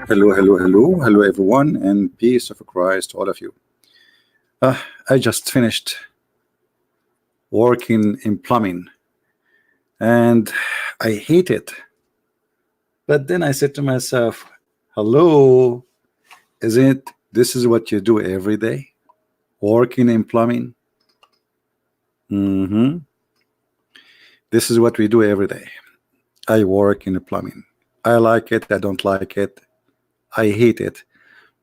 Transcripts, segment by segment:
Hello, hello, hello, hello, everyone, and peace of Christ to all of you. I just finished working in plumbing, and I hate it. But then I said to myself, "Hello, isn't this is what you do every day? Working in plumbing? Mm-hmm. This is what we do every day. I work in plumbing. I like it. I don't like it. I hate it,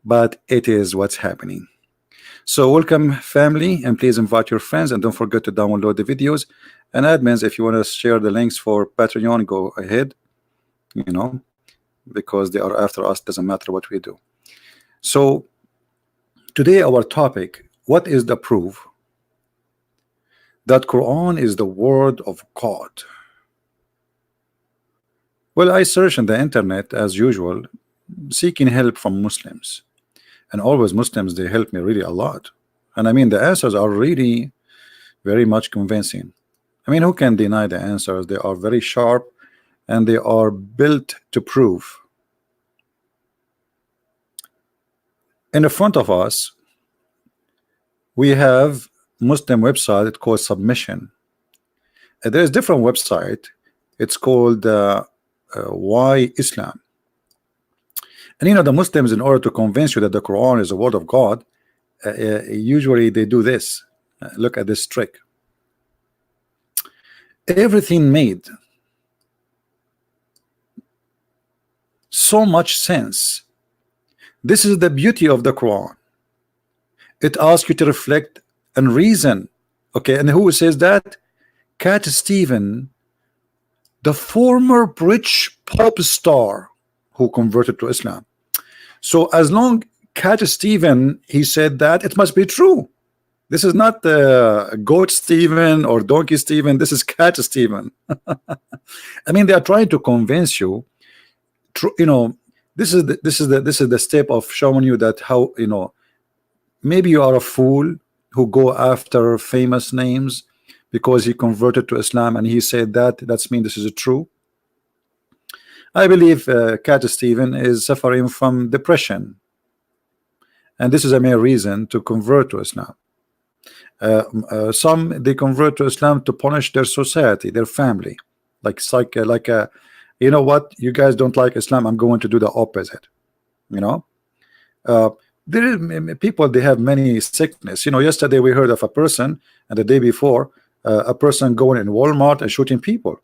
but it is what's happening." So welcome family, and please invite your friends, and don't forget to download the videos. And admins, if you want to share the links for Patreon, go ahead, because they are after us, doesn't matter what we do. So today our topic, what is the proof that Quran is the word of God? Well, I search on the internet as usual, seeking help from Muslims, and always Muslims, they help me really a lot. And I mean, the answers are really very much convincing. I mean, who can deny the answers? They are very sharp, and they are built to prove. In the front of us, we have Muslim website called Submission. There is different website. It's called Why Islam. And the Muslims, in order to convince you that the Quran is the word of God, usually they do this. Look at this trick. Everything made so much sense. This is the beauty of the Quran. It asks you to reflect and reason. Okay, and who says that? Cat Stephen, the former British pop star who converted to Islam. So as long Cat Stephen, he said that, it must be true. This is not Goat Stephen or Donkey Stephen. This is Cat Stephen. I mean, they are trying to convince you. This is the step of showing you that how maybe you are a fool who go after famous names because he converted to Islam and he said that's mean this is true. I believe Cat Stephen is suffering from depression, and this is a main reason to convert to Islam. Some, they convert to Islam to punish their society, their family, you know what, you guys don't like Islam, I'm going to do the opposite. There is people, they have many sickness. Yesterday we heard of a person, and the day before a person going in Walmart and shooting people.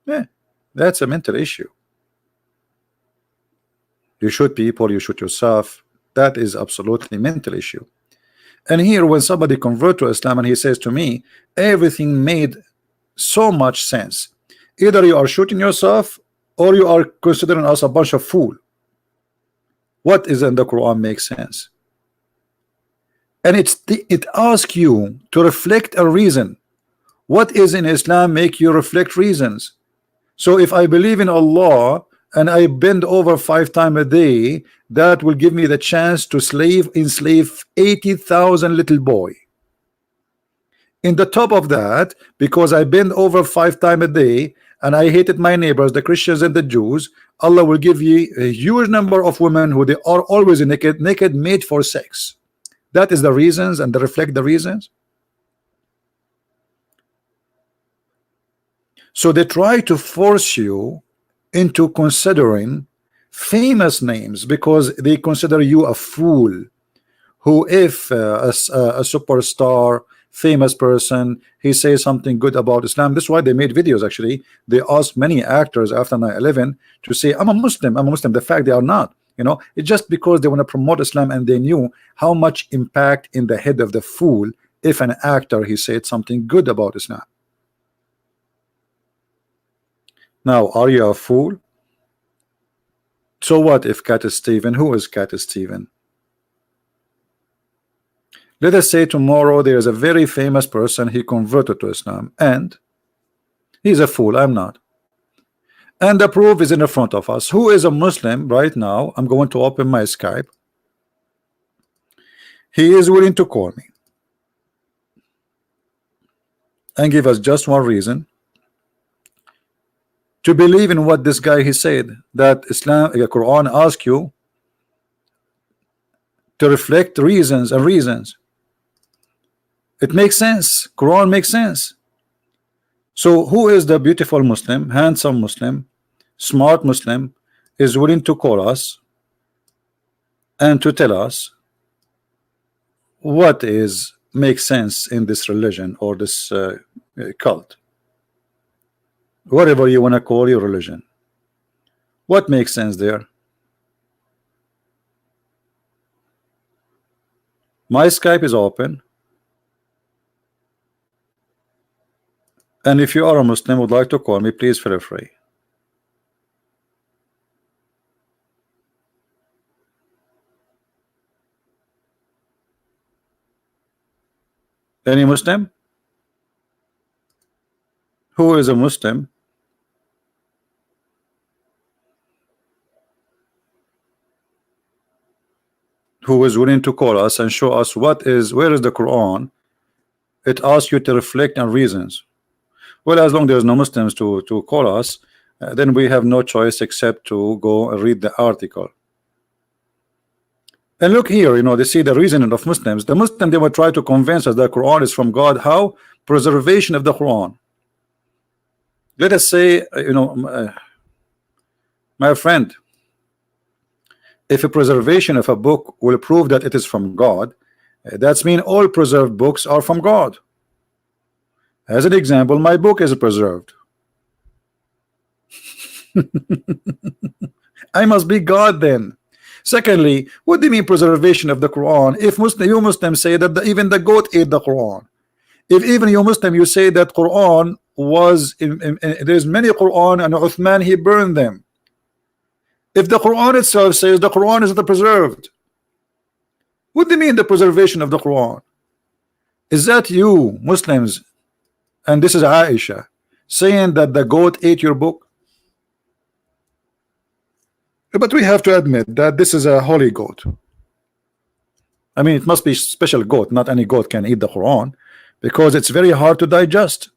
Yeah, that's a mental issue. You shoot people, you shoot yourself. That is absolutely mental issue. And here, when somebody convert to Islam and he says to me, everything made so much sense. Either you are shooting yourself or you are considering us a bunch of fool. What is in the Quran makes sense. And it asks you to reflect a reason. What is in Islam make you reflect reasons? So if I believe in Allah and I bend over 5 times a day, that will give me the chance to enslave 80,000 little boy. In the top of that, because I bend over 5 times a day and I hated my neighbors, the Christians and the Jews, Allah will give you a huge number of women who they are always naked made for sex. That is the reasons, and they reflect the reasons. So they try to force you into considering famous names because they consider you a fool. Who, if a superstar, famous person, he says something good about Islam. That's why they made videos. Actually, they asked many actors after 9/11 to say, I'm a Muslim. The fact they are not, it's just because they want to promote Islam, and they knew how much impact in the head of the fool if an actor he said something good about Islam. Now, are you a fool? So what if Cat Stephen? Who is Cat Stephen? Let us say tomorrow there is a very famous person, he converted to Islam, and he's a fool. I'm not. And the proof is in the front of us. Who is a Muslim right now? I'm going to open my Skype. He is willing to call me and give us just one reason to believe in what this guy he said, that Islam, the Quran asks you to reflect reasons and reasons. It makes sense. Quran makes sense. So who is the beautiful Muslim, handsome Muslim, smart Muslim is willing to call us and to tell us what is makes sense in this religion or this cult, whatever you want to call your religion? What makes sense there? My Skype is open, and if you are a Muslim would like to call me, please feel free. Any Muslim? Who is a Muslim who is willing to call us and show us where is the Quran? It asks you to reflect on reasons. Well, as long as there's no Muslims to call us, then we have no choice except to go and read the article. And look here, you know, they see the reasoning of Muslims. The Muslim, they will try to convince us that the Quran is from God. How? Preservation of the Quran. Let us say, you know, my friend, if a preservation of a book will prove that it is from God, that's mean all preserved books are from God. As an example, my book is preserved. I must be God then. Secondly, what do you mean preservation of the Quran? If you Muslims say that even the goat ate the Quran, if even you Muslim you say that Quran was there's many Quran and Uthman he burned them. If the Quran itself says the Quran is the preserved, what do you mean the preservation of the Quran? Is that you Muslims, and this is Aisha, saying that the goat ate your book? But we have to admit that this is a holy goat. I mean, it must be special goat. Not any goat can eat the Quran, because it's very hard to digest.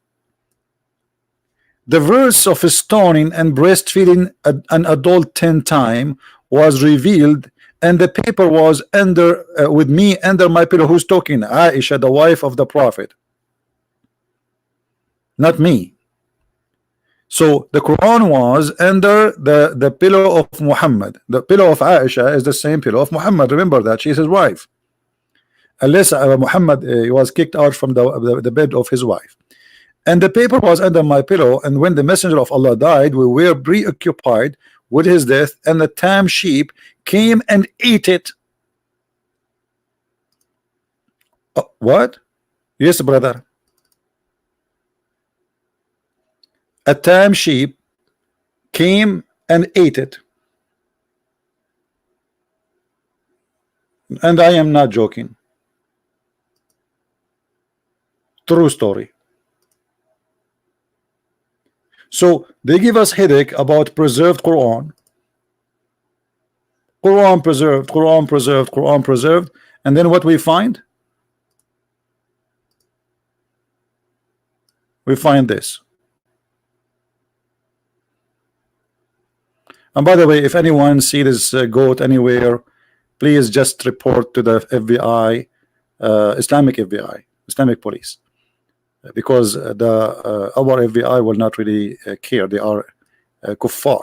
The verse of stoning and breastfeeding an adult 10 times was revealed, and the paper was under with me under my pillow. Who's talking? Aisha, the wife of the Prophet, not me. So the Quran was under the pillow of Muhammad. The pillow of Aisha is the same pillow of Muhammad. Remember that she's his wife, unless Muhammad was kicked out from the bed of his wife. And the paper was under my pillow, and when the messenger of Allah died, we were preoccupied with his death, and the tam sheep came and ate it. What? Yes, brother. A tam sheep came and ate it. And I am not joking. True story. So they give us headache about preserved Quran. Quran preserved, Quran preserved, Quran preserved, and then what we find? We find this. And by the way, if anyone see this goat anywhere, please just report to the FBI, Islamic FBI, Islamic police, because our FBI will not really care. They are kuffar.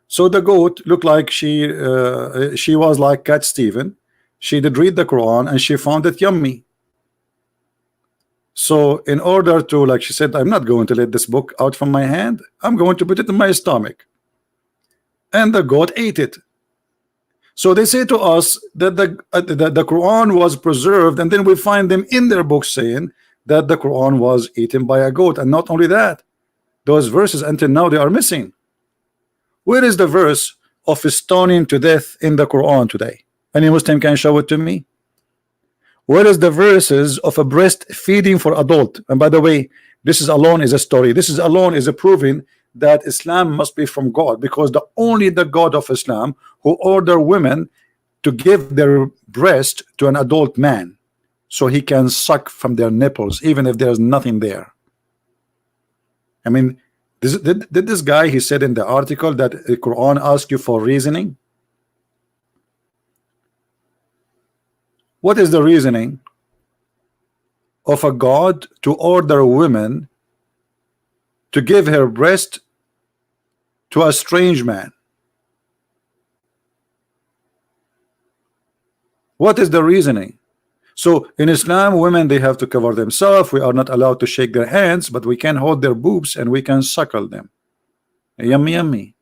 So the goat looked like she was like Cat Stephen. She did read the Quran and she found it yummy. So in order to, like she said, I'm not going to let this book out from my hand. I'm going to put it in my stomach. And the goat ate it. So they say to us that the Quran was preserved, and then we find them in their books saying that the Quran was eaten by a goat. And not only that, those verses until now they are missing. Where is the verse of stoning to death in the Quran today? Any Muslim can show it to me? Where is the verses of a breastfeeding for adult? And by the way, this is alone is a story. This is alone is a proving that Islam must be from God, because only the God of Islam who order women to give their breast to an adult man so he can suck from their nipples even if there's nothing there. I mean, did this guy, he said in the article that the Quran asks you for reasoning. What is the reasoning of a God to order a woman to give her breast to a strange man? What is the reasoning? So in Islam, women, they have to cover themselves. We are not allowed to shake their hands, but we can hold their boobs and we can suckle them. Yummy, yummy.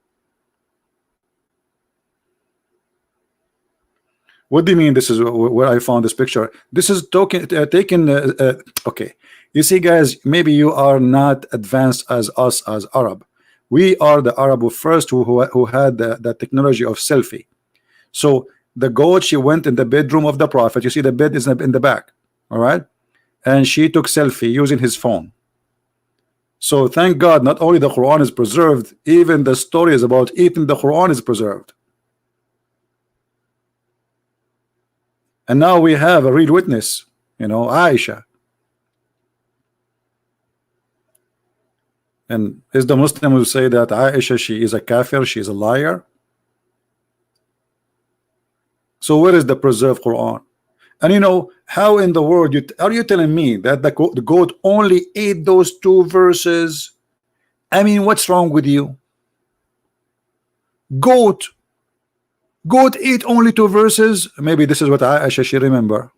What do you mean? This is where I found this picture. This is taken. Okay, you see, guys, maybe you are not advanced as us as Arab. We are the Arab first who had the technology of selfie. So the goat, she went in the bedroom of the Prophet. You see, the bed is in the back. All right, and she took selfie using his phone. So thank God, not only the Quran is preserved, even the stories about eating the Quran is preserved. And now we have a real witness, you know, Aisha. And is the Muslim who say that Aisha, she is a kafir, she is a liar? So where is the preserved Quran? And you know, how in the world are you telling me that the goat only ate those 2 verses? I mean, what's wrong with you? Goat ate only 2 verses. Maybe this is what Aisha she remember,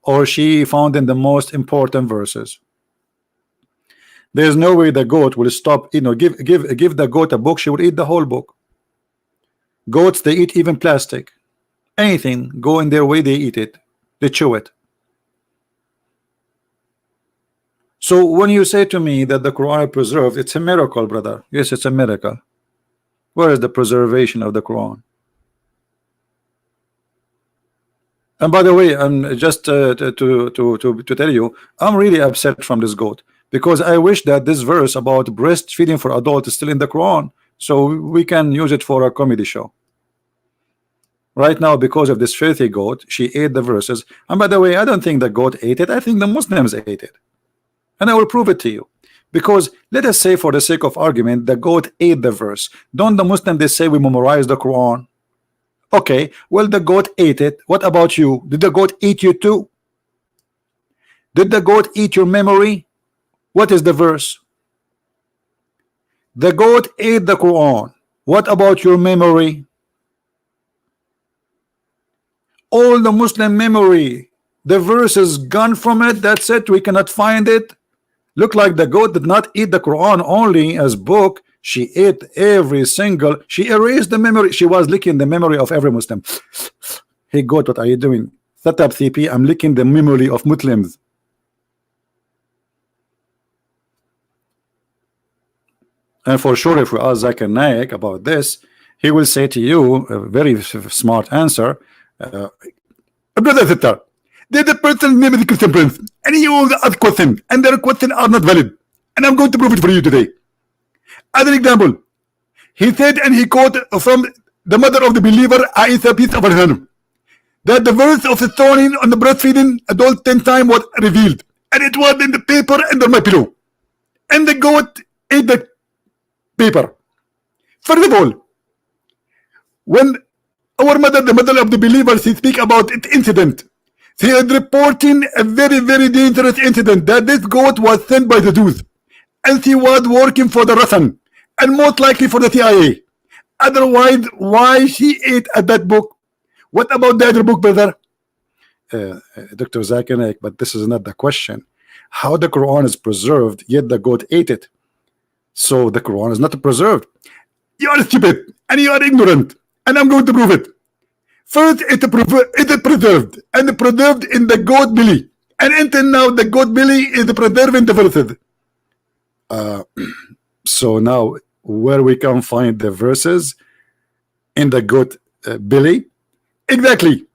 or she found in the most important verses. There's no way the goat will stop. You know, give the goat a book, she will eat the whole book. Goats, they eat even plastic. Anything go in their way, they eat it. They chew it. So when you say to me that the Quran is preserved, it's a miracle, brother. Yes, it's a miracle. Where is the preservation of the Quran? And by the way, I'm just to tell you, I'm really upset from this goat, because I wish that this verse about breastfeeding for adults is still in the Quran, so we can use it for a comedy show. Right now, because of this filthy goat, she ate the verses. And by the way, I don't think the goat ate it. I think the Muslims ate it, and I will prove it to you. Because let us say, for the sake of argument, the goat ate the verse. Don't the Muslims, they say we memorize the Quran? Okay, well, the goat ate it. What about you? Did the goat eat you too? Did the goat eat your memory? What is the verse? The goat ate the Quran. What about your memory? All the Muslim memory, the verse is gone from it. That's it. We cannot find it. Look like the goat did not eat the Quran only as book. She ate every single. She erased the memory. She was licking the memory of every Muslim. Hey goat, what are you doing? Set up CP. I'm licking the memory of Muslims. And for sure, if we ask Zakir Naik about this, he will say to you a very smart answer. Brother Sister, there's a person named the Christian Prince, and he owns a question, and their questions are not valid. And I'm going to prove it for you today. As an example, he said, and he quote from the mother of the believer, Aisha, peace of her, that the verse of stoning on the breastfeeding adult 10 times was revealed, and it was in the paper under my pillow, and the goat ate the paper. First of all, when our mother, the mother of the believers, she speak about it incident, she is reporting a very, very dangerous incident, that this goat was sent by the Jews, and she was working for the Russian, and most likely for the CIA. Otherwise, why she ate at that book? What about the other book, brother? Dr. Zakir Naik, but this is not the question. How the Quran is preserved, yet the goat ate it. So the Quran is not preserved. You are stupid, and you are ignorant, and I'm going to prove it. First, it is preserved, and preserved in the goat belly. And until now, the goat belly is preserved in the verses. So now, where we can find the verses in the goat belly? Exactly.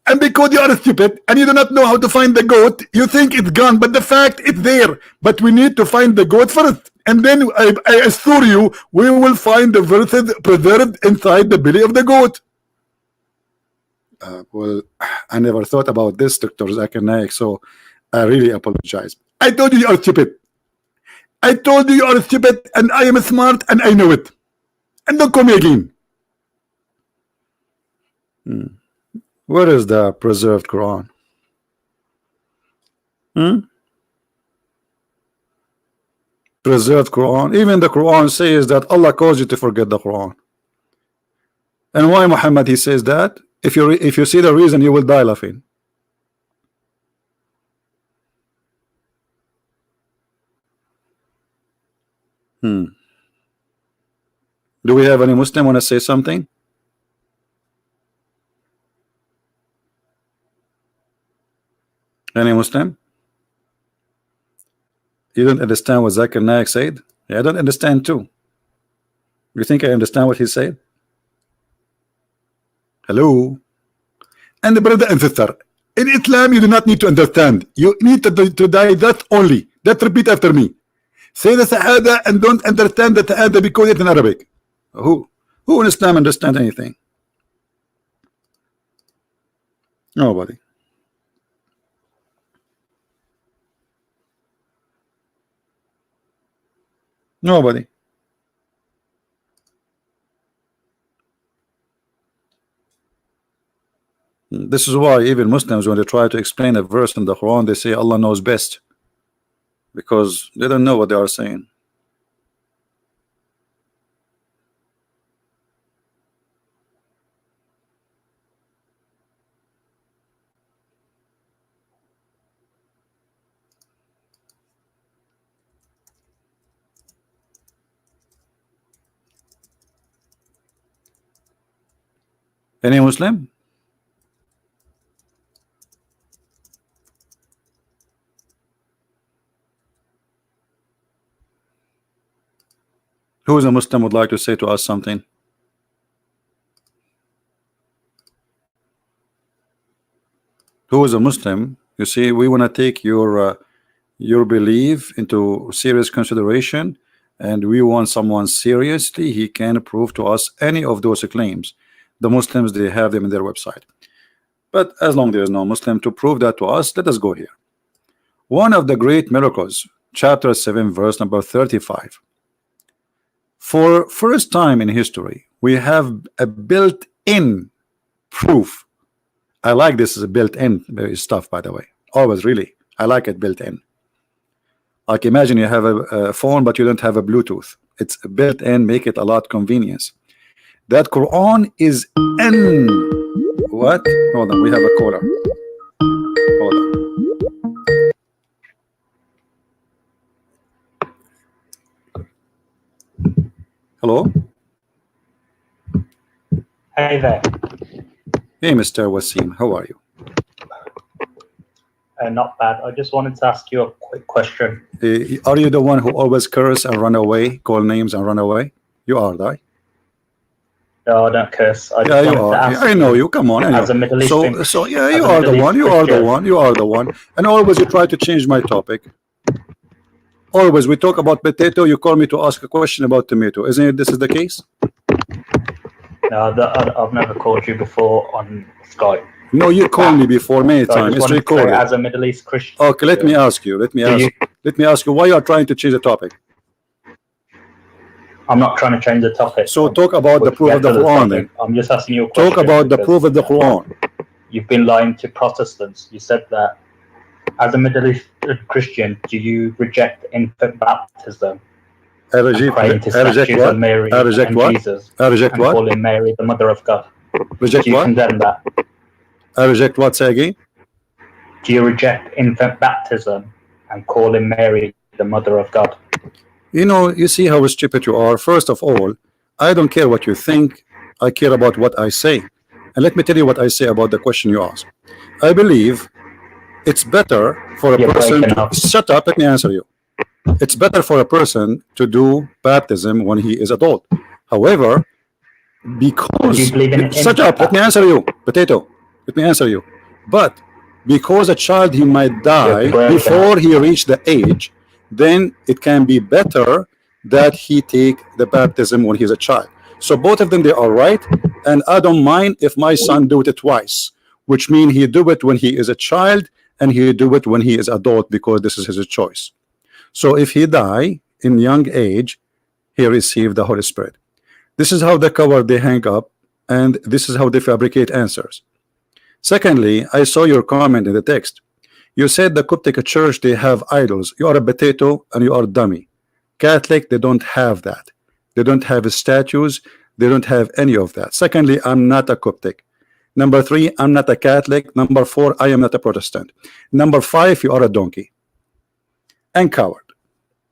And because you are stupid and you do not know how to find the goat, you think it's gone, but the fact it's there. But we need to find the goat first, and then I assure you, we will find the verses preserved inside the belly of the goat. Well, I never thought about this, Dr. Zakir Naik, so I really apologize. I told you you are stupid. I told you you are stupid, and I am smart, and I know it. And don't call me again. Where is the preserved Quran? Hmm? Preserved Quran. Even the Quran says that Allah calls you to forget the Quran. And why Muhammad he says that? If you see the reason, you will die laughing. Do we have any Muslim want to say something? Any Muslim? You don't understand what Zakir Naik said? Yeah, I don't understand too. You think I understand what he said? Hello? And the brother and sister, in Islam you do not need to understand. You need to die that only. That repeat after me. Say the Shahada and don't understand the Shahada because it's in Arabic. Who in Islam understand anything? Nobody. Nobody. This is why even Muslims, when they try to explain a verse in the Quran, they say Allah knows best, because they don't know what they are saying. Any Muslim? Who is a Muslim would like to say to us something? Who is a Muslim? You see, we want to take your belief into serious consideration, and we want someone seriously. He can prove to us any of those claims. The Muslims, they have them in their website. But as long as there is no Muslim to prove that to us, let us go here. One of the great miracles, chapter 7, verse number 35. For first time in history, we have a built-in proof. I like this as a built-in stuff, by the way. Always, really, I like it built-in. Like imagine you have a phone, but you don't have a Bluetooth. It's built-in, make it a lot convenience. That Quran is in what? Hold on, we have a caller. Hold on. Hello. Hey there. Hey, Mr. Wasim, how are you? Not bad. I just wanted to ask you a quick question. Are you the one who always curse and run away, call names and run away? You are, right? No, I don't curse. I Yeah, you are. Yeah, I know you. Come on. As a Middle Eastern, so yeah, you are the one. You are the one. You are the one. And always you try to change my topic. Always we talk about potato. You call me to ask a question about tomato. Isn't it? This is the case. No, I've never called you before on Skype. No, you called me before many times. It's recorded. As a Middle East Christian. Okay, let me ask you. Let me ask you why you are trying to change the topic. I'm not trying to change the topic. So talk about the proof of the Quran then. I'm just asking you a question. Talk about the proof of the Quran. You've been lying to Protestants. You said that as a Middle East Christian, do you reject infant baptism? I reject what? I reject what? Jesus, I reject what? Calling Mary the mother of God. Reject do you what? Condemn that? I reject what? Say again. Do you reject infant baptism and calling Mary the mother of God? You know, you see how stupid you are. First of all, I don't care what you think. I care about what I say. And let me tell you what I say about the question you asked. I believe it's better for a person to shut up. Let me answer you. It's better for a person to do baptism when he is adult. However, because shut up, let me answer you, potato. Let me answer you. But because a child he might die before he reached the age, then it can be better that he take the baptism when he's a child. So both of them, they are right, and I don't mind if my son do it twice, which means he do it when he is a child and he do it when he is adult, because this is his choice. So if he die in young age, he received the Holy Spirit. This is how the cover they hang up, and this is how they fabricate answers. Secondly, I saw your comment in the text. You said the Coptic church, they have idols. You are a potato and you are a dummy. Catholic, they don't have that. They don't have statues. They don't have any of that. Secondly, I'm not a Coptic. Number 3, I'm not a Catholic. Number 4, I am not a Protestant. Number 5, you are a donkey and coward.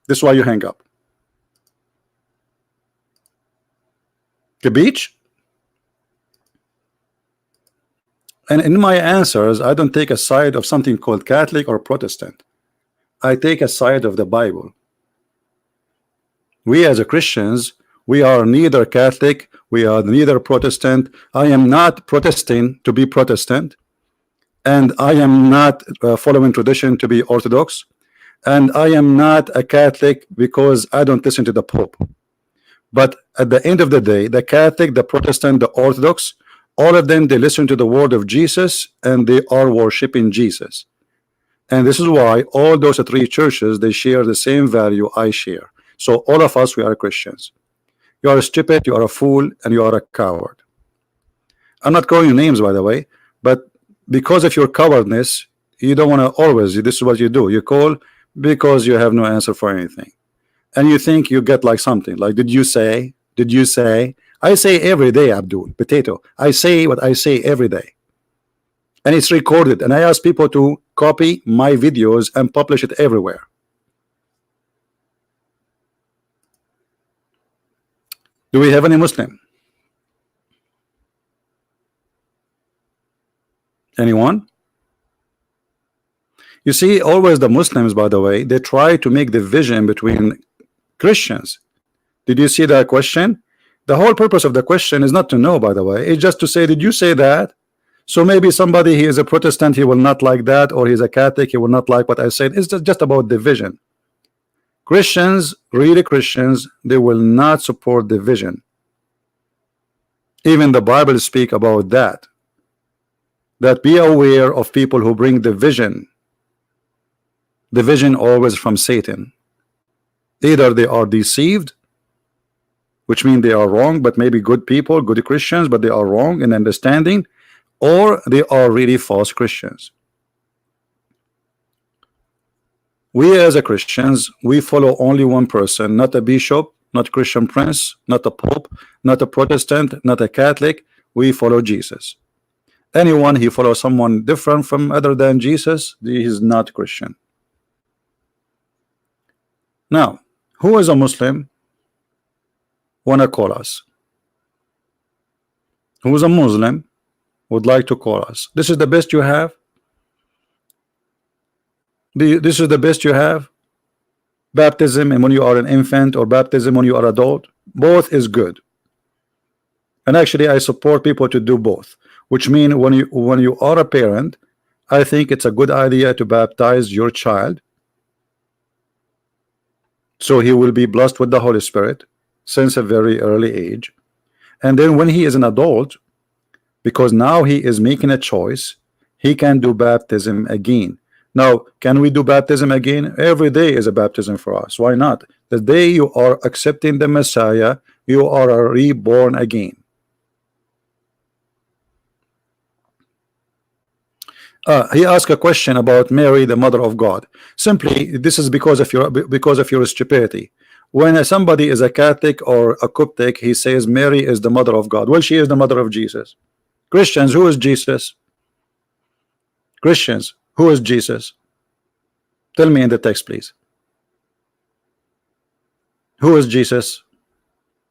This is why you hang up. The beach. And in my answers, I don't take a side of something called Catholic or Protestant. I take a side of the Bible. We as a Christians, we are neither Catholic, we are neither Protestant. I am not protesting to be Protestant, and I am not following tradition to be Orthodox, and I am not a Catholic because I don't listen to the Pope. But at the end of the day, the Catholic, the Protestant, the Orthodox, all of them, they listen to the word of Jesus and they are worshiping Jesus. And this is why all those 3 churches, they share the same value I share. So all of us, we are Christians. You are stupid, you are a fool, and you are a coward. I'm not calling you names, by the way, but because of your cowardness, you don't want to always, this is what you do. You call because you have no answer for anything. And you think you get like something, like, did you say? Did you say? I say every day, Abdul, potato. I say what I say every day. And it's recorded. And I ask people to copy my videos and publish it everywhere. Do we have any Muslim? Anyone? You see, always the Muslims, by the way, they try to make division between Christians. Did you see that question? The whole purpose of the question is not to know, by the way. It's just to say, did you say that? So maybe somebody, he is a Protestant, he will not like that, or he's a Catholic, he will not like what I said. It's just about division. Christians, really Christians, they will not support division. Even the Bible speak about that. That be aware of people who bring division. Division always from Satan. Either they are deceived, which means they are wrong, but maybe good people, good Christians, but they are wrong in understanding, or they are really false Christians. We as a Christians, we follow only one person, not a bishop, not Christian prince, not a pope, not a Protestant, not a Catholic. We follow Jesus. Anyone he follows someone different from other than Jesus, he is not Christian. Now, who is a Muslim? Wanna call us? Who is a Muslim? Would like to call us? This is the best you have? This is the best you have? Baptism and when you are an infant, or baptism when you are adult, both is good. And actually I support people to do both, which means when you are a parent, I think it's a good idea to baptize your child so he will be blessed with the Holy Spirit since a very early age. And then when he is an adult, because now he is making a choice, he can do baptism again. Now, can we do baptism again? Every day is a baptism for us. Why not? The day you are accepting the Messiah, you are reborn again. He asked a question about Mary, the mother of God. Simply, this is because of your stupidity. When somebody is a Catholic or a Coptic, he says Mary is the mother of God. Well, she is the mother of Jesus. Christians, who is Jesus? Christians, who is Jesus? Tell me in the text, please. Who is Jesus?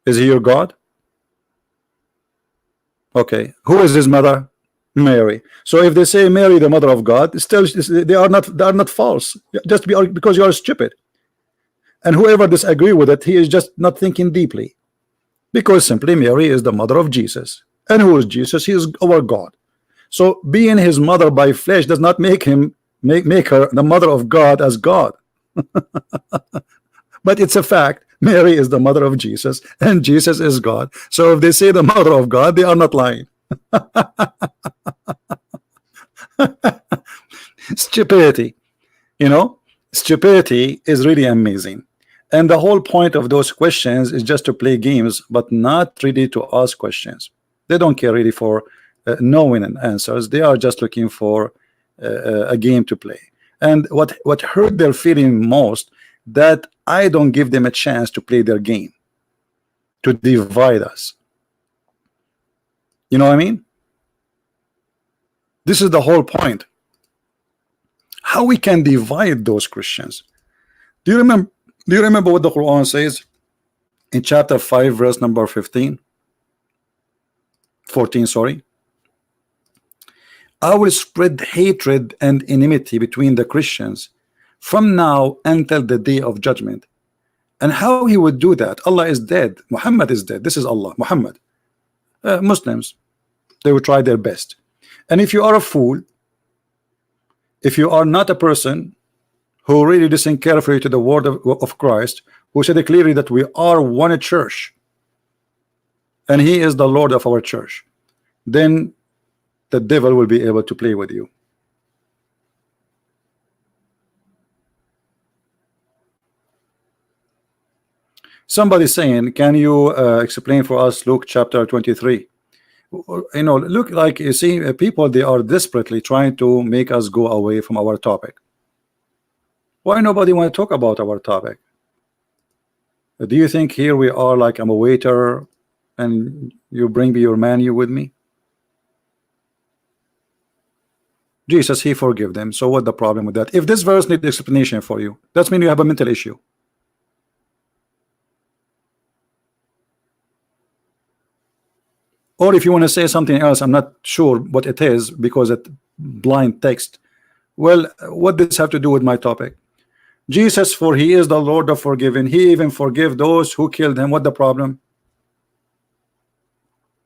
Is he your God? Okay. Who is his mother? Mary. So if they say Mary, the mother of God, still they are not false. Just because you are stupid. And whoever disagree with it, he is just not thinking deeply. Because simply Mary is the mother of Jesus. And who is Jesus? He is our God. So being his mother by flesh does not make him make her the mother of God as God. But it's a fact. Mary is the mother of Jesus and Jesus is God. So if they say the mother of God, they are not lying. Stupidity, you know, stupidity is really amazing. And the whole point of those questions is just to play games, but not really to ask questions. They don't care really for knowing and answers. They are just looking for a game to play. And what hurt their feeling most, that I don't give them a chance to play their game, to divide us. You know what I mean? This is the whole point. How we can divide those Christians. Do you remember what the Quran says in chapter 5 verse number 14, sorry? I will spread hatred and enmity between the Christians from now until the day of judgment. And how he would do that? Allah is dead, Muhammad is dead. This is Allah, Muhammad. Muslims, they will try their best. And if you are a fool, if you are not a person who really listen carefully to the word of Christ, who said clearly that we are one church and he is the Lord of our church, then the devil will be able to play with you. Somebody saying, can you explain for us Luke chapter 23? You know, look, like you see, people, they are desperately trying to make us go away from our topic. Why nobody want to talk about our topic? Do you think here we are like I'm a waiter and you bring me your menu with me? Jesus, he forgive them. So what the problem with that? If this verse needs explanation for you, that means you have a mental issue. Or if you want to say something else, I'm not sure what it is because it blind text. Well, what does this have to do with my topic? Jesus, for he is the Lord of forgiving. He even forgave those who killed him. What the problem?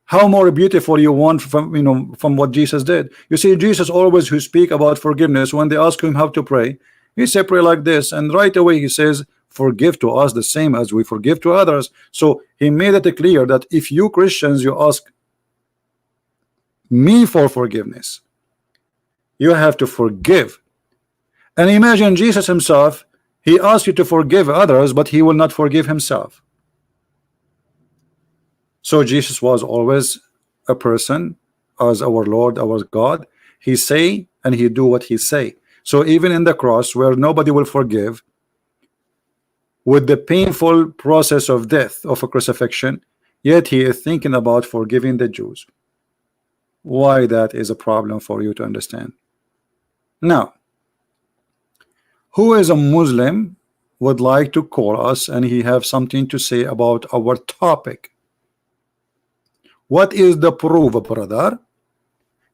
How more beautiful you want from, you know, from what Jesus did? You see, Jesus always who speak about forgiveness, when they ask him how to pray, he say pray like this, and right away he says, forgive to us the same as we forgive to others. So he made it clear that if you Christians, you ask me for forgiveness, you have to forgive. And imagine Jesus himself, he asked you to forgive others, but he will not forgive himself. So Jesus was always a person as our Lord, our God. He say and he do what he say. So even in the cross where nobody will forgive, with the painful process of death, of a crucifixion, yet he is thinking about forgiving the Jews. Why that is a problem for you to understand. Now, who is a Muslim would like to call us and he have something to say about our topic? What is the proof, brother,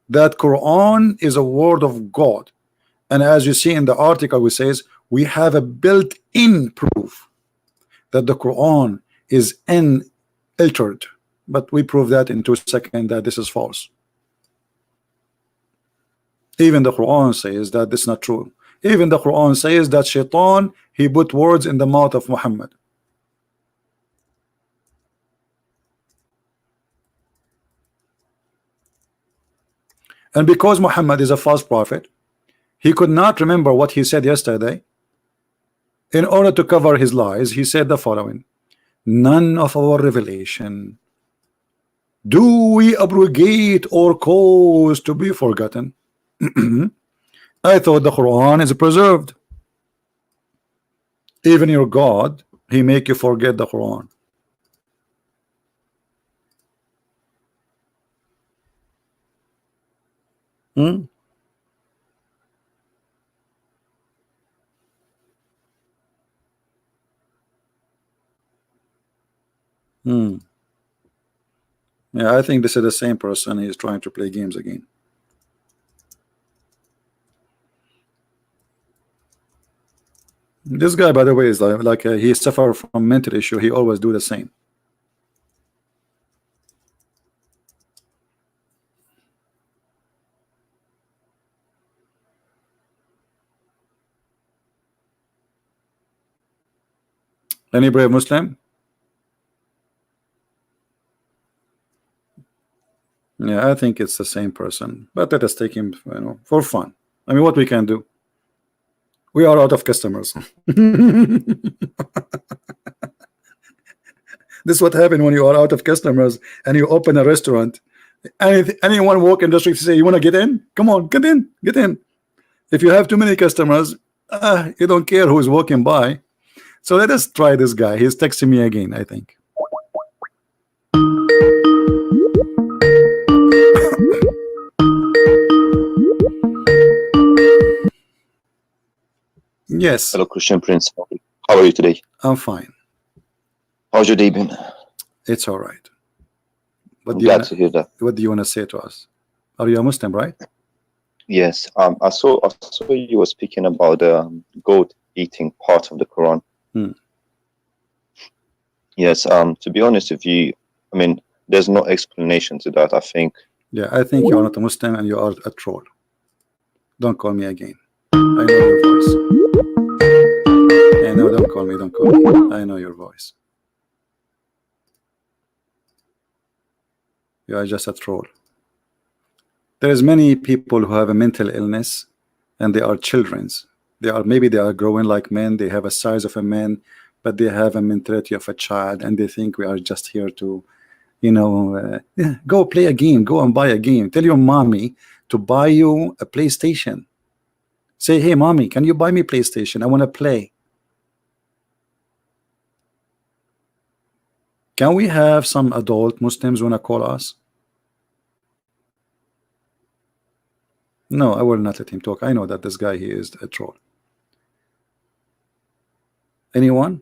that Quran is a word of God? And as you see in the article, it says we have a built-in proof that the Quran is unaltered, but we prove that in 2 seconds that this is false. Even the Quran says that this is not true. Even the Quran says that Shaitan, he put words in the mouth of Muhammad. And because Muhammad is a false prophet, he could not remember what he said yesterday. In order to cover his lies, he said the following: none of our revelation do we abrogate or cause to be forgotten. I thought the Quran is preserved. Even your God, he make you forget the Quran. Yeah, I think this is the same person. He's trying to play games again. This guy, by the way, is like he suffer from mental issue. He always do the same. Any brave Muslim? Yeah, I think it's the same person, but let us take him, you know, for fun. I mean, what we can do? We are out of customers. This is what happened when you are out of customers and you open a restaurant. Anyone walk in the street say, you want to get in? Come on, get in, get in. If you have too many customers, you don't care who's walking by. So let us try this guy. He's texting me again, I think. Yes, Hello, Christian Prince. How are you today? I'm fine. How's your day been? It's all right. I'm glad to hear that. What do you want to say to us? Are you a Muslim, right? Yes. I saw you were speaking about the goat eating part of the Quran. Hmm. Yes. To be honest with you, I mean, there's no explanation to that. I think. Yeah, I think you're not a Muslim and you are a troll. Don't call me again. I know your voice. No, don't call me. Don't call me. I know your voice. You are just a troll. There is many people who have a mental illness, and they are childrens. Maybe they are growing like men. They have a size of a man, but they have a mentality of a child, and they think we are just here to, go play a game. Go and buy a game. Tell your mommy to buy you a PlayStation. Say, hey, mommy, can you buy me PlayStation? I want to play. Can we have some adult Muslims want to call us? No, I will not let him talk. I know that this guy, he is a troll. Anyone?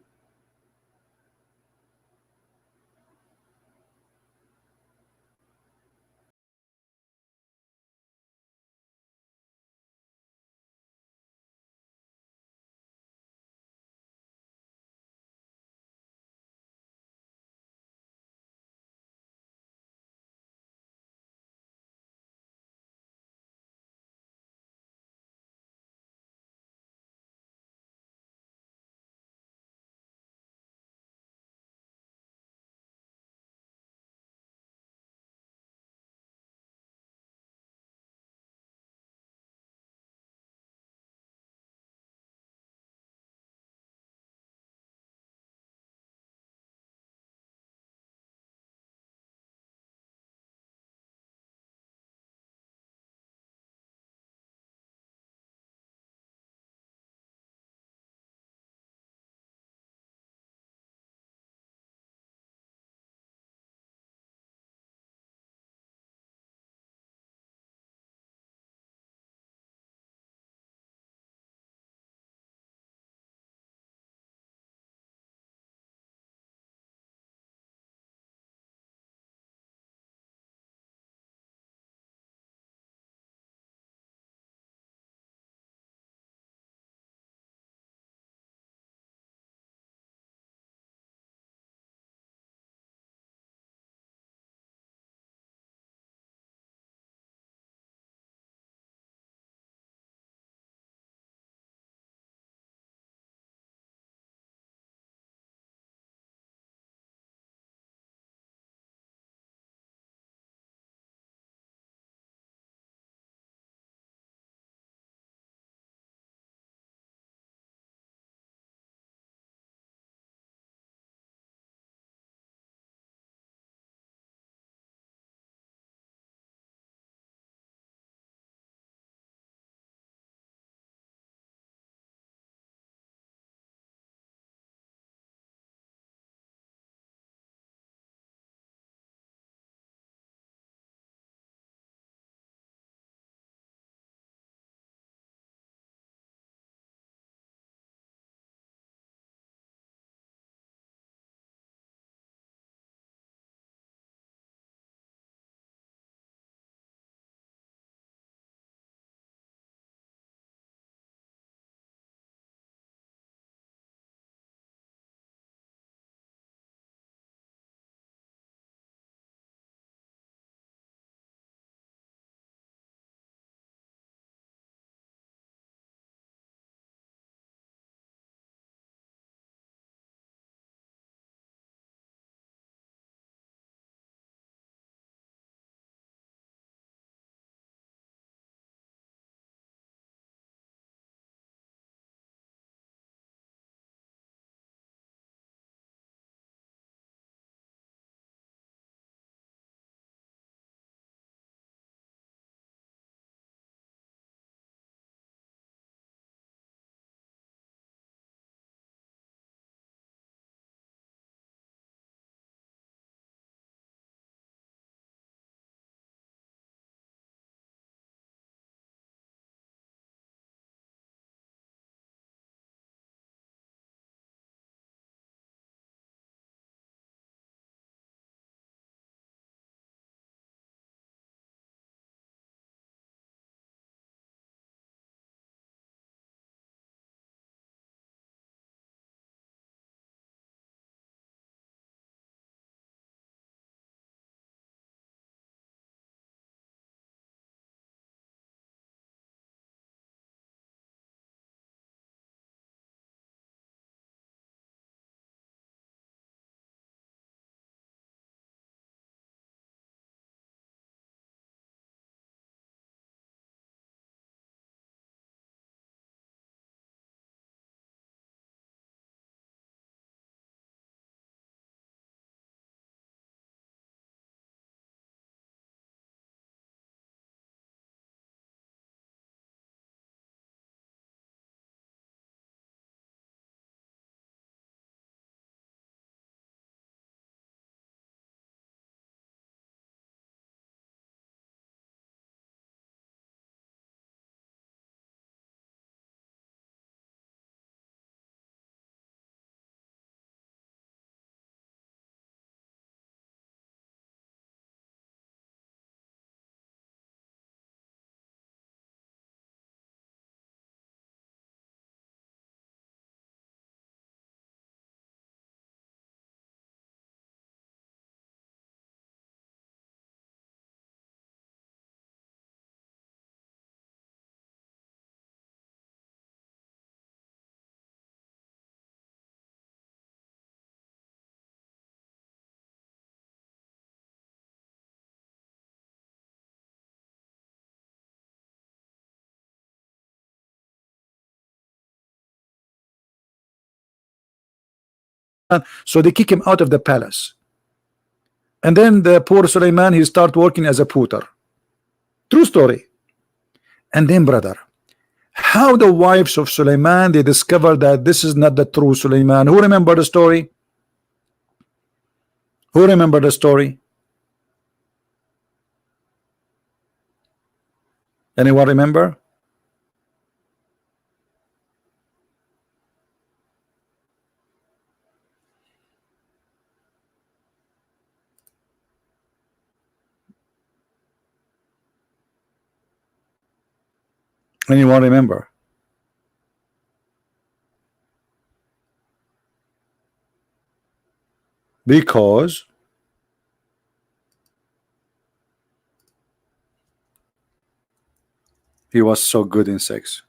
so they kick him out of the palace. And then the poor Suleiman, he start working as a putter. True story. And then, brother, how the wives of Suleiman, they discover that this is not the true Suleiman. Who remember the story? Who remember the story? Anyone remember? Anyone remember? Because he was so good in sex.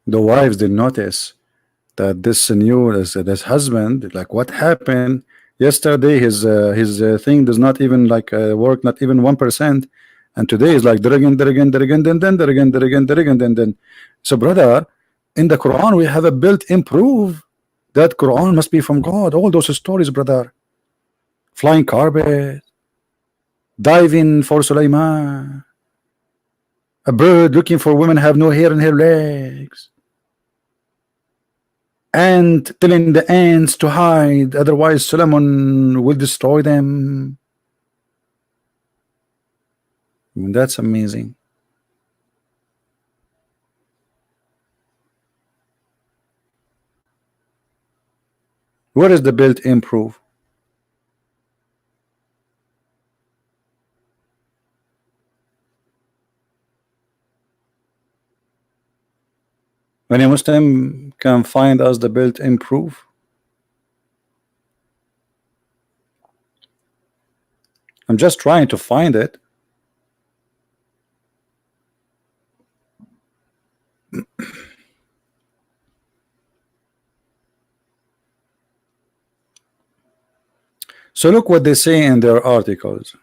The wives did notice that this this husband, like, what happened yesterday? His thing does not even like work, not even 1%, and today is like then. So, brother, in the Quran we have a built-in proof that Quran must be from God. All those stories, brother. Flying carpet, diving for Sulaiman, a bird looking for women have no hair in her legs, and telling the ants to hide, otherwise Solomon will destroy them. That's amazing. Where is the built-in proof? When a Muslim can find us the built-in proof, I'm just trying to find it. So look what they say in their articles.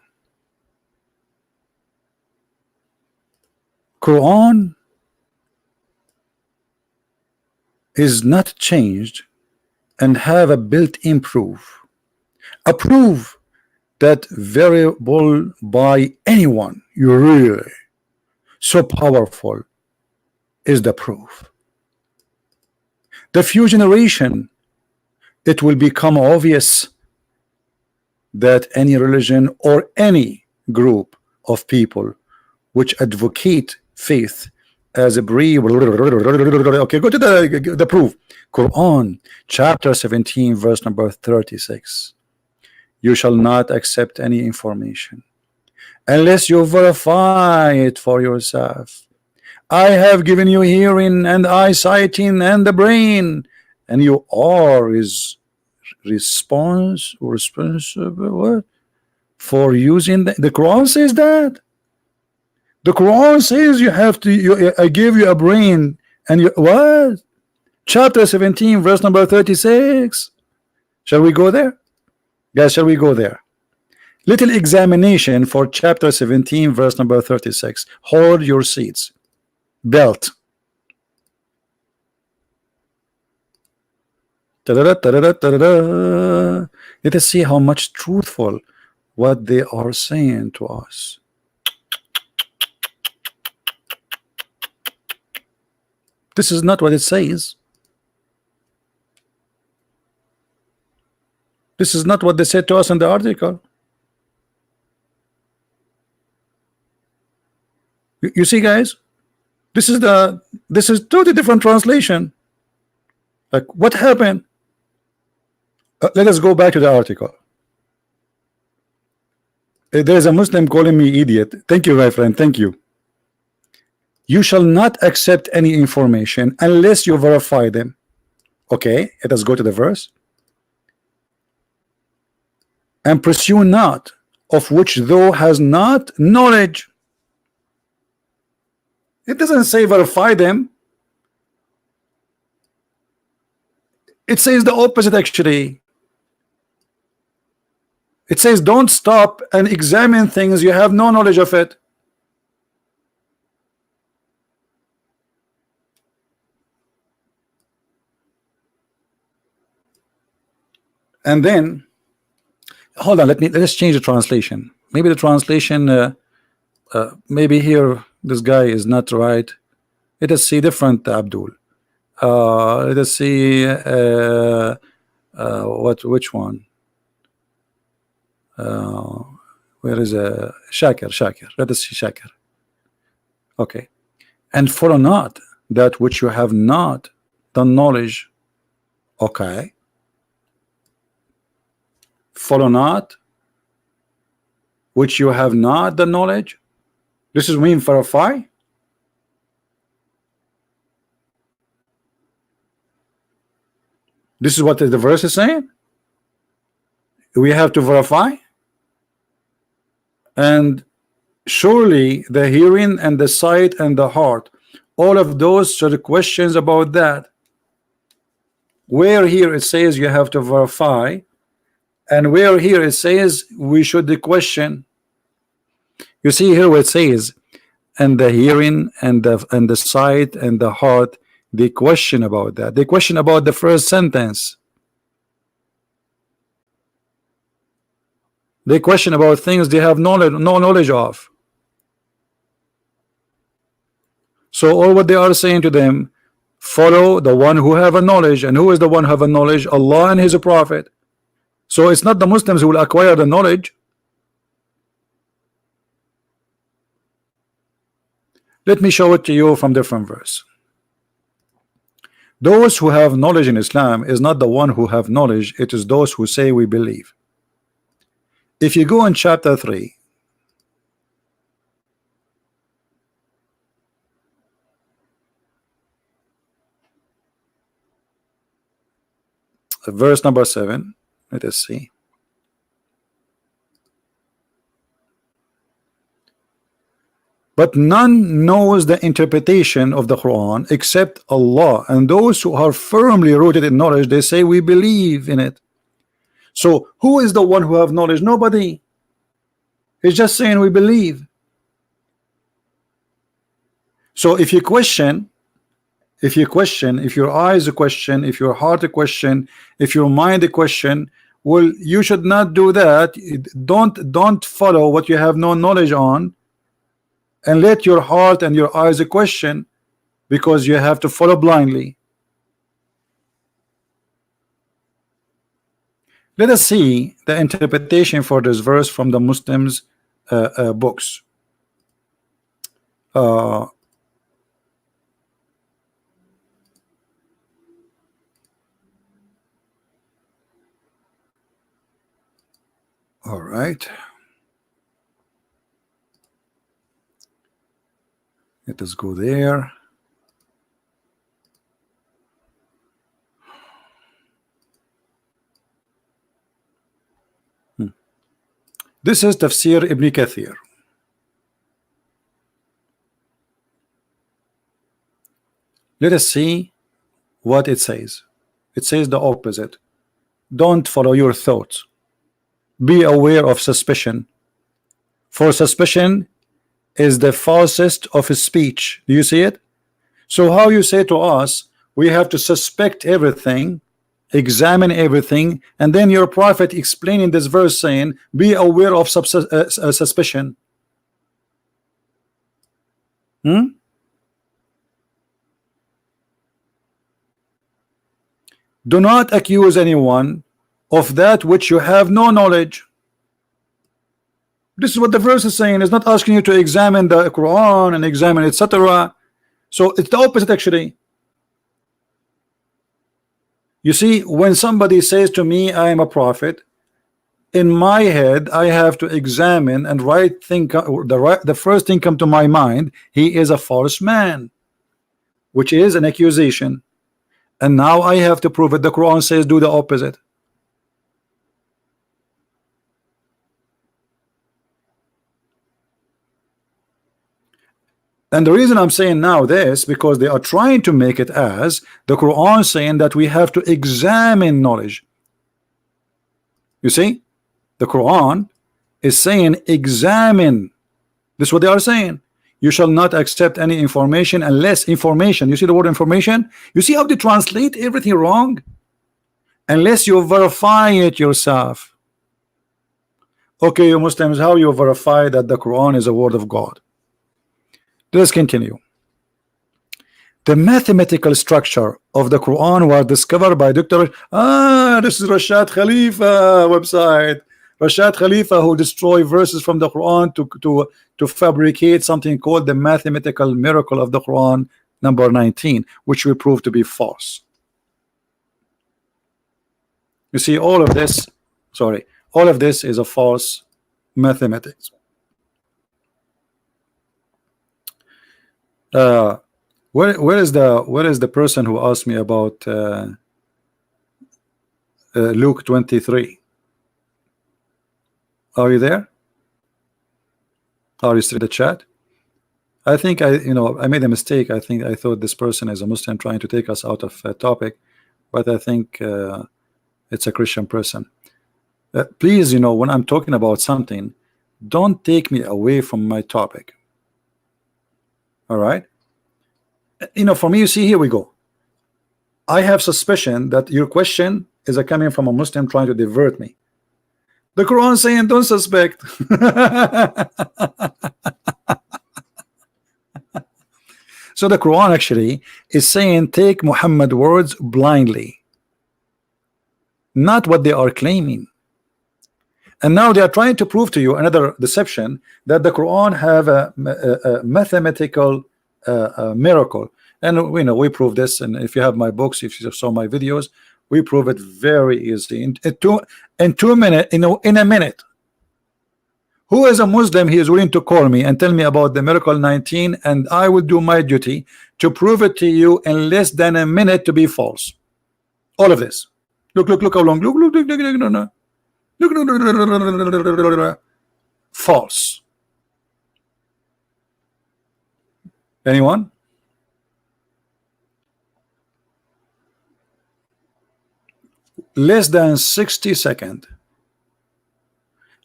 Quran is not changed and have a built-in proof, a proof that variable by anyone. You're really so powerful is the proof. The few generation, it will become obvious that any religion or any group of people which advocate faith as a brief. Okay, go to the proof. Quran chapter 17 verse number 36. You shall not accept any information unless you verify it for yourself. I have given you hearing and eyesighting and the brain, and you are responsible for using the Quran says that. The Quran says you have to. I give you a brain, and you what? Chapter 17, verse number 36. Shall we go there, guys? Shall we go there? Little examination for chapter 17, verse number 36. Hold your seats. Belt. Let us see how much truthful what they are saying to us. This is not what it says. This is not what they said to us in the article. You see, guys, this is totally different translation. Like, what happened? Let us go back to the article. There's a Muslim calling me idiot. Thank you, my friend. Thank you. You shall not accept any information unless you verify them. Okay, let us go to the verse. And pursue not of which thou has not knowledge. It doesn't say verify them. It says the opposite actually. It says don't stop and examine things you have no knowledge of it. And then hold on, let's change the translation. Maybe the translation maybe here this guy is not right. Let us see different Abdul. Let us see which one? Where is Shakir? Let us see Shakir. Okay. And follow not that which you have not the knowledge. Okay. Follow not which you have not the knowledge. This is mean verify. This is what the verse is saying. We have to verify. And surely the hearing and the sight and the heart, all of those are the questions about that. Where here it says you have to verify, and where here it says we should question. You see here where it says, and the hearing and the sight and the heart, they question about that. They question about the first sentence. They question about things they have no knowledge of. So all what they are saying to them, follow the one who have a knowledge. And who is the one who have a knowledge? Allah and his prophet. So it's not the Muslims who will acquire the knowledge. Let me show it to you from different verse. Those who have knowledge in Islam is not the one who have knowledge, it is those who say we believe. If you go in chapter 3, verse number 7, let us see. But none knows the interpretation of the Quran except Allah, and those who are firmly rooted in knowledge, they say we believe in it. So who is the one who have knowledge? Nobody. He's just saying we believe. So if you question, if your eyes question, if your heart question, if your mind question, well, you should not do that. Don't follow what you have no knowledge on, and let your heart and your eyes question, because you have to follow blindly. Let us see the interpretation for this verse from the Muslims books. All right. Let us go there. This is Tafsir Ibn Kathir. Let us see what it says. It says the opposite. Don't follow your thoughts. Be aware of suspicion. For suspicion is the falsest of his speech. Do you see it? So how you say to us, we have to suspect everything, examine everything, and then your prophet explaining this verse saying, be aware of suspicion. Do not accuse anyone of that which you have no knowledge. This is what the verse is saying. It's not asking you to examine the Quran and examine etc. So it's the opposite actually. You see, when somebody says to me I am a prophet, in my head I have to examine and the first thing come to my mind, he is a false man, which is an accusation. And now I have to prove it. The Quran says do the opposite. And the reason I'm saying now this, because they are trying to make it as the Quran saying that we have to examine knowledge. You see, the Quran is saying examine. This is what they are saying. You shall not accept any information unless information. You see the word information? You see how they translate everything wrong? Unless you verify it yourself. Okay, you Muslims, how you verify that the Quran is a word of God? Let's continue. The mathematical structure of the Quran was discovered by Dr. This is Rashad Khalifa website. Rashad Khalifa, who destroyed verses from the Quran to fabricate something called the mathematical miracle of the Quran number 19, which we proved to be false. You see, all of this, all of this is a false mathematics. Where is the person who asked me about Luke 23? Are you there? Are you still in the chat? I think I made a mistake. I thought this person is a Muslim trying to take us out of topic, but I think it's a Christian person. Please, when I'm talking about something, don't take me away from my topic. All right? For me, you see, here we go. I have suspicion that your question is coming from a Muslim trying to divert me. The Quran saying don't suspect. So the Quran actually is saying take Muhammad words blindly, not what they are claiming. And now they are trying to prove to you another deception, that the Quran have a mathematical miracle. And we prove this. And if you have my books, if you saw my videos, we prove it very easily in 2 minutes. In a minute. Who is a Muslim? He is willing to call me and tell me about the miracle 19, and I will do my duty to prove it to you in less than a minute to be false. All of this. Look how long. Look. False. Anyone? Less than 60 seconds.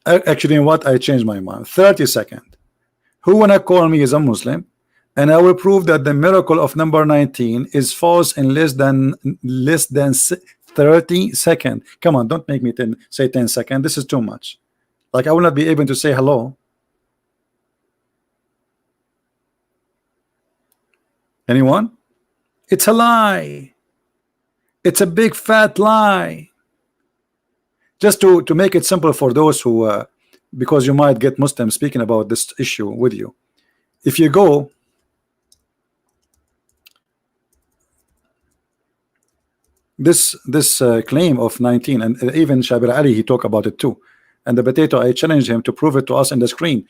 Actually, in what I changed my mind, 30 seconds. Who wanna call me is a Muslim, and I will prove that the miracle of number 19 is false in less than 30 seconds. Come on, don't make me say 10 seconds. This is too much. Like, I will not be able to say hello. Anyone? It's a lie. It's a big fat lie. Just to make it simple for those who because you might get Muslims speaking about this issue with you. If you go this claim of 19, and even Shabir Ali, he talked about it too, and the potato, I challenged him to prove it to us on the screen.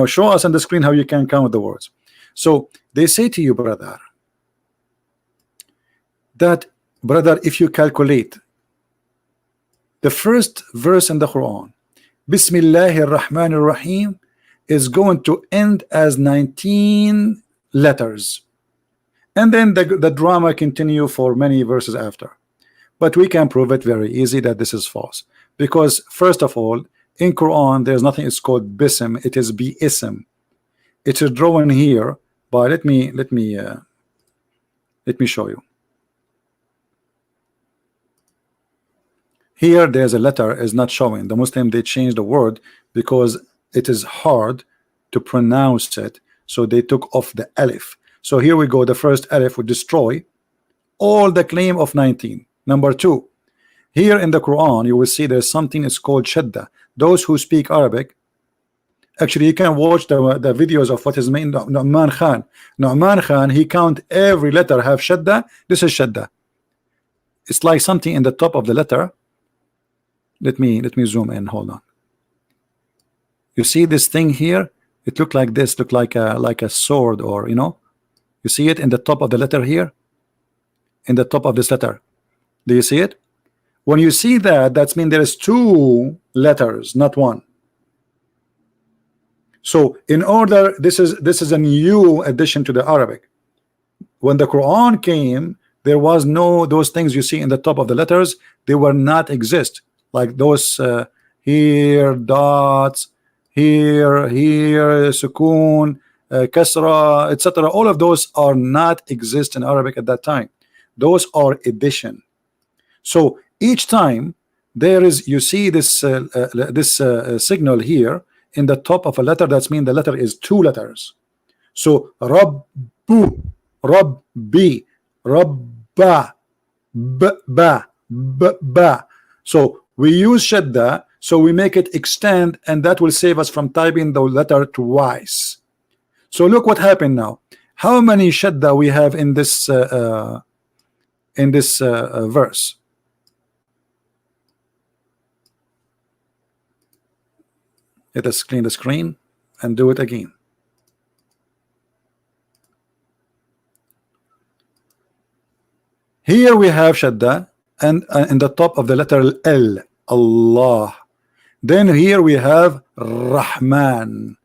Show us on the screen how you can count the words. So they say to you, brother, if you calculate the first verse in the Quran, Bismillahir Rahmanir Rahim, is going to end as 19 letters, and then the drama continue for many verses after. But we can prove it very easy that this is false, because first of all, in Quran there's nothing is called bism, it is bi-ism. It is drawn here by let me show you. Here there's a letter is not showing. The Muslim, they changed the word because it is hard to pronounce it, so they took off the alif. So here we go, the first alif would destroy all the claim of 19. Number two, here in the Quran you will see there's something is called shadda. Those who speak Arabic, actually you can watch the videos of what is mean Nu'man Khan. Nu'man Khan, he count every letter have shadda. This is shadda. It's like something in the top of the letter. Let me zoom in. Hold on. You see this thing here? It look like this. Look like a sword, or you see it in the top of the letter here. In the top of this letter, do you see it? When you see that, that's mean there is two letters, not one. So in order, this is a new addition to the Arabic. When the Quran came, there was no those things you see in the top of the letters. They were not exist, like those here dots, here sukoon, kasra, etc. All of those are not exist in Arabic at that time. Those are addition. So each time there is, you see this signal here in the top of a letter, that's mean the letter is two letters. So Rabbu, Rabbi, Rabba, ba, ba. So we use shadda, so we make it extend, and that will save us from typing the letter twice. So look what happened now. How many shadda we have in this verse? Let us clean the screen and do it again. Here we have shadda, and in the top of the letter L, Allah. Then here we have Rahman,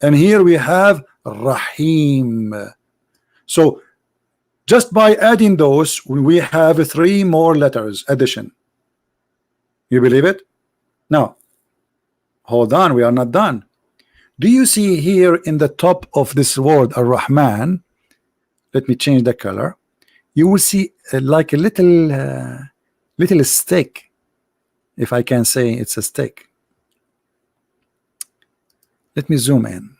and here we have Rahim. So just by adding those, we have 3 more letters addition. You believe it? Now hold on, we are not done. Do you see here in the top of this word Ar-Rahman, let me change the color, you will see like a little stick, if I can say it's a stick. Let me zoom in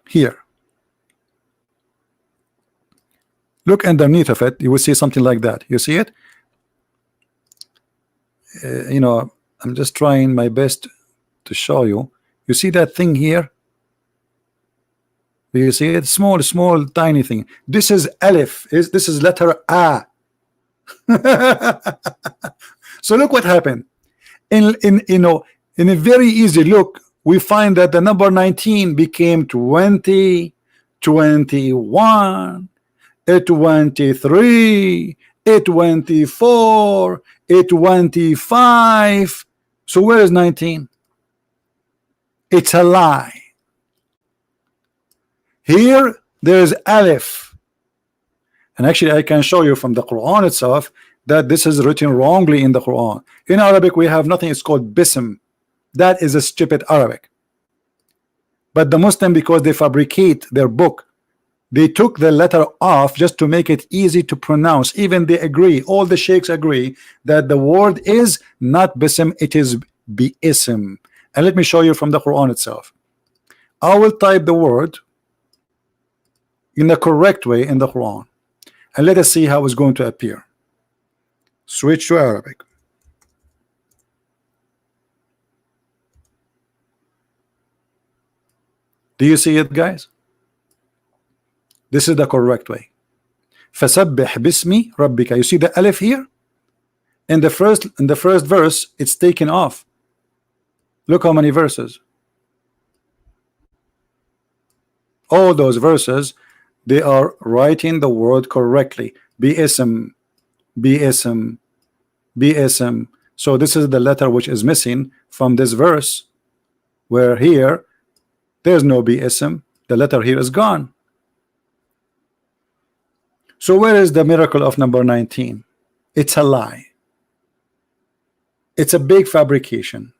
here. Look underneath of it, you will see something like that. You see it? You know, I'm just trying my best to show you. You see that thing here? Do you see it? Small, tiny thing. This is Alif. This is letter A. So look what happened. In a very easy look, we find that the number 19 became 20, 21, 23, 24, 25. So where is 19? It's a lie. Here there's Alif, and actually I can show you from the Quran itself that this is written wrongly in the Quran. In Arabic we have nothing, it's called bism. That is a stupid Arabic. But the Muslim, because they fabricate their book, they took the letter off just to make it easy to pronounce. Even they agree, all the sheikhs agree that the word is not bism, it is bi-ism. And let me show you from the Quran itself. I will type the word in the correct way in the Quran, and let us see how it's going to appear. Switch to Arabic. Do you see it, guys? This is the correct way. فَسَبِّحْ بِاسْمِ رَبِّكَ. You see the alif here? In the first verse, it's taken off. Look how many verses. All those verses, they are writing the word correctly. Bi-ism, bi-ism, bi-ism. So this is the letter which is missing from this verse, where here there's no bi-ism. The letter here is gone. So where is the miracle of number 19? It's a lie. It's a big fabrication.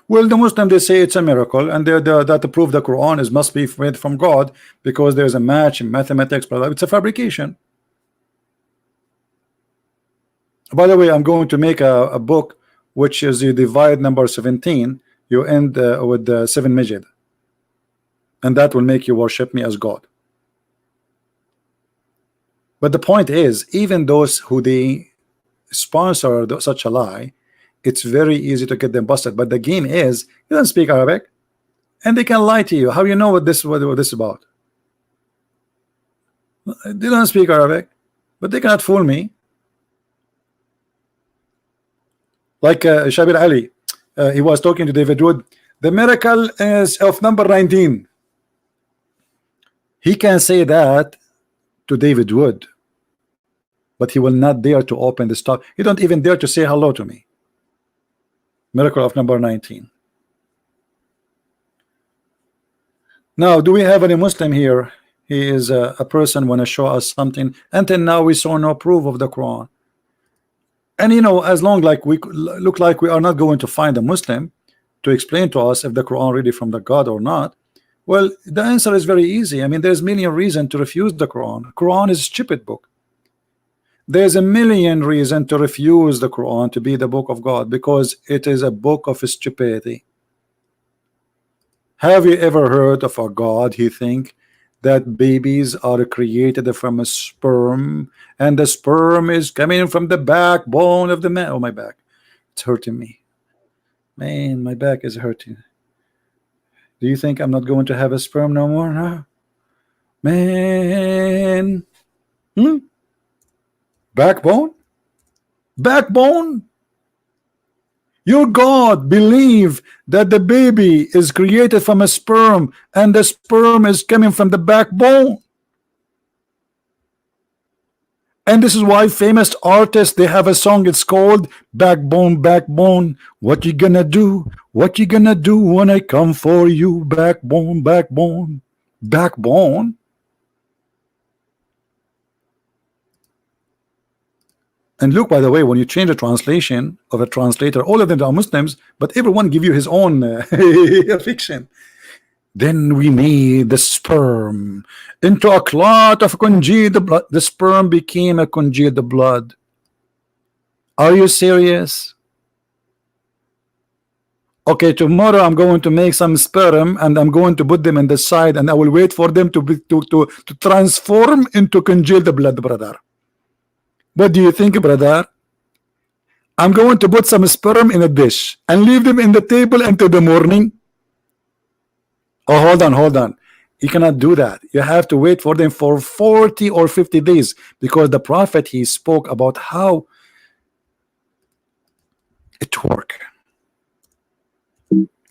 Well, the Muslims, they say it's a miracle, and that to prove the Quran is must be made from God because there's a match in mathematics, but it's a fabrication. By the way, I'm going to make a book which is you divide number 17, you end with the 7 Majid, and that will make you worship me as God. But the point is, even those who they sponsor such a lie, it's very easy to get them busted. But the game is, you don't speak Arabic, and they can lie to you. How you know what this is about? They don't speak Arabic, but they cannot fool me. Like Shabir Ali, he was talking to David Wood. The miracle is of number 19. He can say that to David Wood. but he will not dare to open the stock. He don't even dare to say hello to me. Miracle of number 19. Now, do we have any Muslim here? He is a person want to show us something. Until now, we saw no proof of the Quran. And you know, as long like we look like we are not going to find a Muslim to explain to us if the Quran really from the God or not, well, the answer is very easy. I mean, there's million reasons to refuse the Quran. Quran is a stupid book. There's a million reasons to refuse the Quran to be the book of God, because it is a book of stupidity. Have you ever heard of a God he think that babies are created from a sperm, and the sperm is coming from the backbone of the man? Oh, my back, it's hurting me, man, my back is hurting. Do you think I'm not going to have a sperm no more? Huh? Man. Backbone? Backbone? Your God believe that the baby is created from a sperm, and the sperm is coming from the backbone. And this is why famous artists, they have a song, it's called Backbone, Backbone. What you gonna do? What you gonna do when I come for you? Backbone, backbone, backbone. And look, by the way, when you change the translation of a translator, all of them are Muslims, but everyone give you his own fiction. Then we made the sperm into a clot of congealed blood. The sperm became a congealed blood. Are you serious? Okay, tomorrow I'm going to make some sperm and I'm going to put them in the side, and I will wait for them to transform into congealed blood, brother. What do you think, brother? I'm going to put some sperm in a dish and leave them in the table until the morning. Oh, hold on. You cannot do that. You have to wait for them for 40 or 50 days, because the prophet, he spoke about how it works.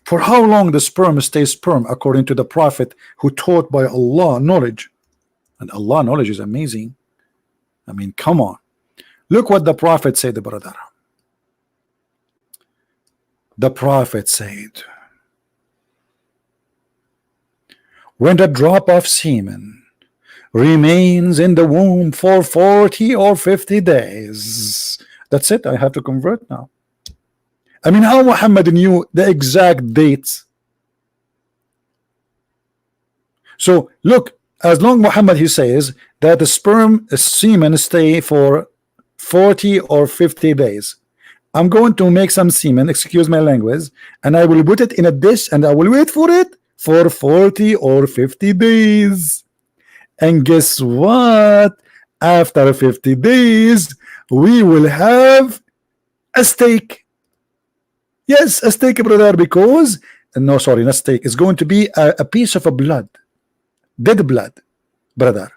For how long the sperm stays sperm, according to the prophet who taught by Allah knowledge. And Allah knowledge is amazing. I mean, come on. Look what the prophet said, brother. The prophet said, when the drop of semen remains in the womb for 40 or 50 days, that's it. I have to convert now. I mean, how Muhammad knew the exact dates? So look, as long Muhammad, he says that the sperm semen stay for 40 or 50 days. I'm going to make some semen, excuse my language, and I will put it in a dish and I will wait for it for 40 or 50 days. And guess what? After 50 days, we will have a steak. Yes, a steak, brother, because, no, sorry, not steak. It's going to be a piece of a blood, dead blood, brother.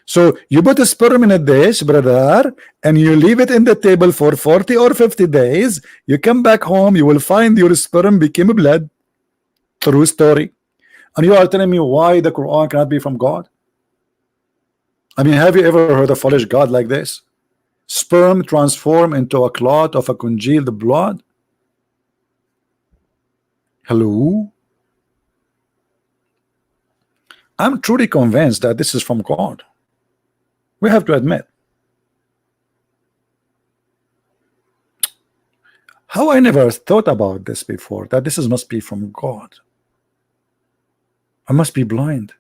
So you put a sperm in a dish, brother, and you leave it in the table for 40 or 50 days. You come back home, you will find your sperm became blood. True story. And you are telling me why the Quran cannot be from God? I mean, have you ever heard a foolish God like this? Sperm transform into a clot of a congealed blood? Hello? I'm truly convinced that this is from God. We have to admit. How I never thought about this before, that this must be from God. I must be blind,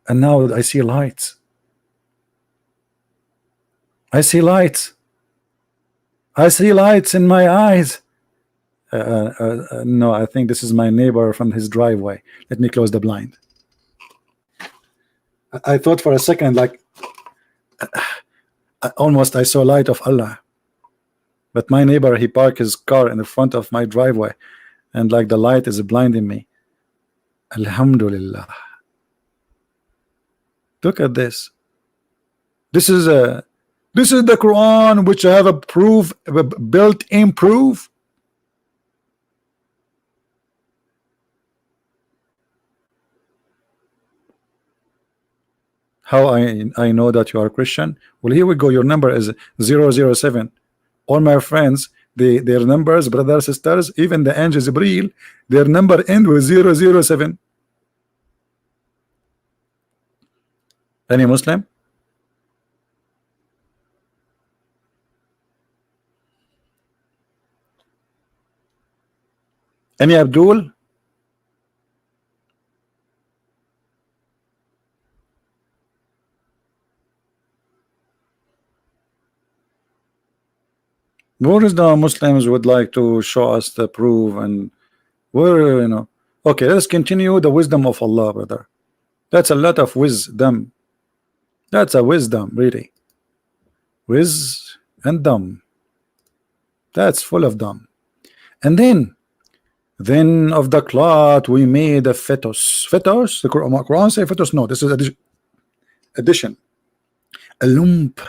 and now I see lights. I see lights. I see lights in my eyes. No, I think this is my neighbor from his driveway. Let me close the blind. I thought for a second, like, almost I saw light of Allah. But my neighbor, he parked his car in the front of my driveway, and like the light is blinding me. Alhamdulillah. Look at this. This is the Quran, which I have a proof, a built-in proof. How I know that you are Christian? Well, here we go. Your number is 007. All my friends, their numbers, brothers, sisters, even the angel Jibreel, their number end with 007. Any Muslim? Any Abdul? Where is the Muslims would like to show us the proof, and where, you know? Okay, let's continue the wisdom of Allah, brother. That's a lot of wisdom. That's a wisdom, really. Wiz and dumb. That's full of dumb. And then of the clot we made a fetus. Fetus? The Quran say fetus? No, this is addition. A lump.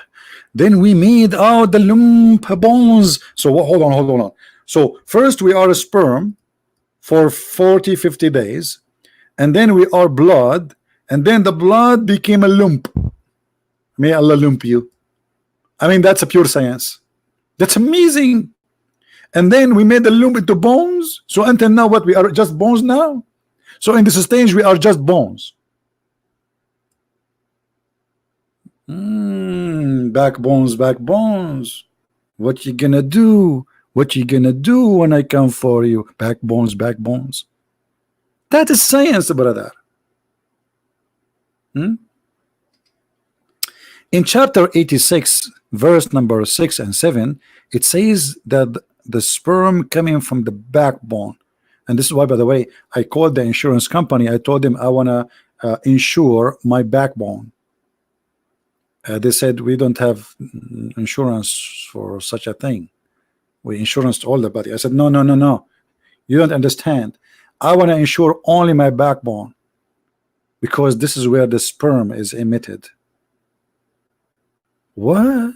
Then we made out the lump bones. So hold on. So first we are a sperm for 40-50 days, and then we are blood, and then the blood became a lump. May Allah lump you. I mean, that's a pure science. That's amazing. And then we made the lump into bones. So until now, what, we are just bones now? So in this stage we are just bones. Backbones. What you gonna do? What you gonna do when I come for you? Backbones. That is science, brother. In chapter 86, verse number 6 and 7, it says that the sperm coming from the backbone. And this is why, by the way, I called the insurance company. I told them I want to insure my backbone. They said we don't have insurance for such a thing. We insurance all the body. I said no. You don't understand. I want to insure only my backbone, because this is where the sperm is emitted. What?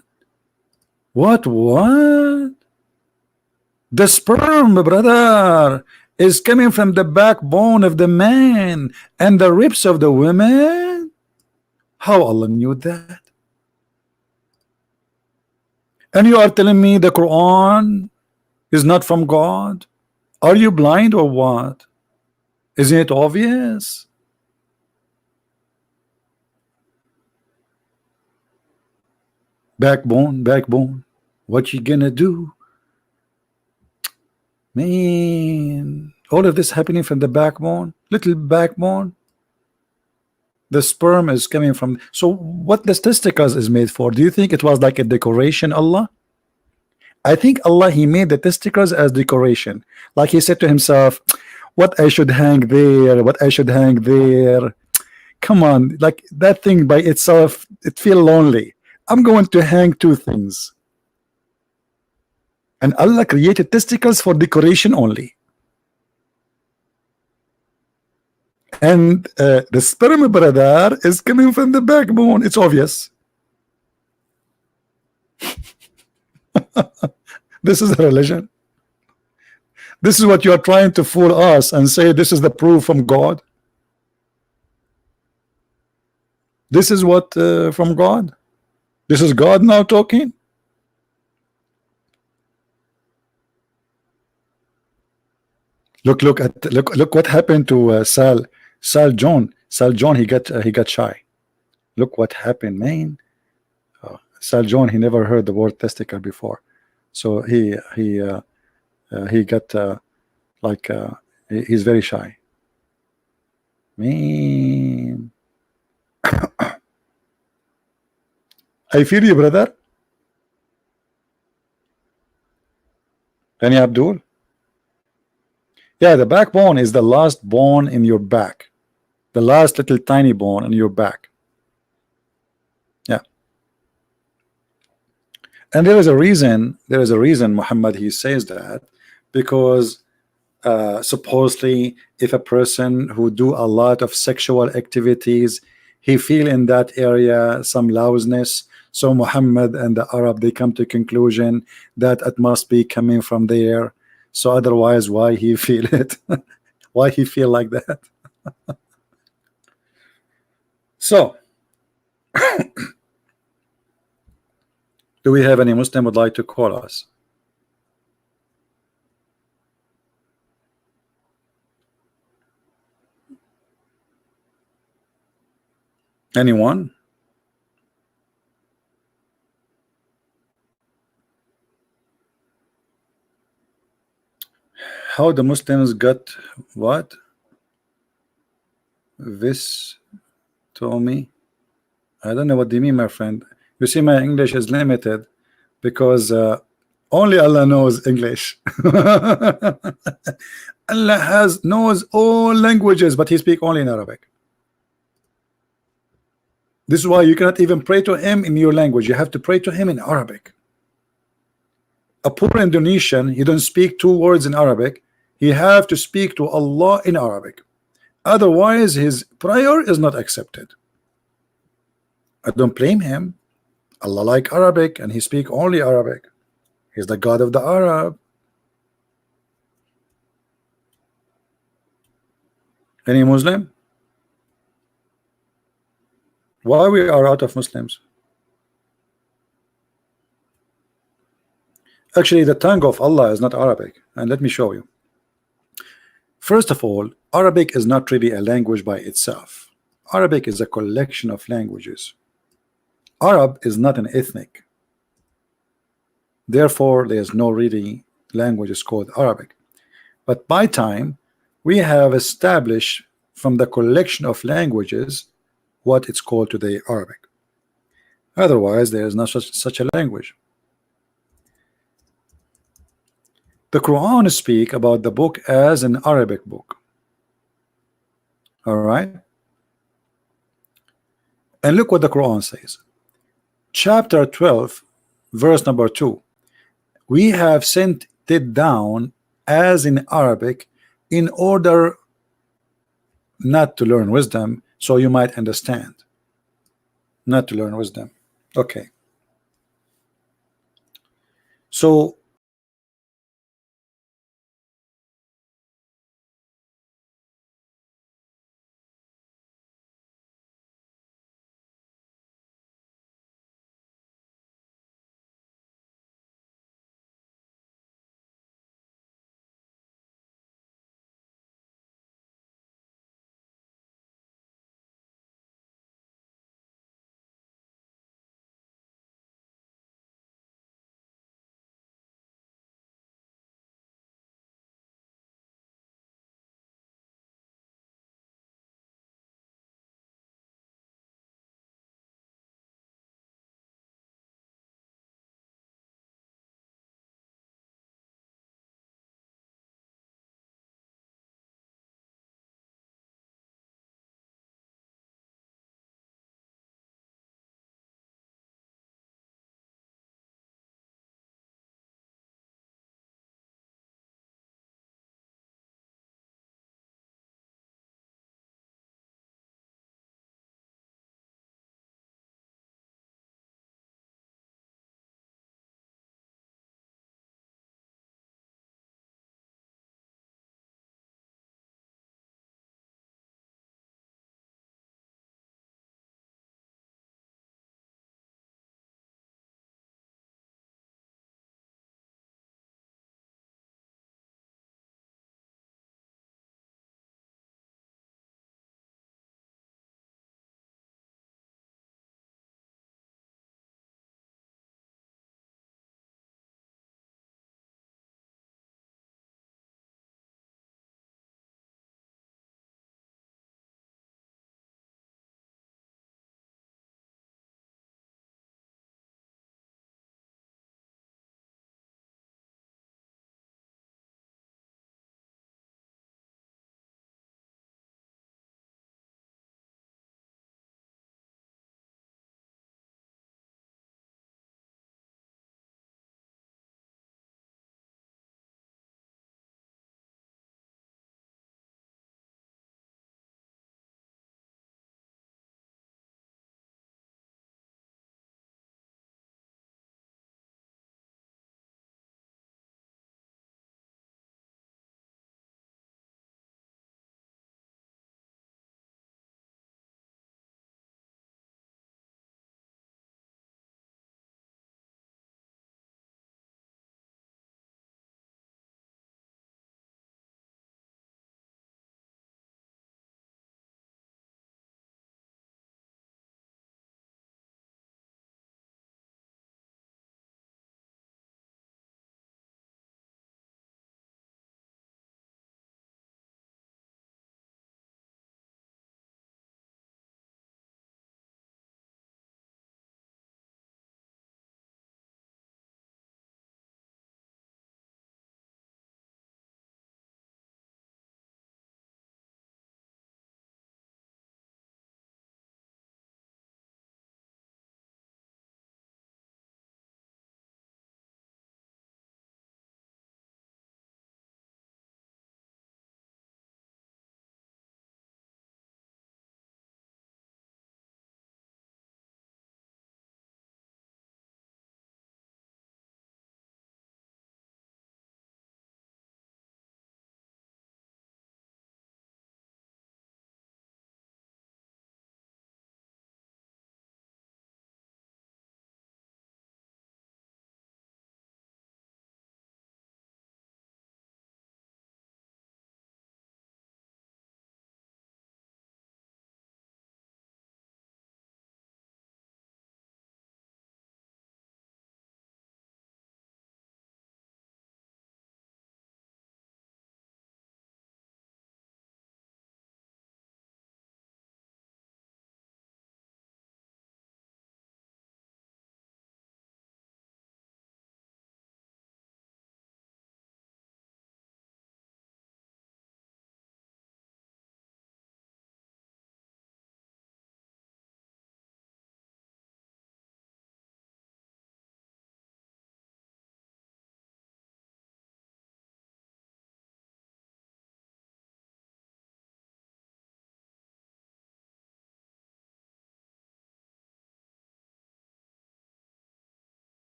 The sperm, brother, is coming from the backbone of the man and the ribs of the women. How Allah knew that? And you are telling me the Quran is not from God? Are you blind or what? Isn't it obvious? Backbone. What you gonna do? Man, all of this happening from the backbone, little backbone. The sperm is coming from. So what the testicles is made for? Do you think it was like a decoration, Allah? I think Allah, he made the testicles as decoration. Like he said to himself, what I should hang there, what I should hang there. Come on, like that thing by itself, it feel lonely. I'm going to hang two things. And Allah created testicles for decoration only. And the sperm, brother, is coming from the backbone. It's obvious. This is a religion. This is what you are trying to fool us and say this is the proof from God. This is what from God. This is God now talking. Look what happened to Sal John, he got shy. Look what happened, man. Sal John, he never heard the word testicle before, so he got he's very shy, man. I feel you, brother. Any Abdul? Yeah, the backbone is the last bone in your back, the last little tiny bone in your back. Yeah, and there is a reason. Muhammad, he says that because supposedly if a person who do a lot of sexual activities, he feel in that area some louseness. So Muhammad and the Arab, they come to conclusion that it must be coming from there. So otherwise, why he feel it? Why he feel like that? So Do we have any Muslim would like to call us? Anyone? How the Muslims got what? This told me. I don't know what they mean, my friend. You see, my English is limited because only Allah knows English. Allah knows all languages, but He speaks only in Arabic. This is why you cannot even pray to Him in your language. You have to pray to Him in Arabic. A poor Indonesian, he don't speak 2 words in Arabic. He have to speak to Allah in Arabic. Otherwise, his prayer is not accepted. I don't blame him. Allah like Arabic, and He speak only Arabic. He's the God of the Arab. Any Muslim? Why we are out of Muslims? Actually, the tongue of Allah is not Arabic, and let me show you. First of all, Arabic is not really a language by itself. Arabic is a collection of languages. Arab is not an ethnic. Therefore, there is no really language called Arabic. But by time, we have established from the collection of languages what it's called today Arabic. Otherwise, there is not such a language. The Quran speak about the book as an Arabic book. All right. And look what the Quran says. Chapter 12, verse number 2. We have sent it down as in Arabic in order not to learn wisdom, so you might understand. Not to learn wisdom. Okay. So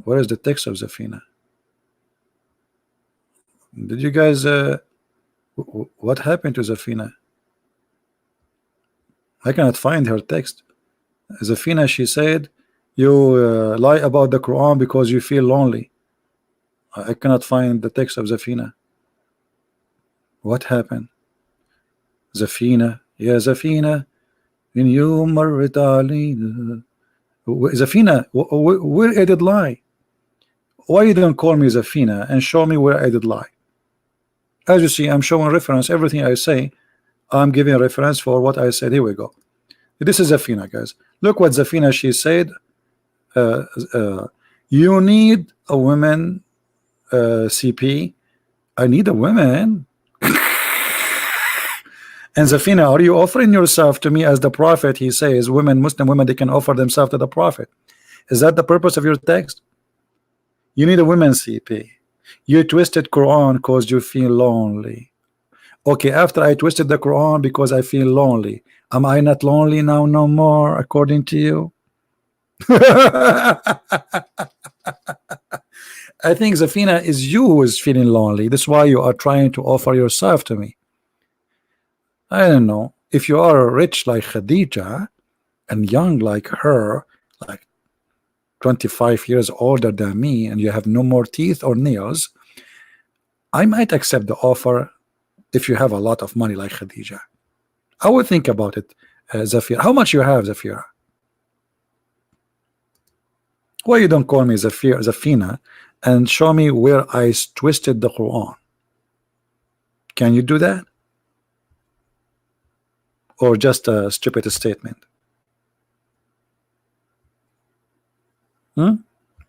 Where is the text of Zafina? Did you guys what happened to Zafina? I cannot find her text. Zafina, she said, you lie about the Quran because you feel lonely. I cannot find the text of Zafina. What happened? Zafina, yeah, Zafina, in you marrit alina. Zafina, where I did lie? Why you don't call me Zafina and show me where I did lie? As you see, I'm showing reference. Everything I say, I'm giving a reference for what I said. Here we go. This is Zafina, guys. Look what Zafina, she said. You need a woman, CP. I need a woman. And Zafina, are you offering yourself to me as the prophet? He says women, Muslim women, they can offer themselves to the prophet. Is that the purpose of your text? You need a woman, CP. You twisted Quran because you feel lonely. Okay, after I twisted the Quran because I feel lonely, am I not lonely now no more according to you? I think Zafina is you who is feeling lonely. That's why you are trying to offer yourself to me. I don't know. If you are rich like Khadija and young like her, like 25 years older than me, and you have no more teeth or nails, I might accept the offer if you have a lot of money like Khadija. I would think about it, Zafira. How much you have, Zafira? Why you don't call me Zafina and show me where I twisted the Quran? Can you do that? Or just a stupid statement?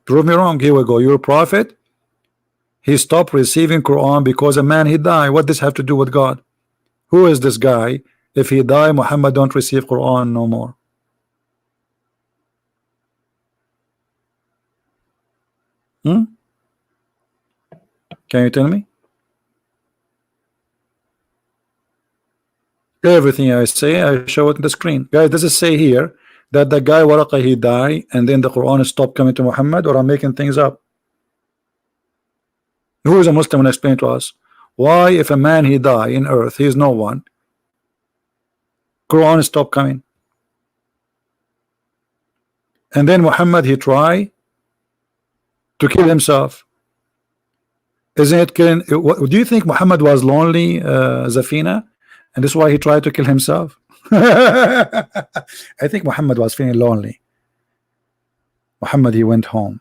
Prove me wrong. Here we go. You're a prophet. He stopped receiving Quran because a man he died. What does this have to do with God? Who is this guy? If he died, Muhammad don't receive Quran no more. Can you tell me? Everything I say, I show it on the screen. Guys, does it say here that the guy Waraqa, he died and then the Quran stopped coming to Muhammad, or I'm making things up? Who is a Muslim and explain to us why, if a man he die in earth, he is no one, Quran stopped coming, and then Muhammad he tried to kill himself? Isn't it killing? Do you think Muhammad was lonely, Zafina, and this is why he tried to kill himself? I think Muhammad was feeling lonely. Muhammad, he went home.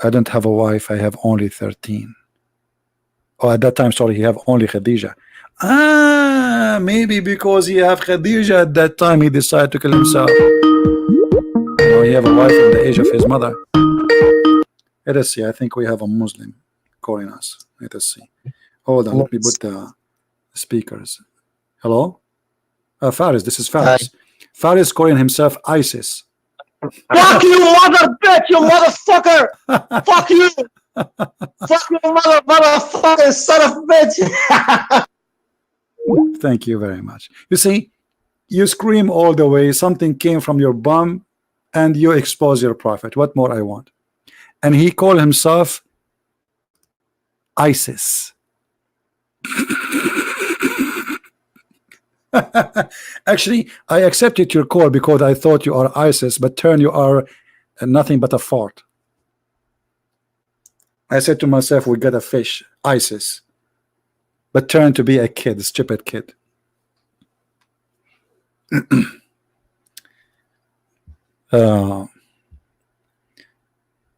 I don't have a wife, I have only 13. Oh, at that time, sorry, he have only Khadija. Maybe because he have Khadija at that time, he decided to kill himself. No, he have a wife in the age of his mother. Let us see. I think we have a Muslim calling us. Let us see. Hold on, let me put the speakers. Hello? Faris, this is Faris. Faris calling himself ISIS. Fuck you, mother bitch, you motherfucker! Fuck you! Fuck you, motherfucker, son of a bitch! Thank you very much. You see, you scream all the way, something came from your bum, and you expose your prophet. What more I want? And he called himself ISIS. Actually, I accepted your call because I thought you are ISIS, but turn you are nothing but a fart. I said to myself, we got a fish, ISIS, but turn to be a kid, a stupid kid.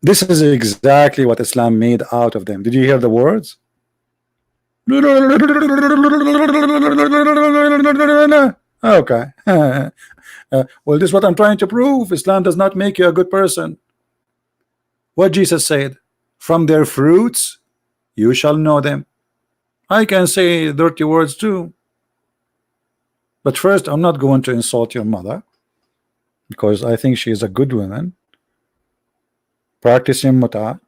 This is exactly what Islam made out of them. Did you hear the words? Okay. Well, this is what I'm trying to prove. Islam does not make you a good person. What Jesus said, from their fruits you shall know them. I can say dirty words too, but first I'm not going to insult your mother, because I think she is a good woman practicing muta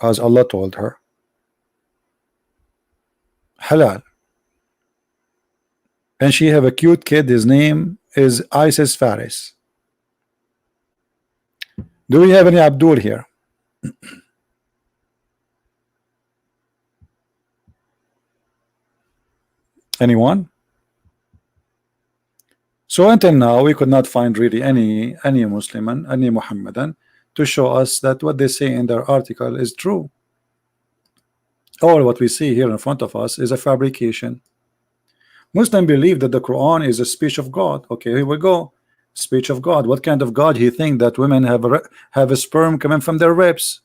as Allah told her, halal, and she have a cute kid. His name is ISIS Faris. Do we have any Abdul here? Anyone? So until now we could not find really any Muslim, any Muhammadan to show us that what they say in their article is true. All what we see here in front of us is a fabrication. Muslims believe that the Quran is a speech of God. Okay, here we go. Speech of God. What kind of God he think that women have a sperm coming from their ribs?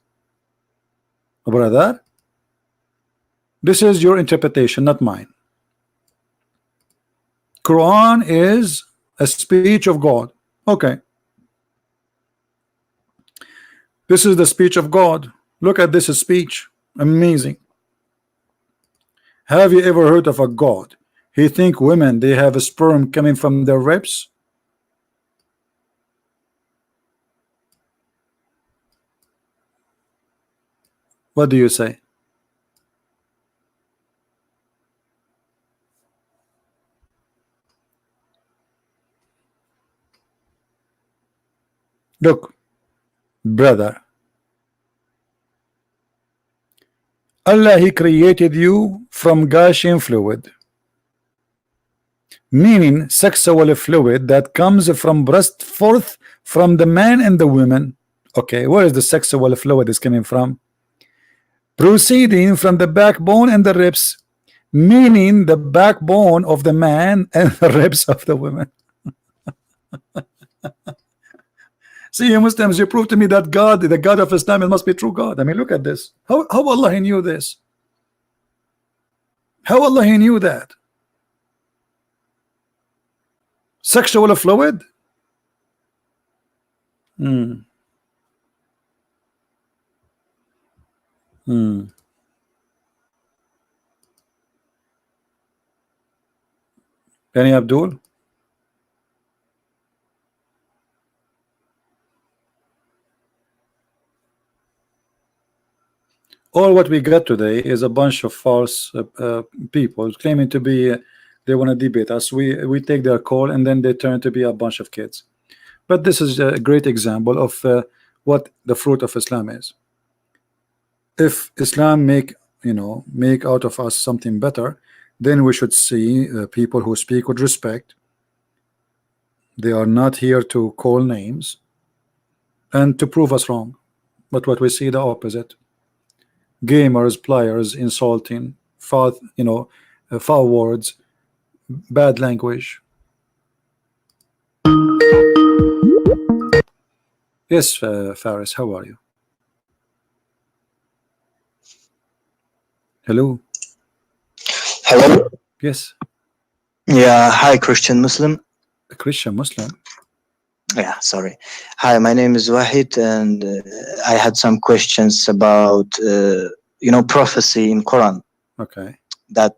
Brother, this is your interpretation, not mine. Quran is a speech of God. Okay, this is the speech of God. Look at this speech. Amazing. Have you ever heard of a God? He think women they have a sperm coming from their ribs? What do you say? Look, brother, Allah he created you from gushing fluid, meaning sexual fluid that comes from breast forth from the man and the woman. Okay, where is the sexual fluid is coming from? Proceeding from the backbone and the ribs, meaning the backbone of the man and the ribs of the woman. See, you Muslims, you prove to me that God, the God of Islam, it must be true God. I mean, look at this. How Allah he knew this? How Allah he knew that? Sexual fluid? Any Abdul? All what we got today is a bunch of false people claiming to be they want to debate us. We take their call and then they turn to be a bunch of kids. But this is a great example of what the fruit of Islam is. If Islam make out of us something better, then we should see people who speak with respect. They are not here to call names and to prove us wrong. But what we see the opposite. Gamers, players insulting, foul words, bad language. Yes, Faris, how are you? Hello. Hello. Yes. Yeah. Hi, Christian Muslim. A Christian Muslim. Yeah. Sorry. Hi, my name is Wahid, and I had some questions about prophecy in Quran. Okay. That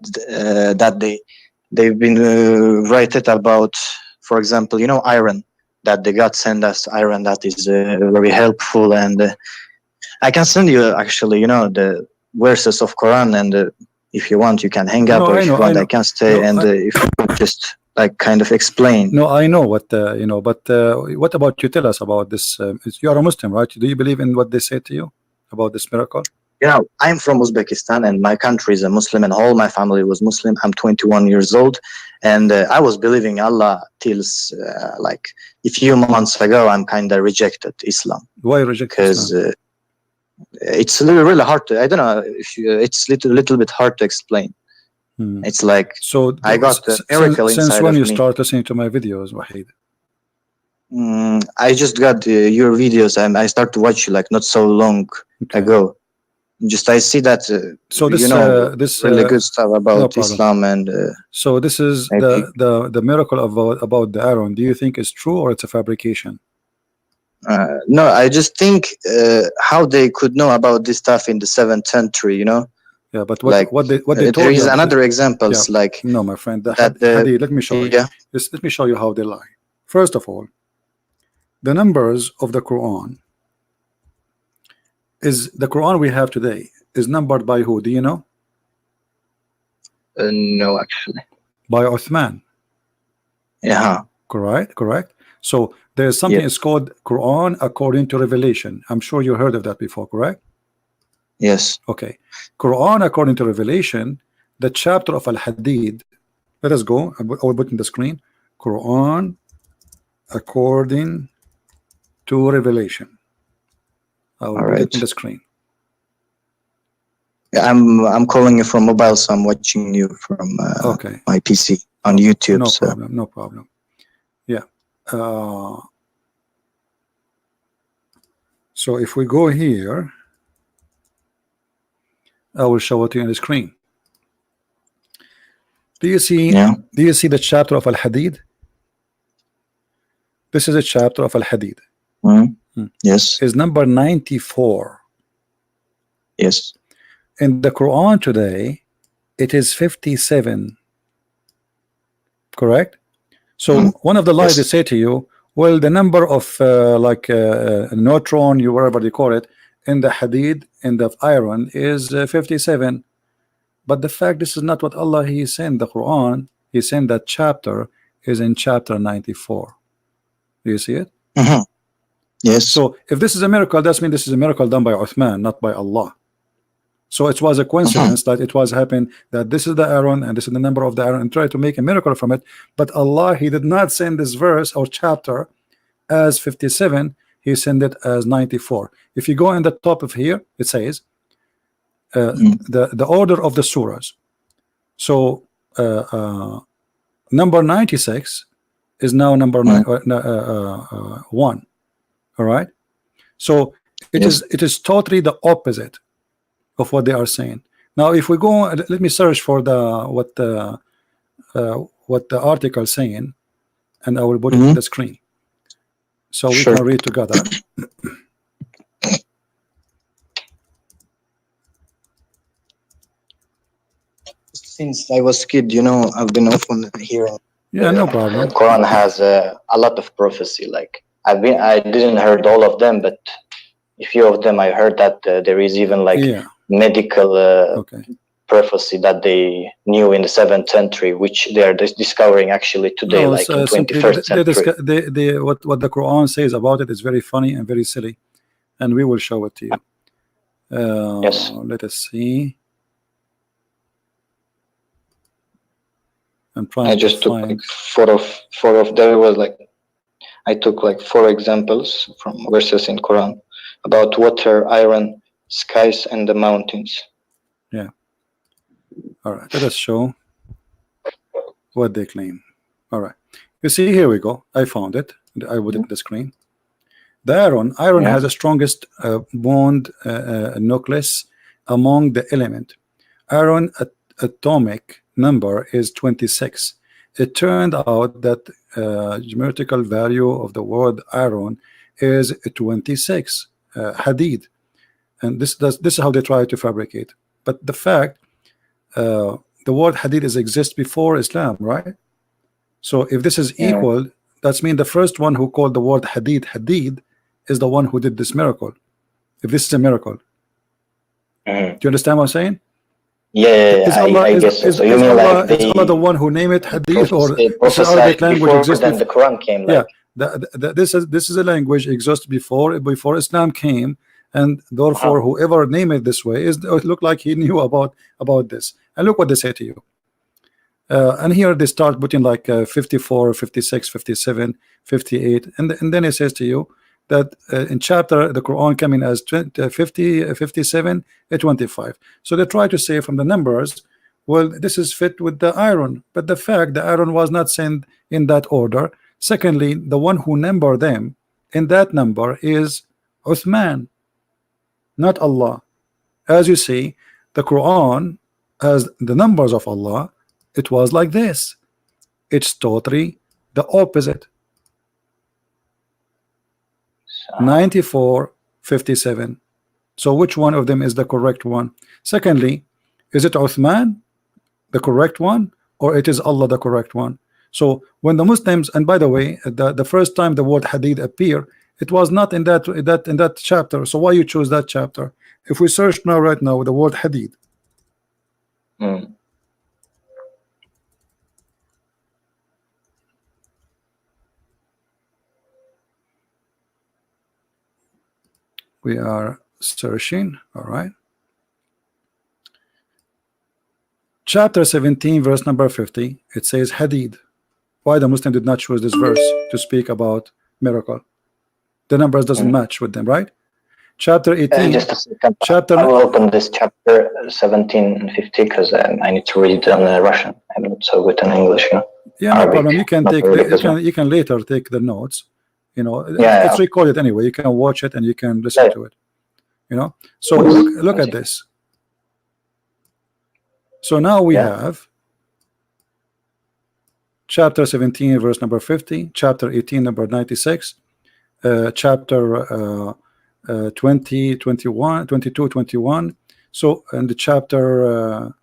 they've been written about, for example, iron, that the God send us iron that is very helpful, and I can send you actually the verses of Quran, and if you want you can hang up, or if you want I can stay, and if you could just kind of explain. No, I know what but what about you? Tell us about this. You are a Muslim, right? Do you believe in what they say to you about this miracle? I'm from Uzbekistan, and my country is a Muslim, and all my family was Muslim. I'm 21 years old, and I was believing Allah till a few months ago. I'm kind of rejected Islam. Why reject? Because it's really hard to. I don't know. It's little bit hard to explain. It's like I got the miracle inside since when of you me. Start listening to my videos, Wahid? I just got your videos, and I started to watch you not so long ago. Just I see that so this this really good stuff about Islam, and so this is the miracle about the iron. Do you think is true or it's a fabrication? No, I just think how they could know about this stuff in the 7th century, Yeah, but what they told there is you, another examples no, my friend. that let me show you. Let me show you how they lie. First of all, the numbers of the Quran we have today is numbered by who? Do you know? No, actually. By Uthman. Yeah. Correct. So there's something Yes. it's called Quran according to revelation. I'm sure you heard of that before, correct? Yes. Okay. Quran according to revelation, the chapter of Al-Hadid. Let us go. I will put in the screen. Quran according to revelation. I will All put it right. in the screen. Yeah, I'm calling you from mobile, so I'm watching you from Okay. my PC on YouTube. No So problem. No problem. Yeah. So if we go here, I will show it to you on the screen. Do you see? yeah. Do you see the chapter of Al-Hadid? This is a chapter of Al-Hadid. Mm. Yes. Is number 94. Yes. In the Quran today, it is 57. Correct? So one of the lies they Yes. say to you, well, the number of neutron, you whatever they call it, in the Hadid, in the iron, is 57. But the fact, this is not what Allah He is saying. The Quran, He's saying that chapter is in chapter 94. Do you see it? Mhm. Yes. So if this is a miracle, that means this is a miracle done by Uthman, not by Allah. So it was a coincidence that it was happening that this is the iron and this is the number of the iron and try to make a miracle from it. But Allah, He did not send this verse or chapter as 57. He sent it as 94. If you go in the top of here, it says the order of the surahs. So number 96 is now number 1. All right. So it is totally the opposite of what they are saying. Now if we go, let me search for what the article is saying, and I will put it in the screen so we can read together. Since I was kid, I've been often hearing. Yeah, no problem. Quran has a lot of prophecy. Like I didn't heard all of them, but a few of them I heard that there is even like medical prophecy that they knew in the 7th century, which they are discovering actually today, No, like in 21st century. What the Quran says about it is very funny and very silly, and we will show it to you. Yes. Let us see. I just took like four of there was like I took like 4 examples from verses in Quran about water, iron, skies, and the mountains. Yeah. All right. Let us show what they claim. All right. You see, here we go. I found it. I put it in the screen. The iron has the strongest bond nucleus among the element. Iron atomic number is 26. It turned out that geometrical value of the word iron is 26 hadid, and this is how they try to fabricate. But the fact the word hadid exists before Islam, right? So if this is equal, that's mean the first one who called the word hadid is the one who did this miracle. If this is a miracle, do you understand what I'm saying? Yeah, I guess so. So you mean Allah, like is Allah the one who named it hadith, or this Arabic language exists before the Quran came? Like. Yeah, this is a language exists before Islam came, and therefore whoever named it this way it looked like he knew about this. And look what they say to you. And here they start putting like 54, 56, 57, 58, and then it says to you that in chapter the Quran coming as 50, 57, 25. So they try to say from the numbers, well, this is fit with the iron, but the fact the iron was not sent in that order. Secondly, the one who numbered them in that number is Uthman, not Allah. As you see, the Quran as the numbers of Allah, it was like this. It's totally the opposite. 94, 57. So which one of them is the correct one? Secondly, is it Uthman the correct one, or it is Allah the correct one? So when the Muslims, and by the way, the first time the word hadith appear, it was not in that chapter. So why you choose that chapter? If we search right now the word hadith, We are searching. All right. Chapter 17, verse number 50. It says Hadid. Why the Muslim did not choose this verse to speak about miracle? The numbers doesn't match with them, right? Chapter 18. Just a second. Chapter. I will open this chapter 17 and 50 because I need to read it in Russian. I'm not so good in English. You know? Yeah, no Arabic, problem. You can not take really the, good one. you can later take the notes. You know, Yeah, it's recorded anyway. You can watch it and you can listen Yeah. to it. You know. So look at this. So now we Yeah. have chapter 17, verse number 50, chapter 18, number 96, chapter 20, 21, 22, 21. So in the chapter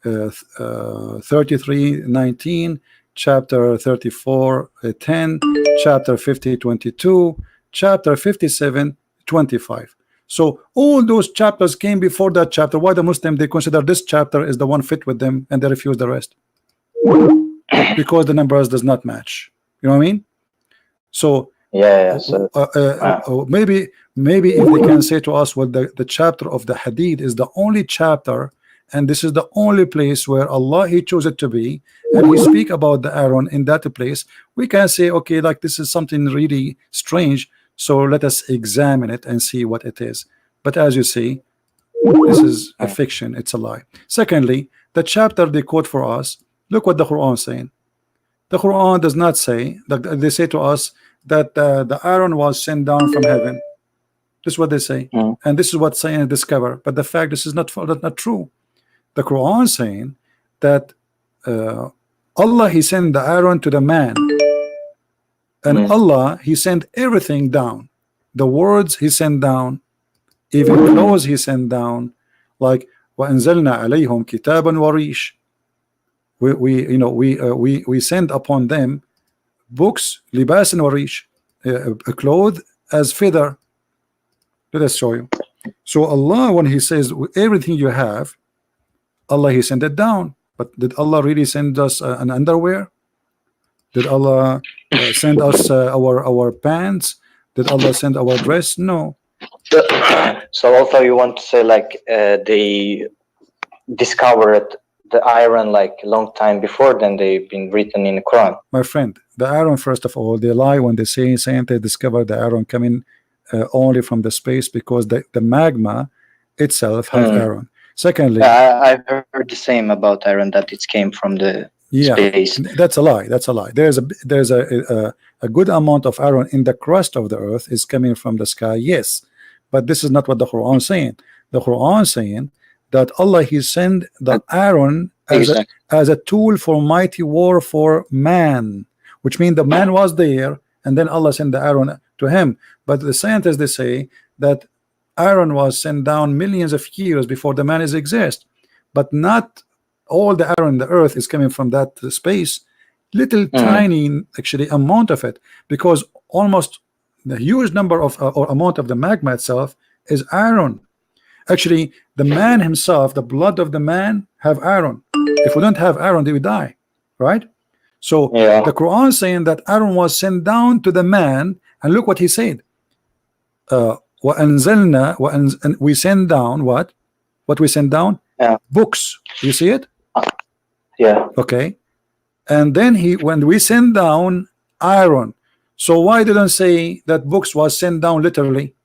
33, 19, chapter 34, 10, chapter 50, 22, chapter 57, 25. So all those chapters came before that chapter. Why the Muslim, they consider this chapter is the one fit with them and they refuse the rest? Because the numbers does not match. You know what I mean? So So, maybe if they can say to us, well, the chapter of the Hadid is the only chapter, and this is the only place where Allah He chose it to be, and He speak about the Aaron in that place, we can say, okay, like this is something really strange, so let us examine it and see what it is. But as you see, this is a fiction, it's a lie. Secondly, the chapter they quote for us, look what the Quran is saying. The Quran does not say that. They say to us that the Aaron was sent down from heaven. This is what they say, and this is what science discover. But the fact this is not true. The Quran is saying that Allah He sent the Aaron to the man, and Allah He sent everything down. The words He sent down, even clothes He sent down, like وَأَنزَلْنَا عَلَيْهُمْ كِتَابًا وَرِيشًا. We send upon them books, libas and warish, a cloth as feather. Let us show you. So Allah, when He says everything you have, Allah He sent it down. But did Allah really send us an underwear? Did Allah send us our pants? Did Allah send our dress? No. So also you want to say like they discovered the iron like a long time before then they've been written in the Quran. My friend, the iron, first of all, they lie when they say they discovered the iron coming only from the space, because the magma itself has iron. Secondly, I heard the same about iron, that it came from the space. That's a lie. That's a lie. There's a good amount of iron in the crust of the earth is coming from the sky, yes, but this is not what the Quran is saying. The Quran is saying that Allah He sent the Aaron as a tool for mighty war for man, which means the man was there and then Allah sent the Aaron to him. But the scientists, they say that Aaron was sent down millions of years before the man exist, but not all the Aaron in the earth is coming from that space. Little tiny actually amount of it, because almost the huge number of or amount of the magma itself is iron. Actually, the man himself, the blood of the man have iron. If we don't have iron, they will die, right? So the Quran is saying that Aaron was sent down to the man, and look what he said. And we send down what? What we send down? Books. You see it? Okay. And then when we send down iron, so why didn't say that books was sent down literally?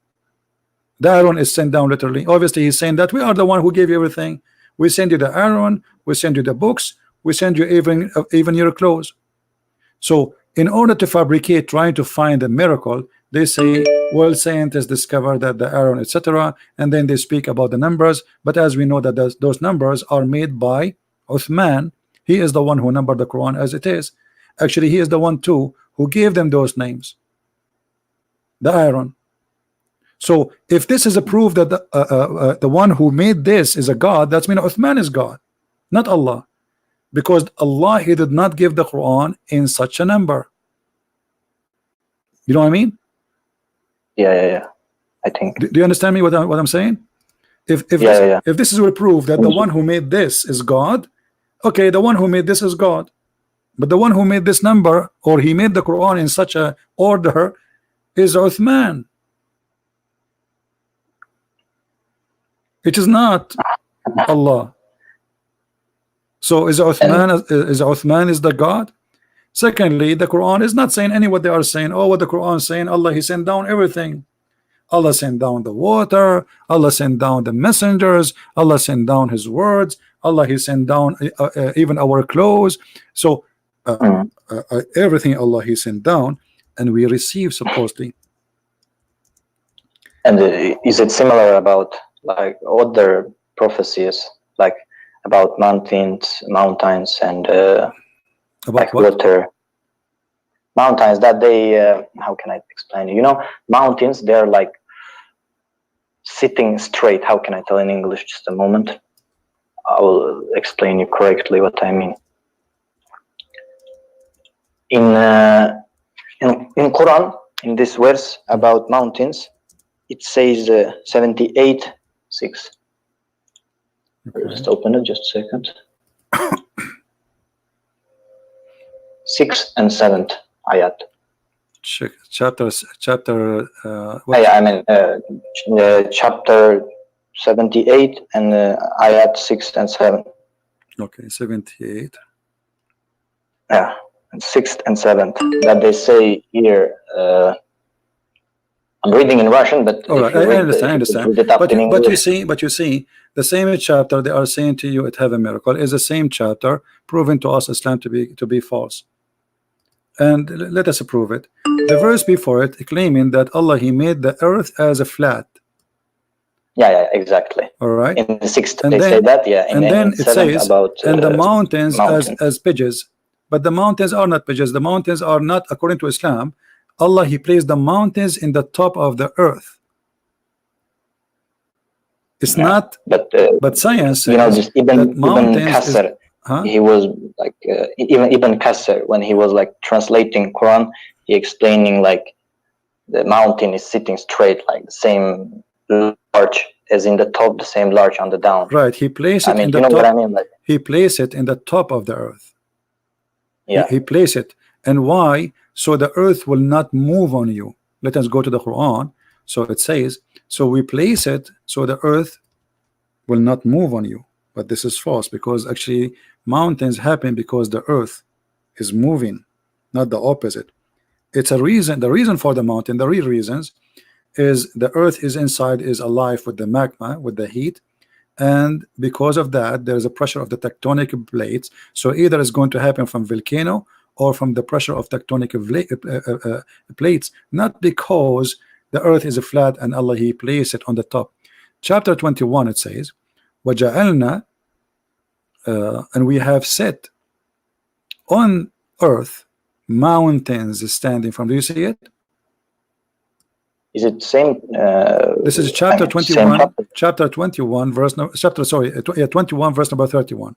The iron is sent down literally. Obviously, He's saying that we are the one who gave you everything. We send you the iron, we send you the books, we send you even your clothes. So in order to fabricate, trying to find a miracle, they say, well, scientists discovered that the iron, etc., and then they speak about the numbers. But as we know that those numbers are made by Uthman. He is the one who numbered the Quran as it is. Actually, he is the one too who gave them those names, the iron. So if this is a proof that the one who made this is a God, that's mean Uthman is God, not Allah, because Allah He did not give the Quran in such a number. You know what I mean? Yeah. I think. Do you understand me what I'm saying? If this is a proof that the one who made this is God, okay, the one who made this is God, but the one who made this number, or he made the Quran in such a order, is Uthman. It is not Allah. So is Uthman is the God? Secondly, the Quran is not saying any what they are saying. Oh, what the Quran is saying, Allah, He sent down everything. Allah sent down the water, Allah sent down the messengers, Allah sent down His words, Allah He sent down even our clothes. So everything Allah He sent down, and we receive supposedly. And is it similar about like other prophecies, like about mountains and About like what? water? Mountains that they how can I explain it? You know, mountains, they're like sitting straight. How can I tell in English? Just a moment, I will explain you correctly what I mean. In Quran, in this verse about mountains, it says 78:6. Okay. Just open it, just a second. 6th and 7th ayat. Chapter what? I mean chapter 78 and ayat 6 and 7. Okay, 78. Yeah, and 6th and 7th that they say here. I'm reading in Russian, but All right, I understand. But you see, the same chapter they are saying to you, it have a miracle, is the same chapter proving to us Islam to be false. And let us prove it. The verse before it claiming that Allah He made the earth as a flat. Yeah, exactly. All right. In the 6th And they then, say that, yeah. And then it says about and the mountains as pigeons. But the mountains are not pigeons. The mountains are not, according to Islam, Allah He placed the mountains in the top of the earth. It's not, but science says, you know, just Ibn Qasr, he was like even Ibn Qasr, when he was like translating Quran, he explaining like the mountain is sitting straight, like the same large as in the top, the same large on the down. Right. He placed it in the you know top. What I mean? Like, he placed it in the top of the earth. Yeah. He placed it. And why? So the earth will not move on you. Let us go to the Quran. So it says, so we place it so the earth will not move on you. But this is false, because actually mountains happen because the earth is moving, not the opposite. It's a reason. The reason for the mountain, the real reasons, is the earth is inside, is alive with the magma, with the heat, and because of that there is a pressure of the tectonic plates. So either it's going to happen from volcano or from the pressure of tectonic plates, not because the earth is flat and Allah He placed it on the top. Chapter 21 it says, وَجَعَلْنَا and we have set on earth mountains standing from. Do you see it? Is it same? This is chapter 21. Chapter 21 verse no, chapter sorry 21 verse number 31.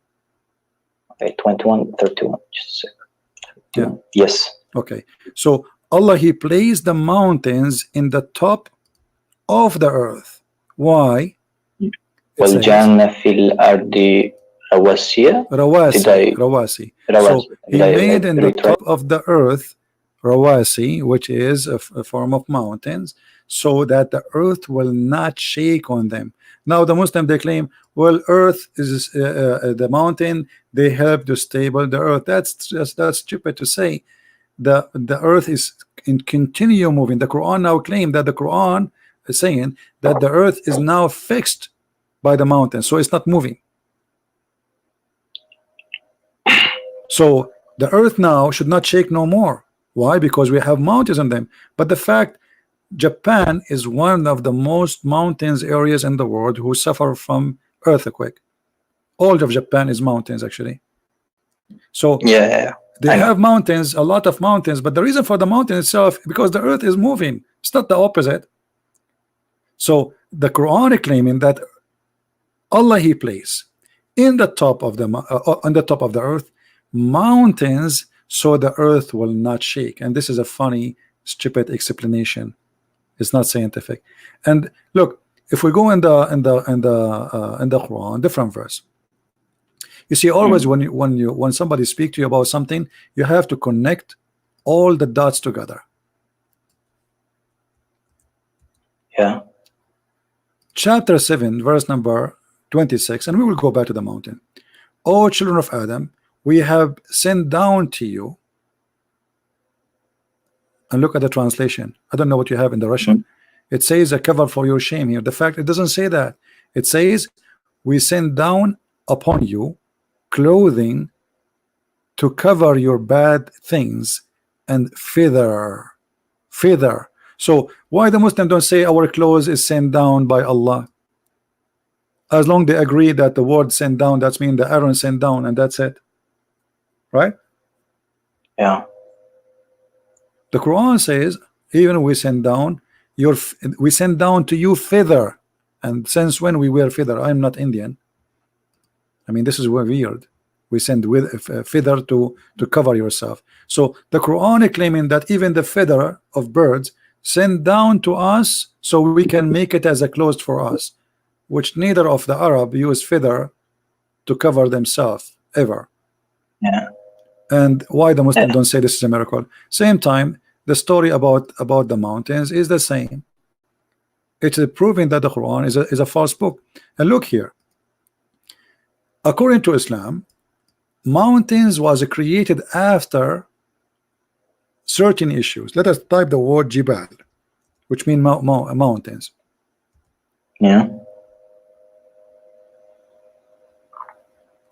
Okay, 21, 31. Just a second. Yeah. Yes. Okay. So Allah He placed the mountains in the top of the earth. Why? وَالْجَنَّ فِي الْأَرْضِ رَوَاسِيَ. Rawasi. So He made in the top of the earth Rawasi, which is a form of mountains, so that the earth will not shake on them. Now the Muslim, they claim, well, earth is the mountain, they help to stable the earth. That's stupid to say. The earth is in continue moving. The Quran now claim that the Quran is saying that the earth is now fixed by the mountain, so it's not moving. So the earth now should not shake no more. Why? Because we have mountains on them. But the fact, Japan is one of the most mountains areas in the world who suffer from earthquake. All of Japan is mountains actually. So yeah, they have mountains, a lot of mountains, but the reason for the mountain itself, because the earth is moving. It's not the opposite. So the Quran is claiming that Allah He placed in the top of the on the top of the earth mountains, so the earth will not shake. And this is a funny, stupid explanation. It's not scientific. And look, if we go in the Quran, different verse, you see, always when somebody speak to you about something, you have to connect all the dots together. Yeah. chapter 7 verse number 26, and we will go back to the mountain. O children of Adam, we have sent down to you, and look at the translation. I don't know what you have in the Russian. It says a cover for your shame here. The fact it doesn't say that. It says we send down upon you clothing to cover your bad things and feather. So why the Muslims don't say our clothes is sent down by Allah? As long they agree that the word sent down, that's mean the Aaron sent down, and that's it, right? Yeah. The Quran says even we send down we send down to you feather. And since when we wear feather? I'm not Indian. I mean, this is weird. We send with feather to cover yourself. So the Quran is claiming that even the feather of birds send down to us so we can make it as a clothes for us, which neither of the Arab use feather to cover themselves ever. Yeah. And why the Muslims don't say this is a miracle? Same time, the story about the mountains is the same. It is proving that the Quran is a false book. And look here, according to Islam, mountains was created after certain issues. Let us type the word Jibal, which means mountains. Yeah.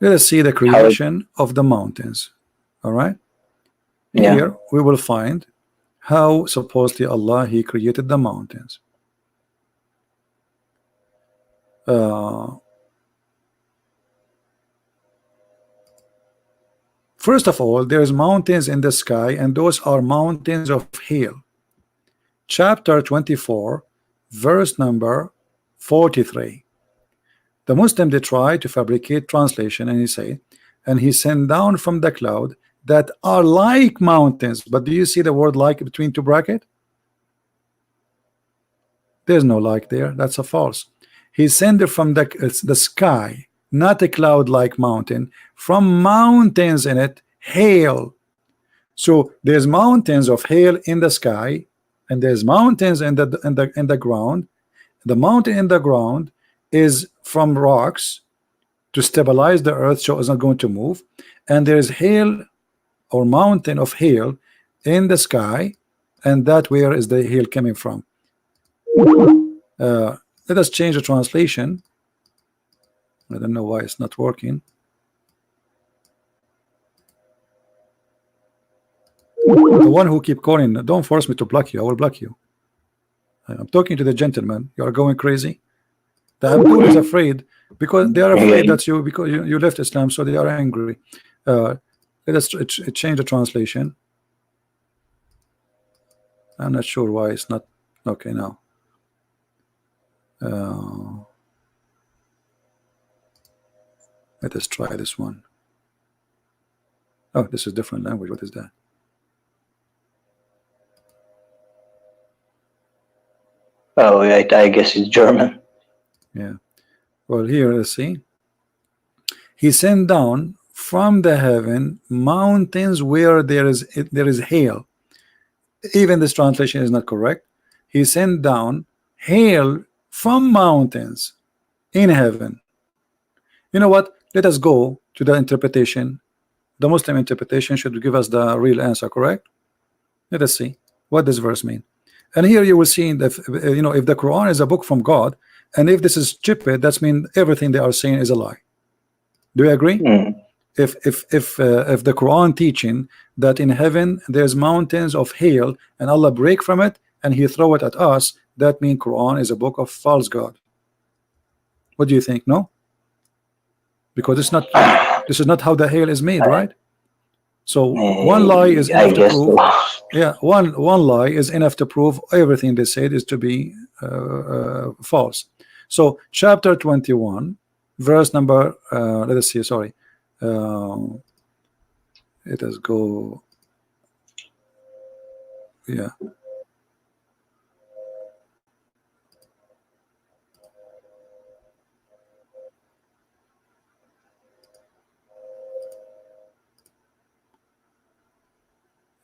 Let us see the creation of the mountains. All right. Yeah. Here we will find how supposedly Allah He created the mountains. First of all, there's mountains in the sky, and those are mountains of hail. Chapter 24, verse number 43. The Muslim, they try to fabricate translation, and he say, and he sent down from the cloud that are like mountains. But do you see the word like between two brackets? There's no like there. That's a false. He sent it from the sky, not a cloud like mountain, from mountains in it, hail. So there's mountains of hail in the sky, and there's mountains in the ground. The mountain in the ground is from rocks to stabilize the earth so it's not going to move, and there's hail or mountain of hail in the sky, and that where is the hail coming from? Let us change the translation. I don't know why it's not working. The one who keep calling, don't force me to block you. I will block you. I'm talking to the gentleman. You are going crazy. The Abdul is afraid because they are afraid that you left Islam, so they are angry. Let us change the translation. I'm not sure why it's not okay now. Let us try this one. Oh, this is different language. What is that? Oh, I guess it's German. Yeah. Well, here, let's see. He sent down from the heaven mountains where there is hail. Even this translation is not correct. He sent down hail from mountains in heaven. You know what? Let us go to the interpretation. The Muslim interpretation should give us the real answer, correct? Let us see what this verse mean. And here you will see that if the Quran is a book from God, and if this is stupid, that means everything they are saying is a lie. Do you agree? If the Quran teaching that in heaven there's mountains of hail and Allah break from it and He throw it at us, that means Quran is a book of false God. What do you think? No, because it's not. This is not how the hail is made, right? So one lie is enough to prove. Yeah, one lie is enough to prove everything they said is to be false. So chapter 21, verse number. Let us see. Sorry, let us go. Yeah.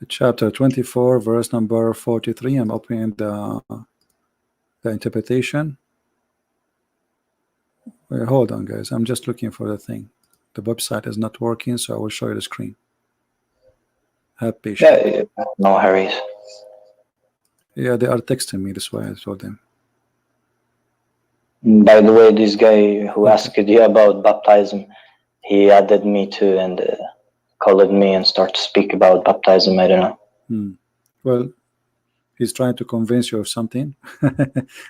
Chapter 24, verse number 43. I'm opening the interpretation. Wait, hold on, guys. I'm just looking for the thing. The website is not working, so I will show you the screen. Have patience. Yeah, no hurries. Yeah, they are texting me. That's why I told them. By the way, this guy who Okay. asked you about baptism, he added me too and called me and started to speak about baptism. I don't know. Well, he's trying to convince you of something.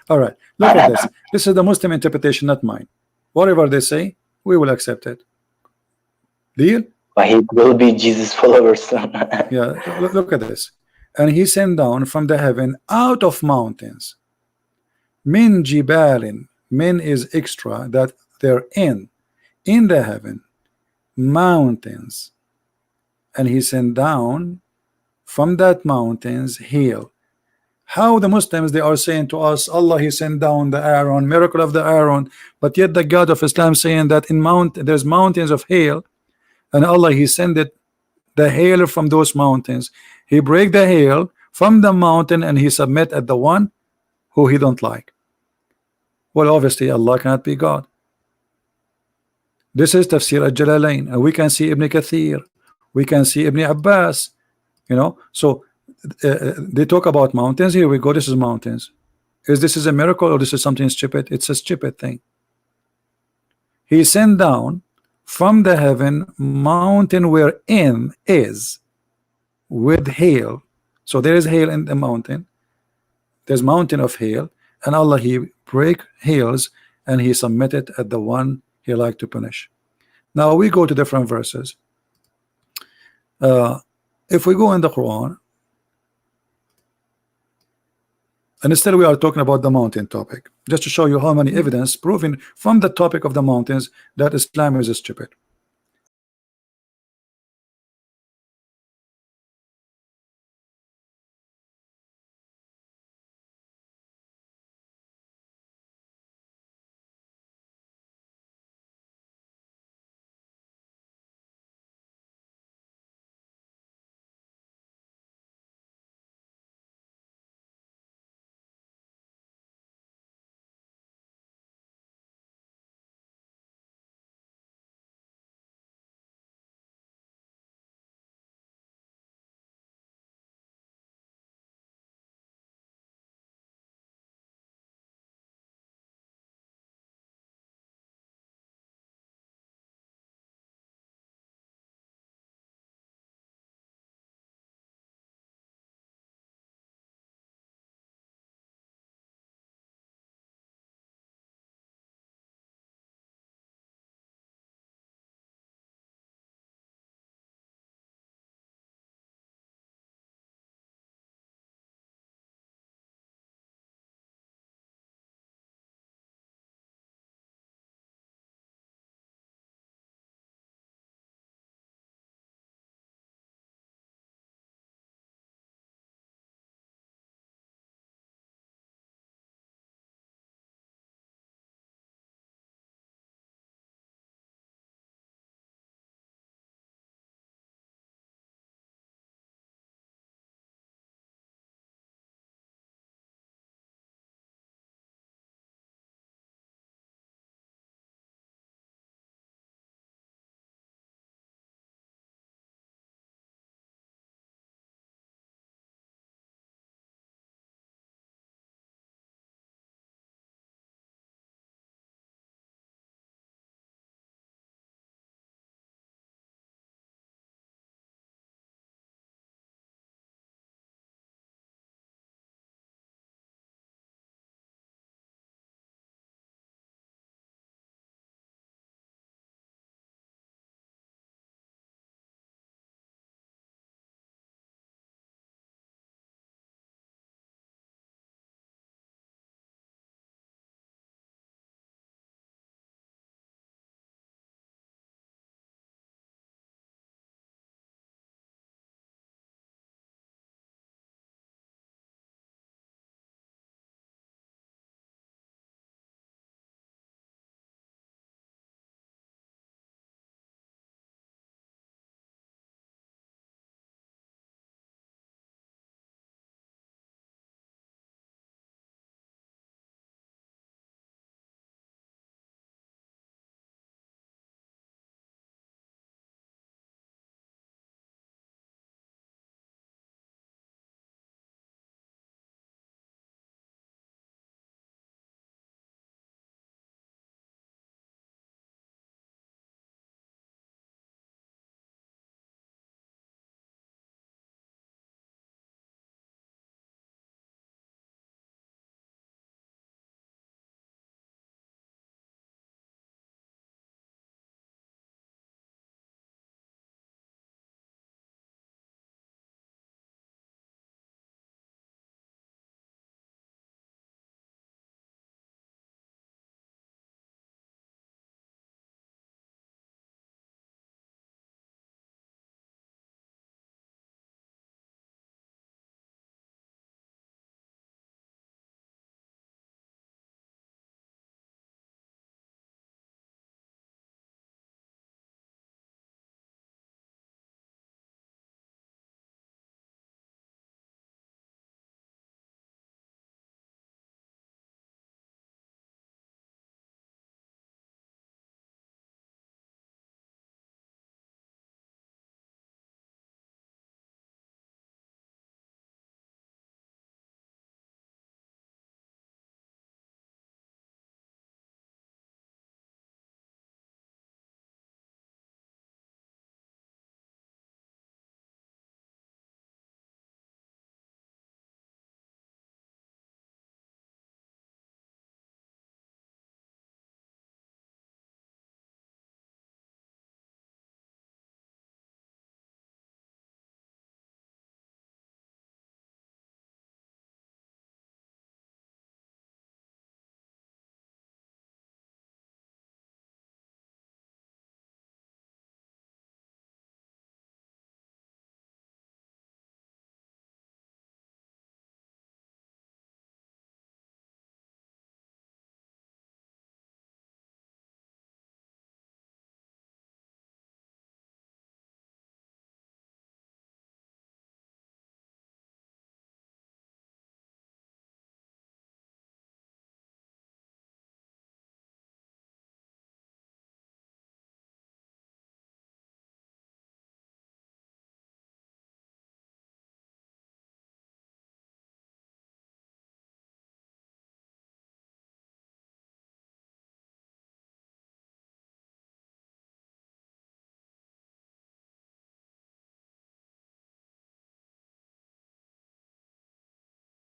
All right, look at this. This is the Muslim interpretation, not mine. Whatever they say, we will accept it. Deal? But he will be Jesus followers soon. Yeah, look at this. And he sent down from the heaven out of mountains. Min jibalin. Min is extra, that they're in the heaven. Mountains. And he sent down from that mountains hail. How the Muslims, they are saying to us, Allah, he sent down the Aaron, miracle of the Aaron, but yet the God of Islam saying that in there's mountains of hail, and Allah, he sent it, the hail from those mountains. He break the hail from the mountain and he submit at the one who he don't like. Well, obviously Allah cannot be God. This is Tafsir al-Jalalain, and we can see Ibn Kathir, we can see Ibn Abbas, you know. So they talk about mountains. Here we go. This is mountains. This is a miracle, or this is something stupid? It's a stupid thing. He sent down from the heaven mountain wherein is with hail. So there is hail in the mountain. There's mountain of hail, and Allah, he break hails and he submitted at the one he like to punish. Now we go to different verses. If we go in the Quran, and instead we are talking about the mountain topic, just to show you how many evidence proving from the topic of the mountains that Islam is stupid.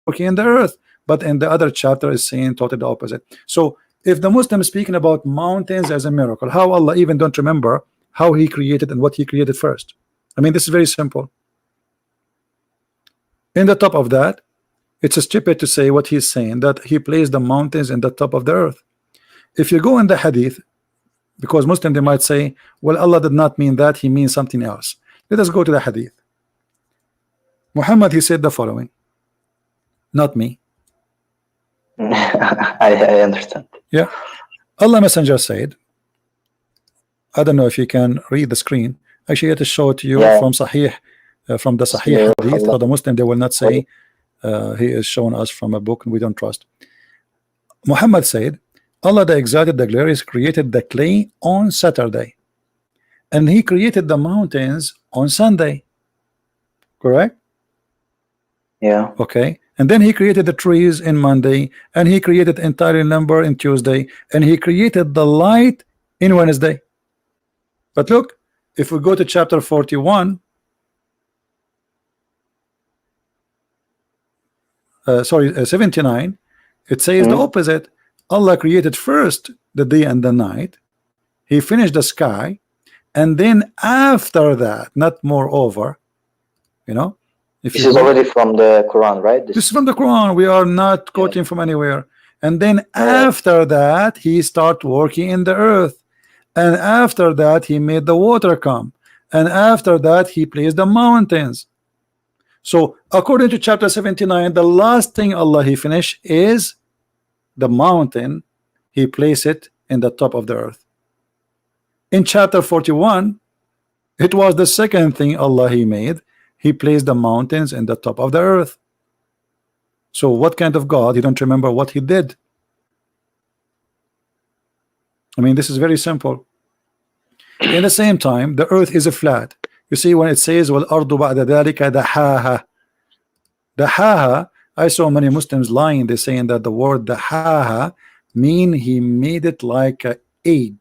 working in the earth. But in the other chapter is saying totally the opposite. So if the Muslim is speaking about mountains as a miracle, how Allah even don't remember how he created and what he created first? I mean, this is very simple. In the top of that, it's stupid to say what he's saying, that he placed the mountains in the top of the earth. If you go in the hadith, because Muslim they might say, well, Allah did not mean that, he means something else. Let us go to the hadith. Muhammad, he said the following, not me. I understand. Yeah, Allah Messenger said, I don't know if you can read the screen. Actually, I have to show it to you from Sahih, from the Sahih hadith. For the Muslim, they will not say he is showing us from a book and we don't trust. Muhammad said, Allah the Exalted, the Glorious, created the clay on Saturday, and he created the mountains on Sunday. Correct? Yeah. Okay. And then he created the trees in Monday, and he created entire number in Tuesday, and he created the light in Wednesday. But look, if we go to chapter 41, sorry, 79, it says the opposite. Allah created first the day and the night, he finished the sky, and then after that, not moreover, you know, if This you is look, already from the Quran, right? this is from the Quran, we are not quoting from anywhere. And then after that, he started working in the earth, and after that he made the water come, and after that he placed the mountains. So according to chapter 79, the last thing Allah he finished is the mountain, he placed it in the top of the earth. In chapter 41, it was the second thing Allah he made, he placed the mountains in the top of the earth. So what kind of God, you don't remember what he did? I mean, this is very simple. In the same time, the earth is a flat. You see, when it says وَالْأَرْضُ بَعْدَ ذَلِكَ دَحَاهَا, دَحَاهَا, I saw many Muslims lying, they're saying that the word dahaha mean he made it like an egg.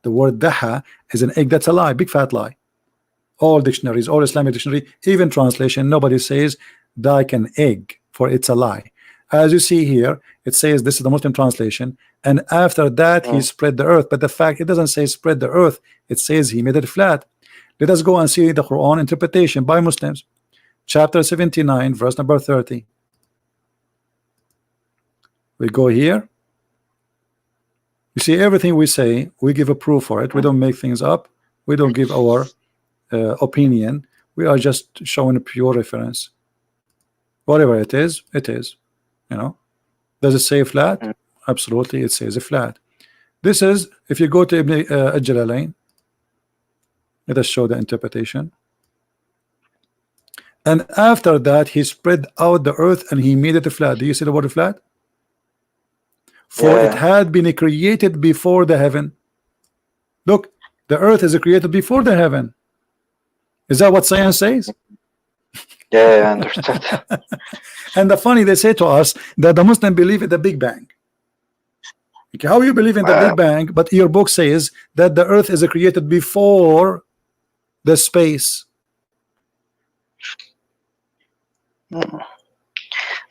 The word daha is an egg. That's a lie, big fat lie. All dictionaries, all Islamic dictionary, even translation, nobody says like an egg, for it's a lie. As you see here, it says, this is the Muslim translation, and after that he spread the earth. But the fact, it doesn't say spread the earth, it says he made it flat. Let us go and see the Quran interpretation by Muslims. Chapter 79, verse number 30. We go here. You see, everything we say, we give a proof for it. We don't make things up. We don't give our opinion. We are just showing a pure reference. Whatever it is, you know. Does it say flat? Absolutely, it says a flat. This is, if you go to Ibn al-Jalalain, let us show the interpretation. And after that he spread out the earth and he made it flat. Do you see the word flat? For it had been created before the heaven. Look, the earth is created before the heaven. Is that what science says? Yeah, I understand. And the funny, they say to us that the Muslim believe in the Big Bang. Okay, how you believe in the Big Bang, but your book says that the earth is created before the space?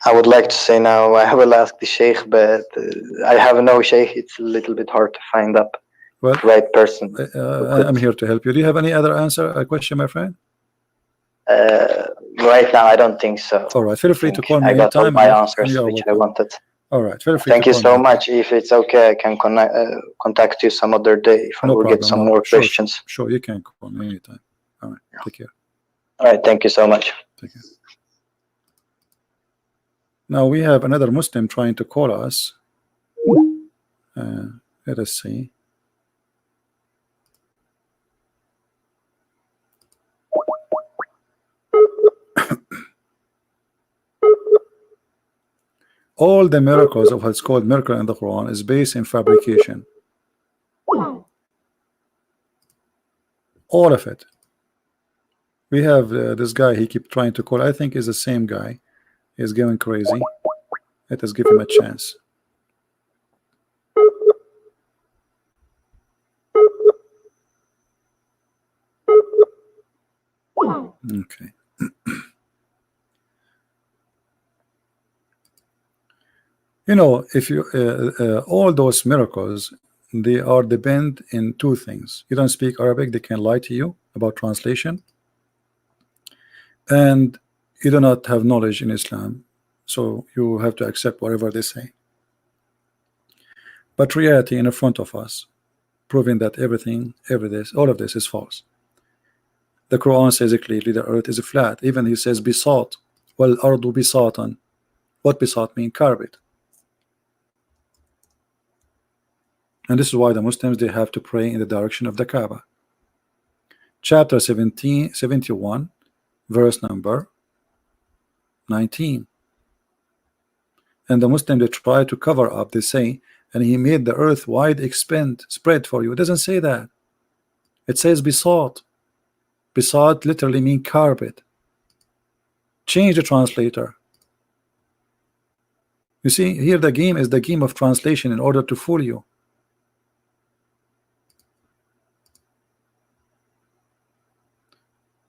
I would like to say now, I will ask the Sheikh, but I have no Sheikh. It's a little bit hard to find up Well, the right person. I'm here to help you. Do you have any other a question, my friend? Right now, I don't think so. All right, feel free to call me I got all anytime. my answers which I wanted. All right, feel free. Thank to you call so me. much. If it's okay, I can contact you some other day if I No will problem. get some more questions. Sure, you can call me anytime. All right, take care. All right, thank you so much. Take care. Now we have another Muslim trying to call us. Let us see. All the miracles of what's called miracle in the Quran is based in fabrication. All of it. We have this guy, he keep trying to call. I think is the same guy. He's going crazy. Let us give him a chance. Okay. You know, if you all those miracles, they are depend in two things. You don't speak Arabic, they can lie to you about translation, and you do not have knowledge in Islam, so you have to accept whatever they say. But reality in front of us, proving that all of this is false. The Quran says it clearly, the earth is flat. Even he says bisat, wal ardu bisatan. What bisat mean? Carpet. And this is why the Muslims, they have to pray in the direction of the Kaaba. Chapter 71, verse number 19. And the Muslims, they try to cover up, they say, and he made the earth wide spread for you. It doesn't say that. It says bisat. Bisat literally mean carpet. Change the translator. You see, here the game is the game of translation in order to fool you.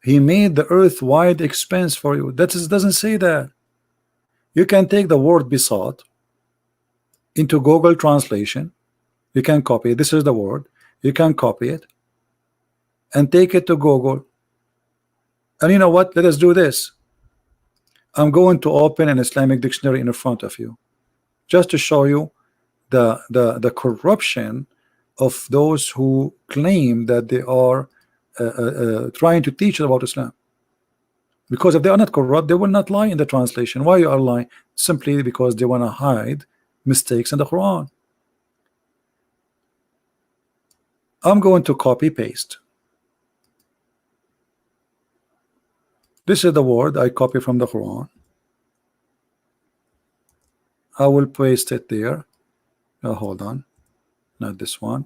He made the earth wide expanse for you. That doesn't say that. You can take the word bisat into Google translation. You can copy it. This is the word. You can copy it and take it to Google. And you know what? Let us do this. I'm going to open an Islamic dictionary in front of you, just to show you the corruption of those who claim that they are trying to teach about Islam. Because if they are not corrupt, they will not lie in the translation. Why you are lying? Simply because they want to hide mistakes in the Quran. I'm going to copy paste. This is the word I copy from the Quran. I will paste it there. Hold on, not this one.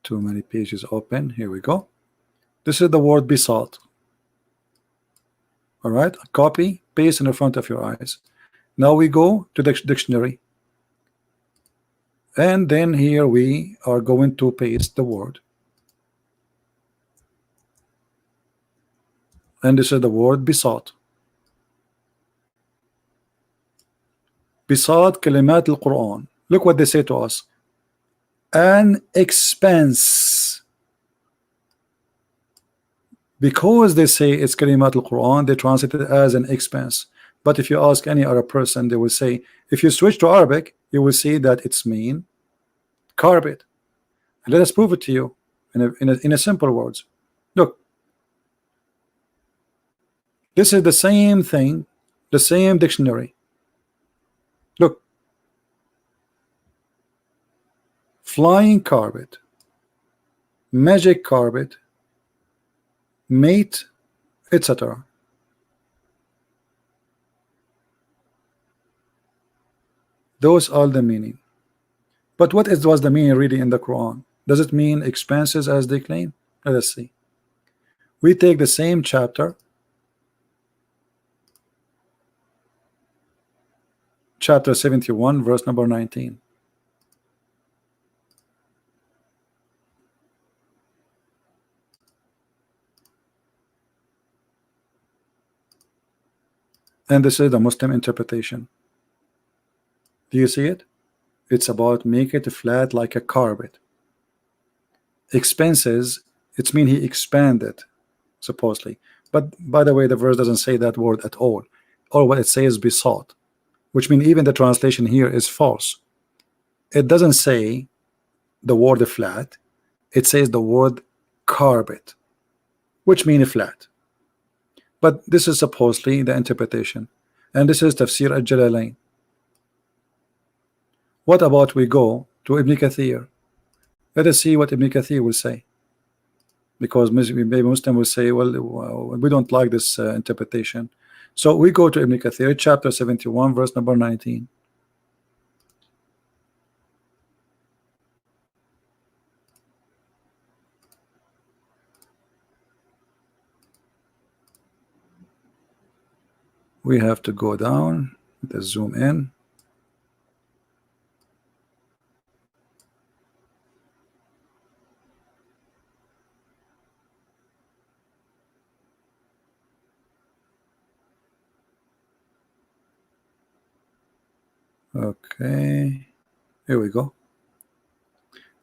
Too many pages open. Here we go. This is the word besought. All right, copy, paste in the front of your eyes. Now we go to the dictionary, and then here we are going to paste the word, and this is the word besought. Besought kalimat al-Quran. Look what they say to us: an expense. Because they say it's kalimat al-Quran, they translate it as an expense. But if you ask any other person, they will say, if you switch to Arabic, you will see that it's mean carpet. And let us prove it to you in a simple words. Look, this is the same thing, the same dictionary. Look, flying carpet, magic carpet, mate, etc. Those are the meaning. But what was the meaning really in the Quran? Does it mean expenses as they claim? Let us see. We take the same chapter, chapter 71, verse number 19. And this is the Muslim interpretation. Do you see it? It's about make it flat like a carpet. Expenses, it's mean he expanded, supposedly. But by the way, the verse doesn't say that word at all. Or what it says besought, which means even the translation here is false. It doesn't say the word flat. It says the word carpet, which means flat. But this is supposedly the interpretation. And this is Tafsir al-Jalalain. What about we go to Ibn Kathir? Let us see what Ibn Kathir will say. Because maybe Muslim will say, well, we don't like this interpretation. So we go to Ibn Kathir, chapter 71, verse number 19. We have to go down, let's zoom in. Okay, here we go.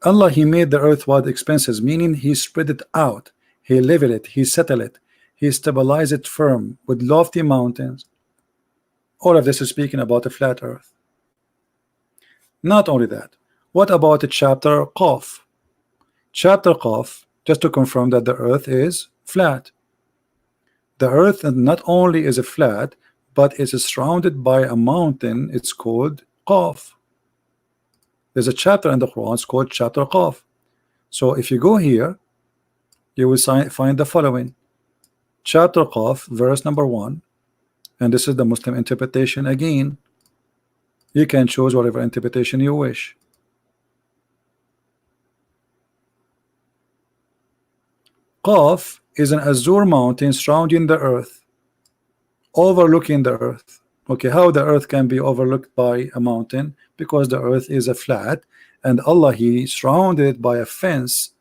Allah, He made the earth without expenses, meaning He spread it out, He leveled it, He settled it, He stabilized it firm with lofty mountains. All of this is speaking about a flat earth. Not only that, what about the chapter Qaf? Chapter Qaf, just to confirm that the earth is flat. The earth not only is a flat, but it is surrounded by a mountain. It's called Qaf. There's a chapter in the Quran, it's called chapter Qaf. So if you go here, you will find the following. Chapter Qaf, verse number 1, and this is the Muslim interpretation again. You can choose whatever interpretation you wish. Qaf is an azure mountain surrounding the earth, overlooking the earth. Okay, how the earth can be overlooked by a mountain? Because the earth is a flat, and Allah, He surrounded it by a fence.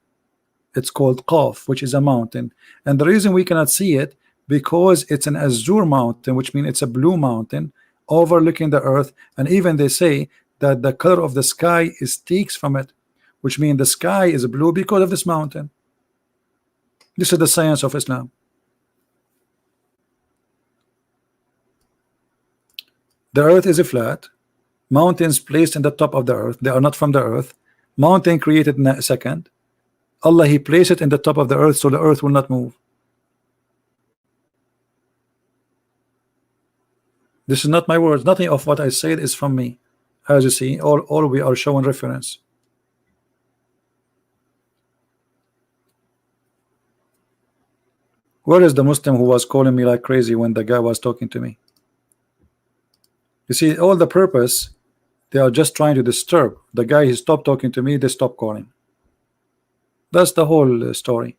It's called Qaf, which is a mountain. And the reason we cannot see it, because it's an azure mountain, which means it's a blue mountain overlooking the earth. And even they say that the color of the sky is takes from it, which means the sky is blue because of this mountain. This is the science of Islam. The earth is a flat, mountains placed in the top of the earth, they are not from the earth. Mountain created in a second. Allah, He placed it in the top of the earth so the earth will not move. This is not my words. Nothing of what I said is from me. As you see, all we are showing reference. Where is the Muslim who was calling me like crazy when the guy was talking to me? You see, all the purpose, they are just trying to disturb the guy. He stopped talking to me, they stopped calling. That's the whole story.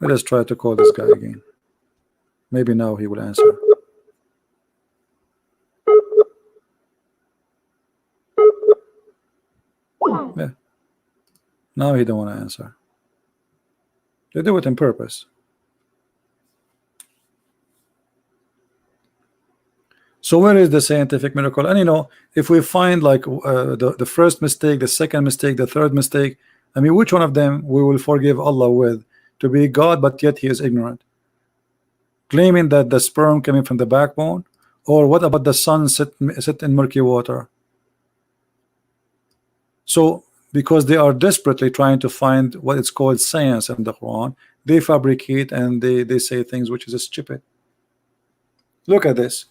Let us try to call this guy again. Maybe now he will answer. Yeah. Now he don't want to answer. They do it on purpose. So where is the scientific miracle? And you know, if we find like the first mistake, the second mistake, the third mistake, I mean, which one of them we will forgive Allah with? To be God, but yet He is ignorant, claiming that the sperm coming from the backbone, or what about the sun sit in murky water? So because they are desperately trying to find what it's called science in the Quran, they fabricate and they say things which is stupid. Look at this.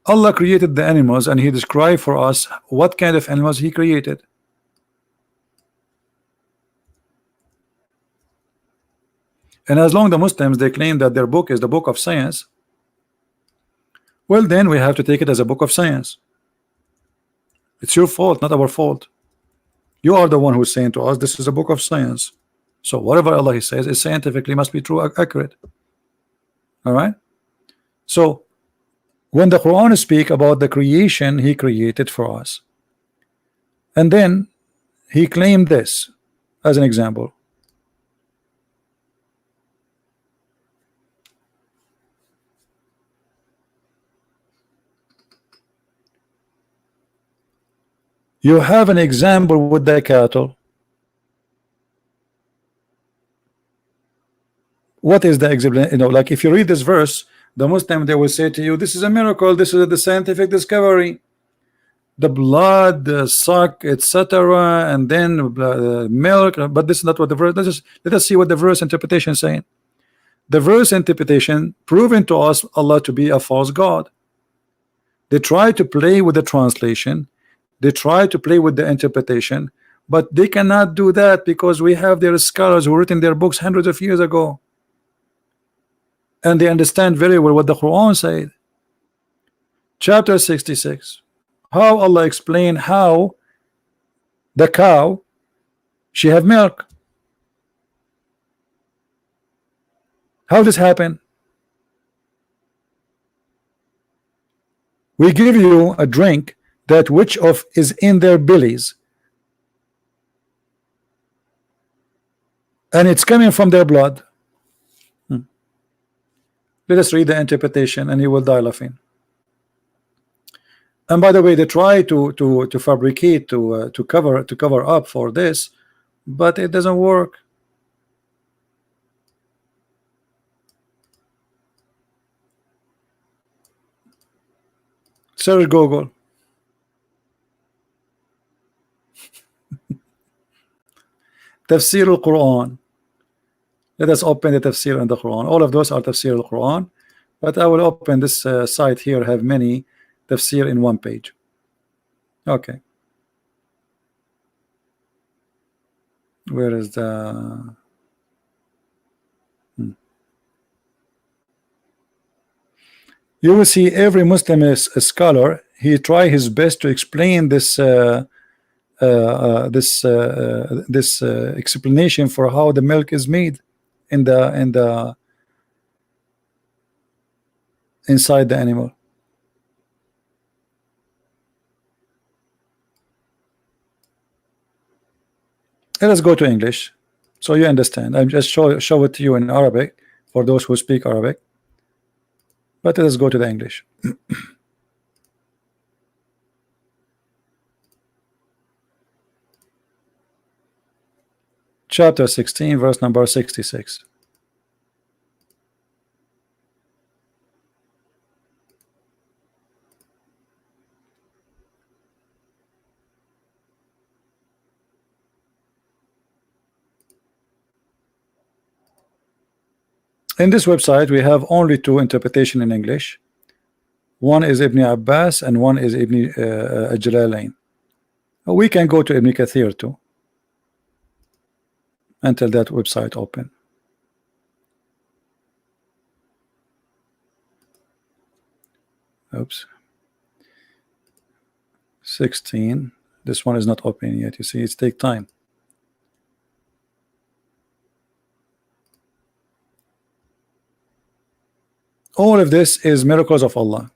Allah created the animals and He described for us what kind of animals He created. And as long as the Muslims they claim that their book is the book of science, well then we have to take it as a book of science. It's your fault, not our fault. You are the one who's saying to us this is a book of science. So whatever Allah He says is scientifically must be true, accurate. All right. So when the Quran speak about the creation He created for us, and then He claimed this as an example. You have an example with the cattle. What is the example? You know, like if you read this verse, the Muslim they will say to you, this is a miracle, this is the scientific discovery. The blood, the suck, etc., and then milk. But this is not what the verse. Let us see what the verse interpretation is saying. The verse interpretation proven to us Allah to be a false God. They try to play with the translation. They try to play with the interpretation, but they cannot do that because we have their scholars who written their books hundreds of years ago, and they understand very well what the Quran said. Chapter 66. How Allah explained how the cow she have milk. How this happen? We give you a drink that which of is in their bellies, and it's coming from their blood. Let us read the interpretation, and you will die laughing. And by the way, they try to fabricate to cover up for this, but it doesn't work. Search Google. Tafsir al-Quran. Let us open the tafsir in the Quran. All of those are tafsir al-Quran, but I will open this site here, have many tafsir in one page. Okay. Where is the You will see every Muslim is a scholar. He try his best to explain this explanation for how the milk is made in the inside the animal. Let us go to English so you understand. I'm just show it to you in Arabic for those who speak Arabic, but let us go to the English. Chapter 16, verse number 66. In this website we have only two interpretation in English. One is Ibn Abbas and one is Ibn Jalalain. We can go to Ibn Kathir too until that website open. Oops. 16. This one is not open yet. You see, it's take time. All of this is miracles of Allah.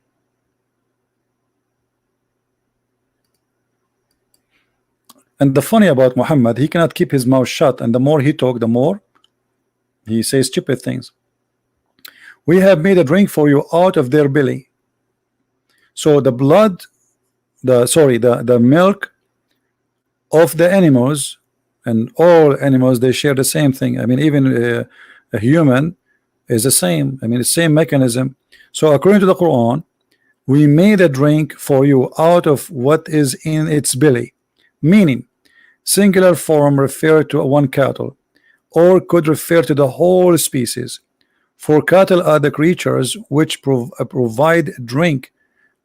And the funny about Muhammad, he cannot keep his mouth shut, and the more he talk, the more he says stupid things. We have made a drink for you out of their belly. So the blood, the milk of the animals, and all animals, they share the same thing. I mean, even a human is the same. I mean, the same mechanism. So according to the Quran, we made a drink for you out of what is in its belly, meaning singular form refer to one cattle, or could refer to the whole species. For cattle are the creatures which provide drink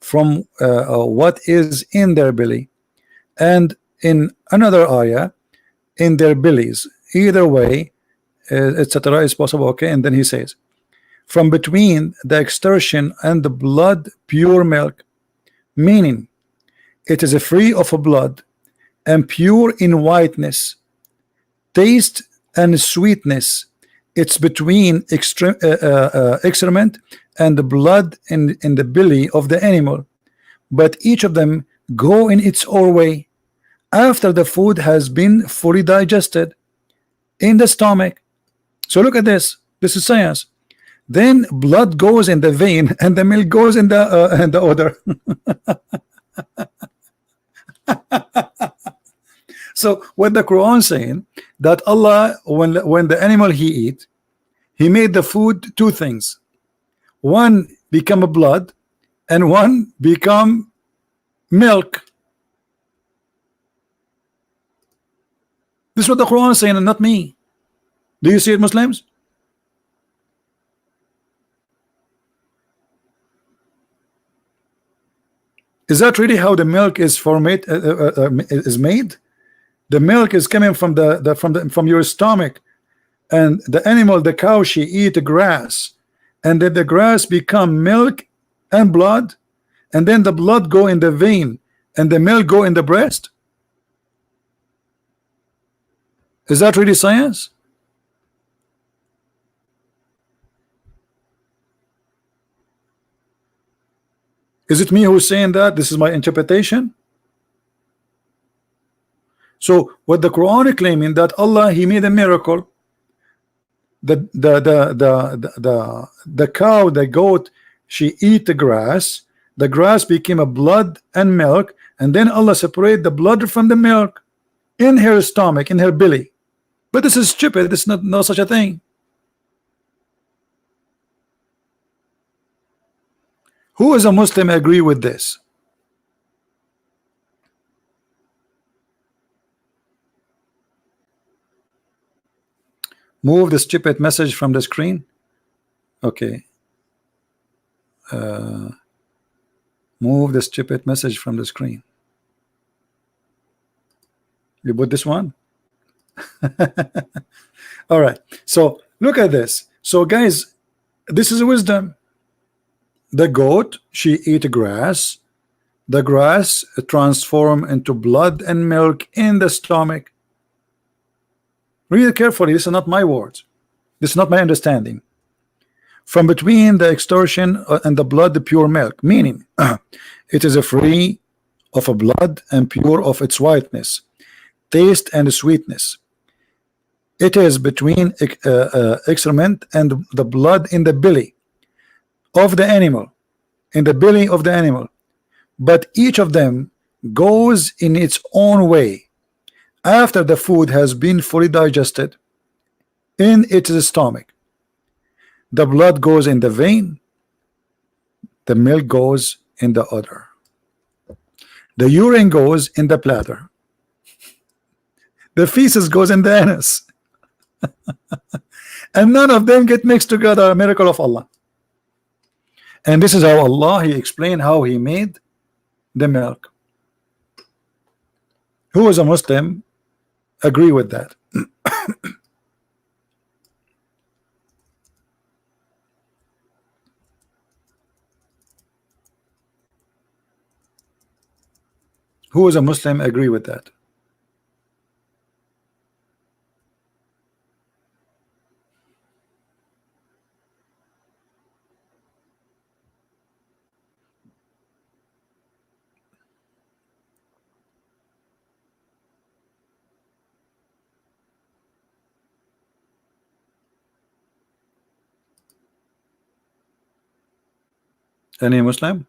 from what is in their belly, and in another ayah, in their bellies. Either way, etc. is possible. Okay, and then he says, from between the extortion and the blood, pure milk, meaning it is free of blood and pure in whiteness, taste and sweetness. It's between excrement and the blood in the belly of the animal, but each of them go in its own way after the food has been fully digested in the stomach. So look at this. This is science. Then blood goes in the vein and the milk goes in the odor. So what the Quran saying that Allah, when the animal he eat, he made the food two things. One become a blood and one become milk. This is what the Quran is saying and not me. Do you see it, Muslims? Is that really how the milk is is made? The milk is coming from from your stomach, and the animal, the cow, she eat the grass, and then the grass become milk and blood, and then the blood go in the vein and the milk go in the breast. Is that really science? Is it me who's saying that? This is my interpretation. So what the Quran is claiming that Allah, he made a miracle the cow, the goat, she eat the grass became a blood and milk, and then Allah separate the blood from the milk in her stomach, in her belly. But this is stupid. This is not no such a thing. Who is a Muslim agree with this? Move the stupid message from the screen. Okay. Move the stupid message from the screen. You put this one. All right. So look at this. So guys, this is wisdom. The goat, she eat grass. The grass transform into blood and milk in the stomach. Read carefully. This is not my words. This is not my understanding. From between the extortion and the blood, the pure milk, meaning it is a free of a blood and pure of its whiteness, taste and sweetness. It is between excrement and the blood in the belly of the animal, in the belly of the animal. But each of them goes in its own way after the food has been fully digested in its stomach. The blood goes in the vein, the milk goes in the udder, the urine goes in the bladder, the feces goes in the anus, and none of them get mixed together. A miracle of Allah. And this is how Allah, He explained how He made the milk. Who is a Muslim agree with that? Who is a Muslim agree with that? Any Muslim?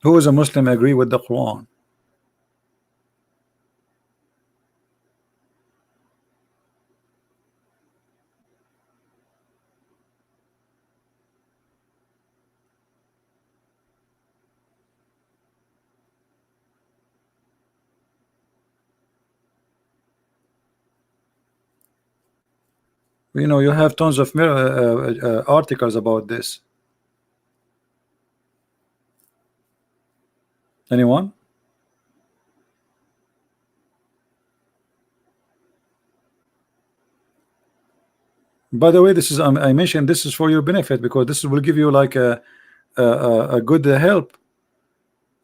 Who is a Muslim agree with the Quran? You know, you have tons of articles about this. Anyone? By the way, this is I mentioned this is for your benefit, because this will give you like a good help.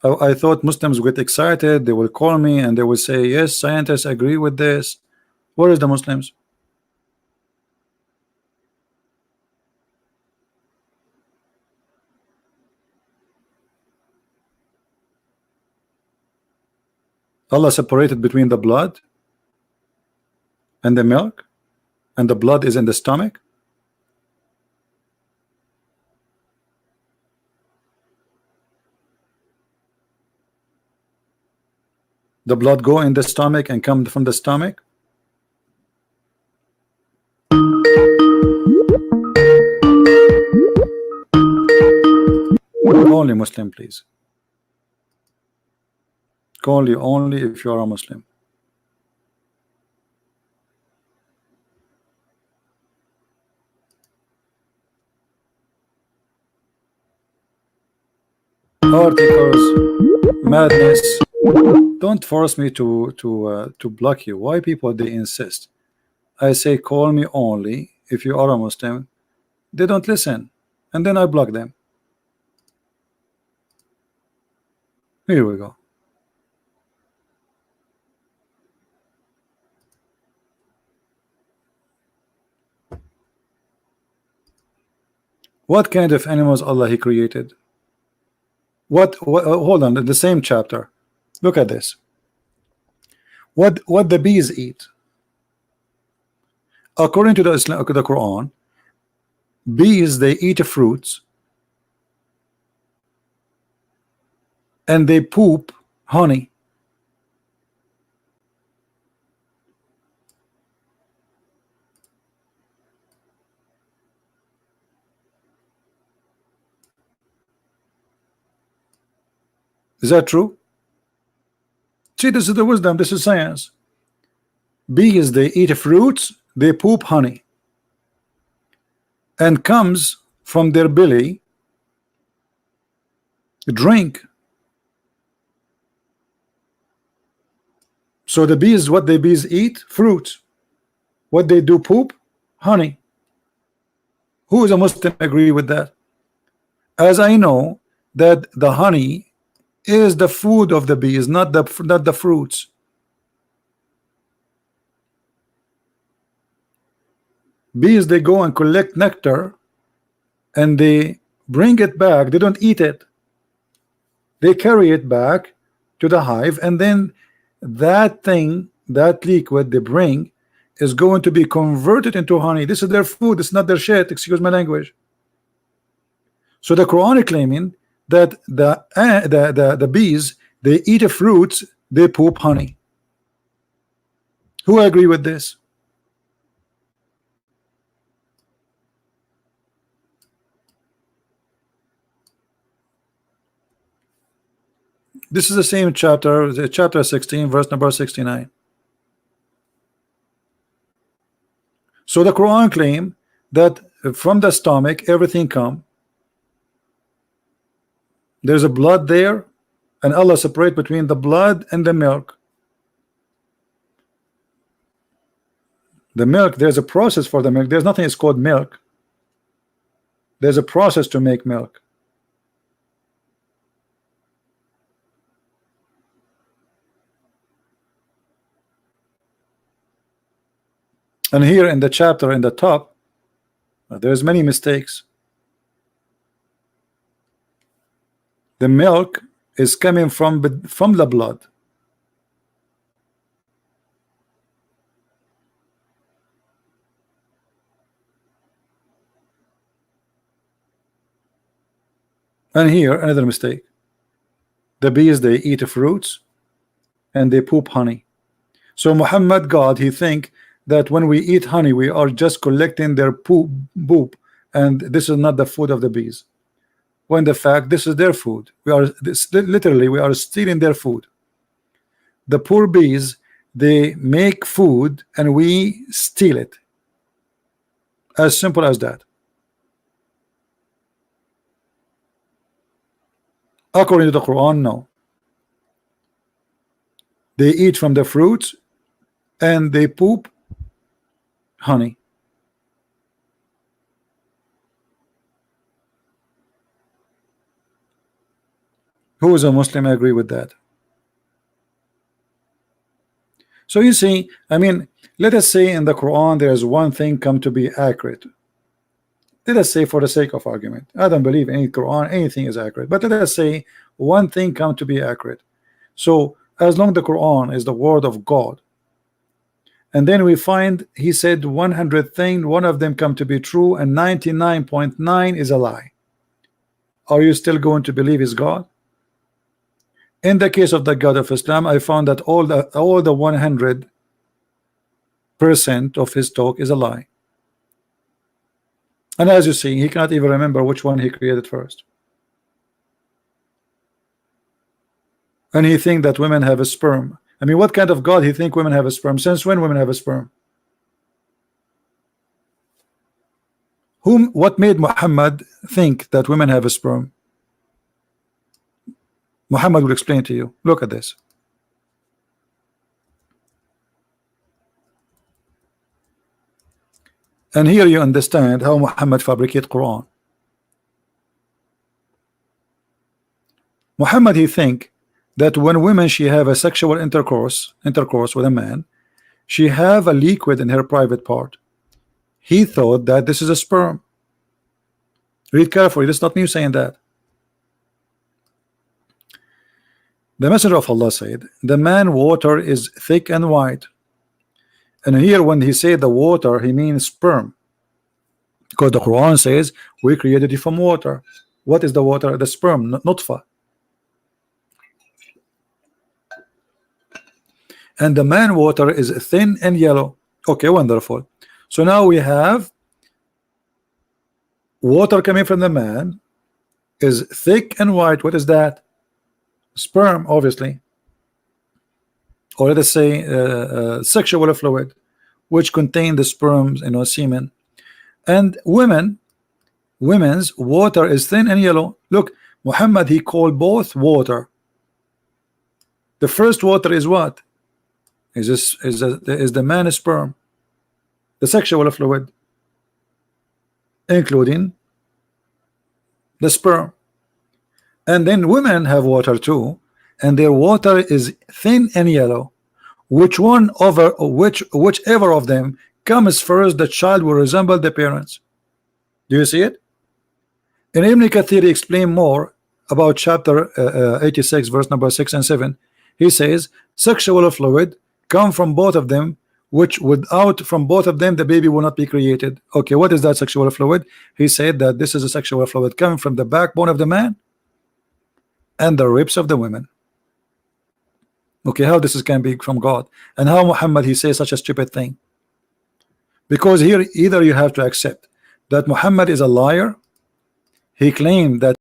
I thought Muslims would get excited. They will call me and they will say, yes, scientists agree with this. Where is the Muslims? Allah separated between the blood and the milk, and the blood is in the stomach. The blood go in the stomach and come from the stomach. Only Muslim, please. Call you only if you are a Muslim. Articles, madness. Don't force me to block you. Why people they insist? I say call me only if you are a Muslim. They don't listen, and then I block them. Here we go. What kind of animals Allah He created? What hold on, in the same chapter, look at this. What the bees eat. According to the Quran, bees, they eat fruits and they poop honey. Is that true? See, this is the wisdom, this is science. Bees, they eat fruits, they poop honey, and comes from their belly drink. So the bees, what the bees eat? Fruits. What they do? Poop honey. Who is a Muslim agree with that? As I know that the honey is the food of the bees, not the fruits. Bees, they go and collect nectar and they bring it back. They don't eat it. They carry it back to the hive, and then that thing, that liquid they bring, is going to be converted into honey. This is their food. It's not their shit. Excuse my language. So the Quran is claiming that the bees, they eat fruits, they poop honey. Who agree with this? This is the same chapter, chapter 16, verse number 69. So the Quran claim that from the stomach everything come. There's a blood there, and Allah separate between the blood and the milk. The milk, there's a process for the milk. There's nothing is called milk. There's a process to make milk. And here in the chapter in the top, there's many mistakes. The milk is coming from the blood. And here another mistake. The bees, they eat fruits and they poop honey. So Muhammad, God, he think that when we eat honey we are just collecting their poop, and this is not the food of the bees, when the fact this is their food. We are literally we are stealing their food. The poor bees, they make food and we steal it. As simple as that. According to the Quran, no. They eat from the fruits and they poop honey. Who is a Muslim agree with that? So you see, I mean, let us say in the Quran there is one thing come to be accurate. Let us say, for the sake of argument, I don't believe any Quran anything is accurate, but let us say one thing come to be accurate. So as long as the Quran is the word of God, and then we find he said 100 things, one of them come to be true and 99.9 is a lie, are you still going to believe is God? In the case of the God of Islam, I found that all the 100% of his talk is a lie. And as you see, he cannot even remember which one he created first. And he think that women have a sperm. I mean, what kind of God he think women have a sperm? Since when women have a sperm? What made Muhammad think that women have a sperm? Muhammad will explain to you. Look at this. And here you understand how Muhammad fabricate Quran. Muhammad, he think that when women she have a sexual intercourse with a man, she have a liquid in her private part. He thought that this is a sperm. Read carefully. This is not me saying that. The Messenger of Allah said, the man water is thick and white. And here when he said the water, he means sperm. Because the Quran says, we created you from water. What is the water? The sperm, nutfa. And the man water is thin and yellow. Okay, wonderful. So now we have water coming from the man is thick and white. What is that? Sperm, obviously. Or let us say sexual fluid, which contain the sperms, semen. And women's water is thin and yellow. Look, Muhammad, he called both water. The first water is what? Is the man's sperm, the sexual fluid, including the sperm. And then women have water too, and their water is thin and yellow. Whichever of them comes first, the child will resemble the parents. Do you see it? And Ibn Kathir explain more about chapter 86, verse number 6 and 7. He says, sexual fluid come from both of them, which without from both of them the baby will not be created. Okay, what is that sexual fluid? He said that this is a sexual fluid coming from the backbone of the man and the ribs of the women. Okay, how this can be from God, and how Muhammad he says such a stupid thing? Because here either you have to accept that Muhammad is a liar. He claimed that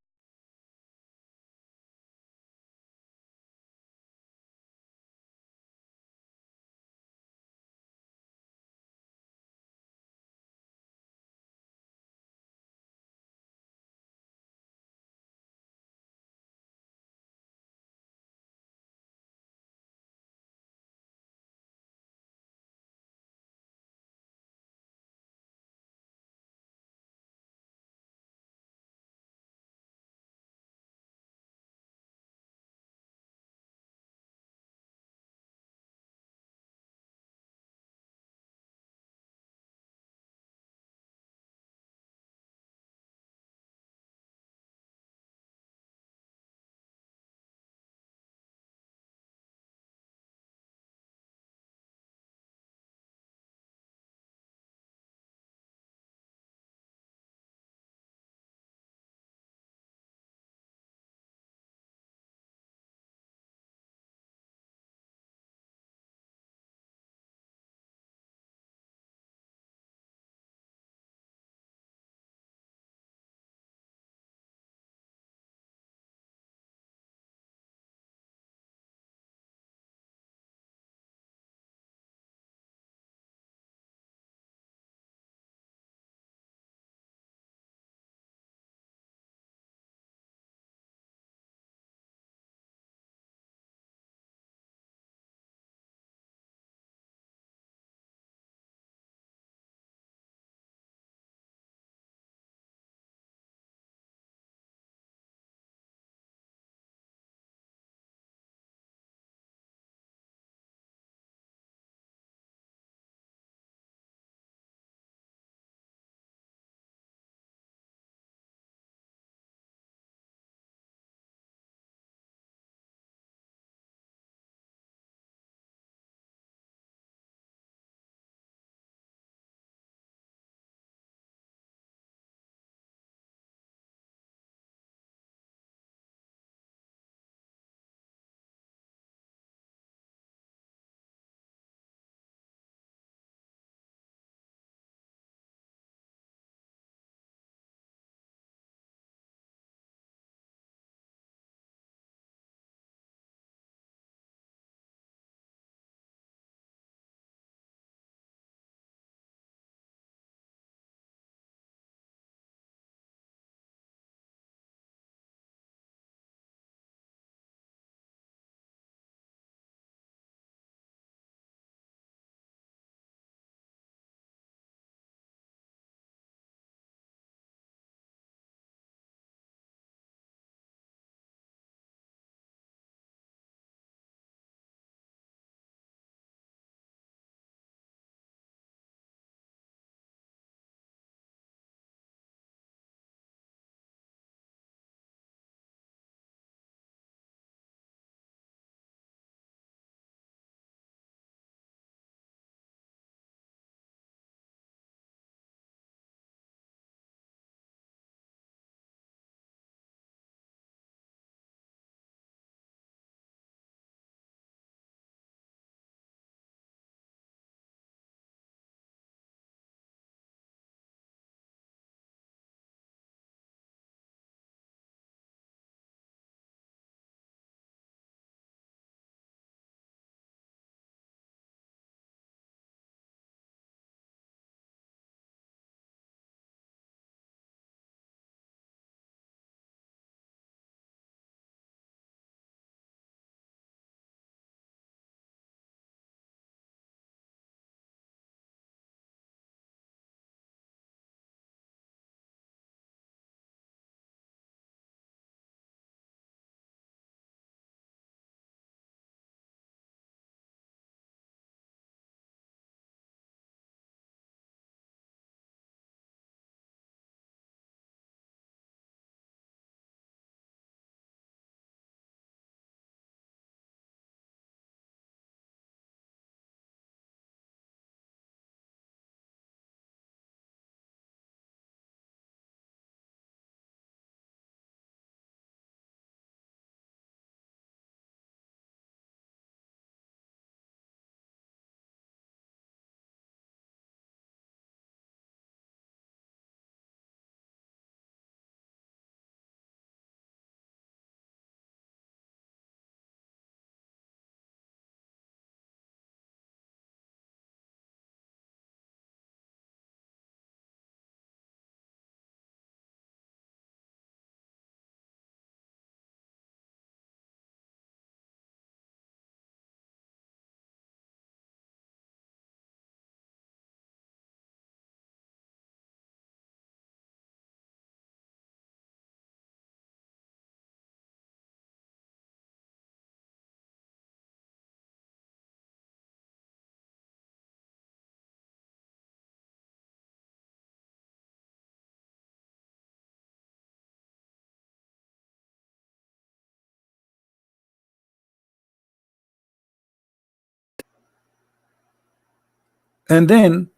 And then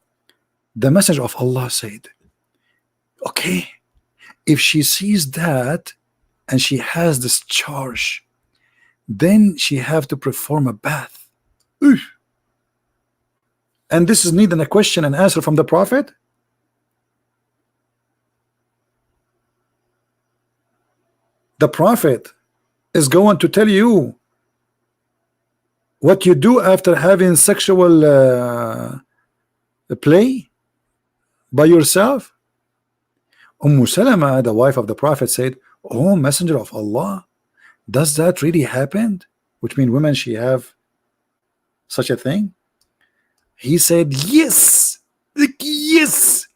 the Messenger of Allah said, okay, if she sees that and she has this charge, then she have to perform a bath. Oof. And this is needing a question and answer from the Prophet. The Prophet is going to tell you what you do after having sexual play by yourself. Salama, the wife of the Prophet, said, oh, Messenger of Allah, does that really happen? Which means women, she have such a thing? He said, yes, like, yes.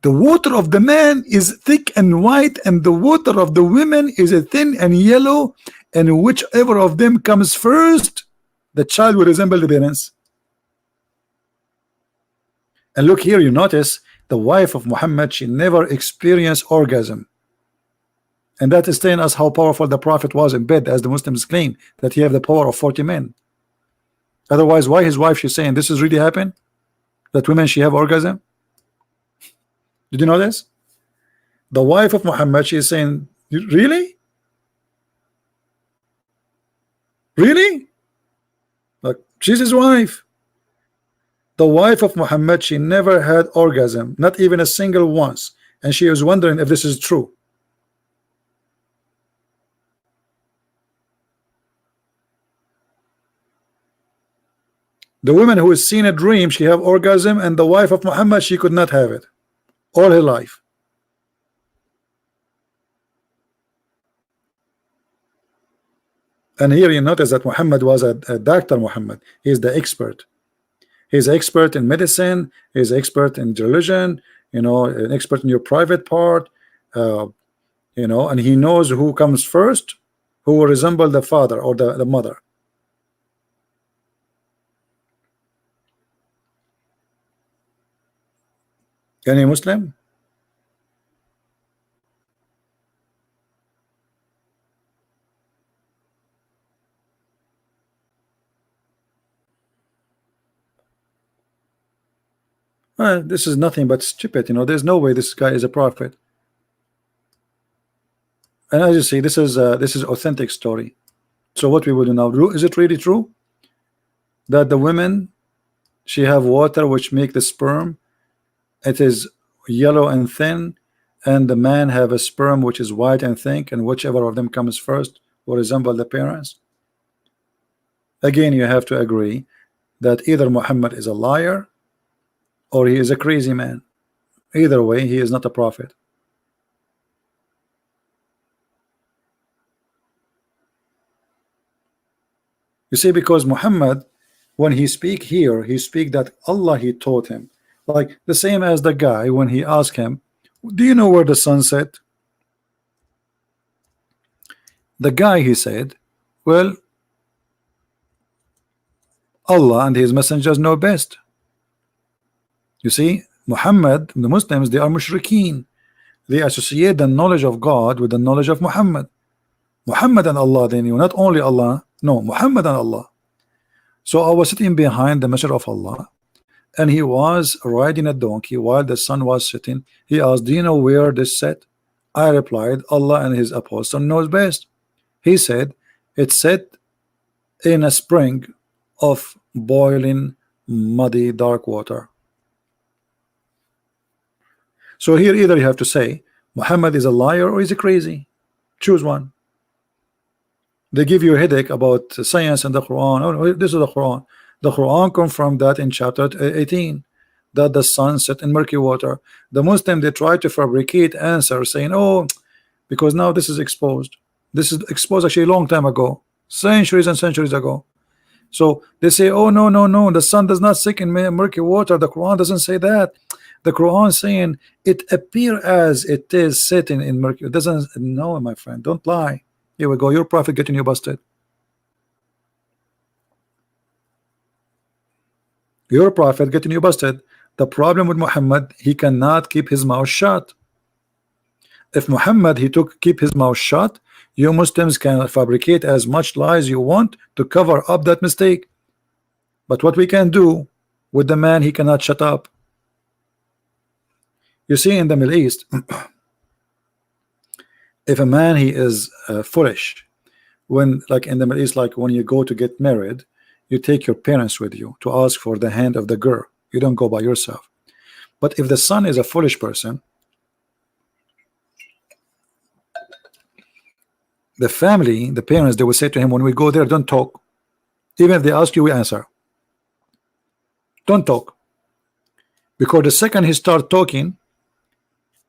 The water of the man is thick and white, and the water of the women is thin and yellow, and whichever of them comes first, the child will resemble the parents. And look here, you notice the wife of Muhammad, she never experienced orgasm. And that is telling us how powerful the Prophet was in bed, as the Muslims claim that he have the power of 40 men. Otherwise, why his wife, she's saying this is really happen? That women, she have orgasm? Did you know this? The wife of Muhammad, she is saying, really? Really? Like, she's his wife. The wife of Muhammad, she never had orgasm, not even a single once. And she was wondering if this is true. The woman who has seen a dream, she have orgasm, and the wife of Muhammad, she could not have it all her life. And here you notice that Muhammad was a doctor. Muhammad, he is the expert. He's expert in medicine, he's expert in religion, you know, an expert in your private part, you know, and he knows who comes first, who will resemble the father or the mother. Any Muslim? This is nothing but stupid, you know. There's no way this guy is a prophet. And as you see, this is authentic story. So what we will do now, is it really true that the women, she have water which make the sperm, it is yellow and thin, and the man have a sperm which is white and thick, and whichever of them comes first will resemble the parents? Again, you have to agree that either Muhammad is a liar or he is a crazy man. Either way, he is not a prophet. You see, because Muhammad, when he speak here, he speak that Allah, he taught him. Like the same as the guy when he asked him, do you know where the sun set? The guy, he said, well, Allah and his messengers know best. You see, Muhammad, the Muslims, they are mushrikeen. They associate the knowledge of God with the knowledge of Muhammad. Muhammad and Allah, they knew, not only Allah, no, Muhammad and Allah. So I was sitting behind the Messenger of Allah, and he was riding a donkey while the sun was setting. He asked, do you know where this set? I replied, Allah and his apostle knows best. He said, it's set in a spring of boiling, muddy, dark water. So here either you have to say Muhammad is a liar or is he crazy. Choose one. They give you a headache about science and the Quran. Oh, this is the Quran. The Quran confirmed that in chapter 18, that the sun set in murky water. The Muslim, they try to fabricate answers saying, oh, because now this is exposed. This is exposed actually a long time ago, centuries and centuries ago. So they say, oh, no, no, no, the sun does not sink in murky water. The Quran doesn't say that. The Quran saying it appear as it is sitting in murky. It doesn't. No, my friend, don't lie. Here we go. Your prophet getting you busted. Your prophet getting you busted. The problem with Muhammad, he cannot keep his mouth shut. If Muhammad keep his mouth shut, you Muslims can fabricate as much lies you want to cover up that mistake. But what we can do, with the man he cannot shut up. You see, in the Middle East, if a man he is foolish, when like in the Middle East, like when you go to get married, you take your parents with you to ask for the hand of the girl. You don't go by yourself. But if the son is a foolish person, the family, the parents, they will say to him, when we go there, don't talk. Even if they ask you, we answer. Don't talk. Because the second he start talking,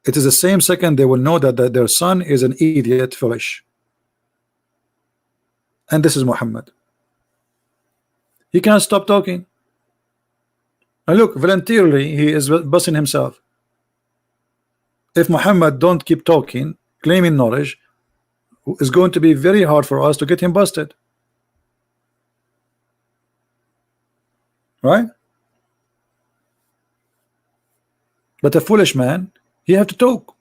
it is the same second they will know that their son is an idiot, foolish. And this is Muhammad. He can't stop talking. And look, voluntarily he is busting himself. If Muhammad don't keep talking, claiming knowledge, it's going to be very hard for us to get him busted. Right? But a foolish man, he have to talk.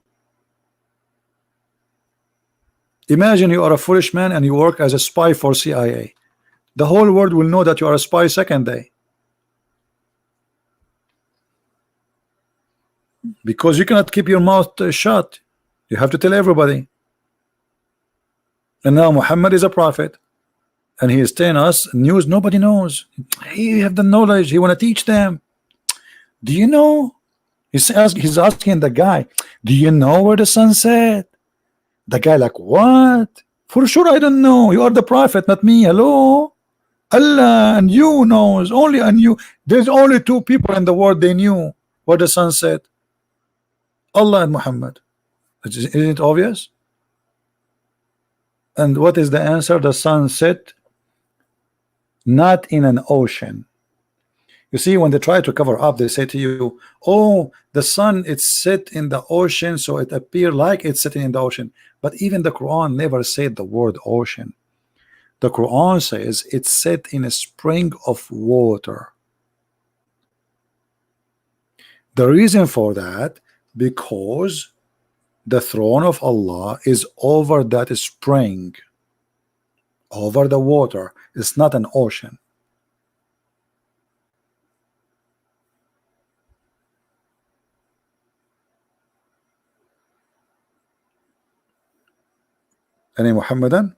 Imagine you are a foolish man and you work as a spy for CIA. The whole world will know that you are a spy second day. Because you cannot keep your mouth shut. You have to tell everybody. And now Muhammad is a prophet. And he is telling us news nobody knows. He have the knowledge. He want to teach them. Do you know? He's asking the guy, do you know where the sun set? The guy like, what? For sure I don't know. You are the prophet, not me. Hello? Allah and you knows. Only and you. There's only two people in the world they knew where the sun set. Allah and Muhammad. Isn't it obvious? And what is the answer? The sun set not in an ocean. You see, when they try to cover up, they say to you, oh, the sun it's set in the ocean, so it appears like it's sitting in the ocean. But even the Quran never said the word ocean. The Quran says it's set in a spring of water. The reason for that, because the throne of Allah is over that spring, over the water. It's not an ocean. Any Muhammadan?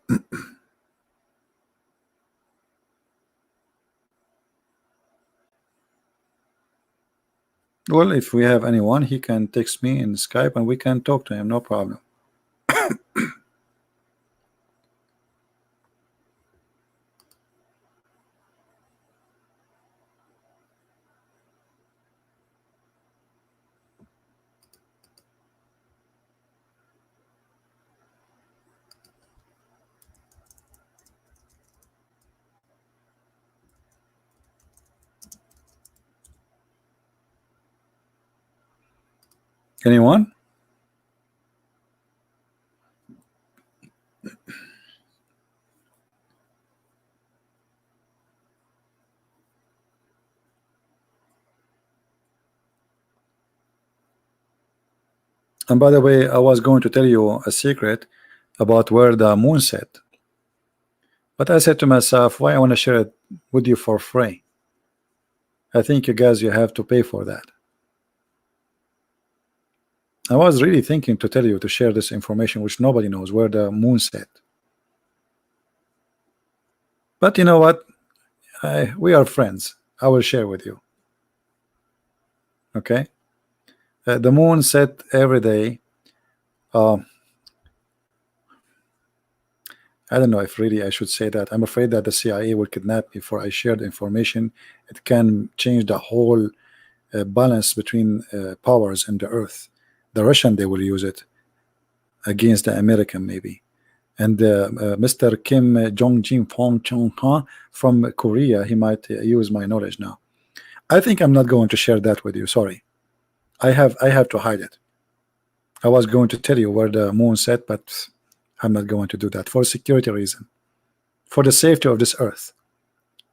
Well, if we have anyone, he can text me in Skype and we can talk to him, no problem. Anyone? And by the way, I was going to tell you a secret about where the moon set. But I said to myself, why I want to share it with you for free? I think you guys, you have to pay for that. I was really thinking to tell you to share this information which nobody knows, where the moon set. But you know what? We are friends. I will share with you. Okay? The moon set every day. I don't know if really I should say that. I'm afraid that the CIA will kidnap me before I share the information. It can change the whole balance between powers in the earth. The Russian, they will use it against the American maybe. And Mr. Kim Jong-jin from Korea, he might use my knowledge now. I think I'm not going to share that with you. Sorry. I have to hide it. I was going to tell you where the moon set, but I'm not going to do that for security reason, for the safety of this earth.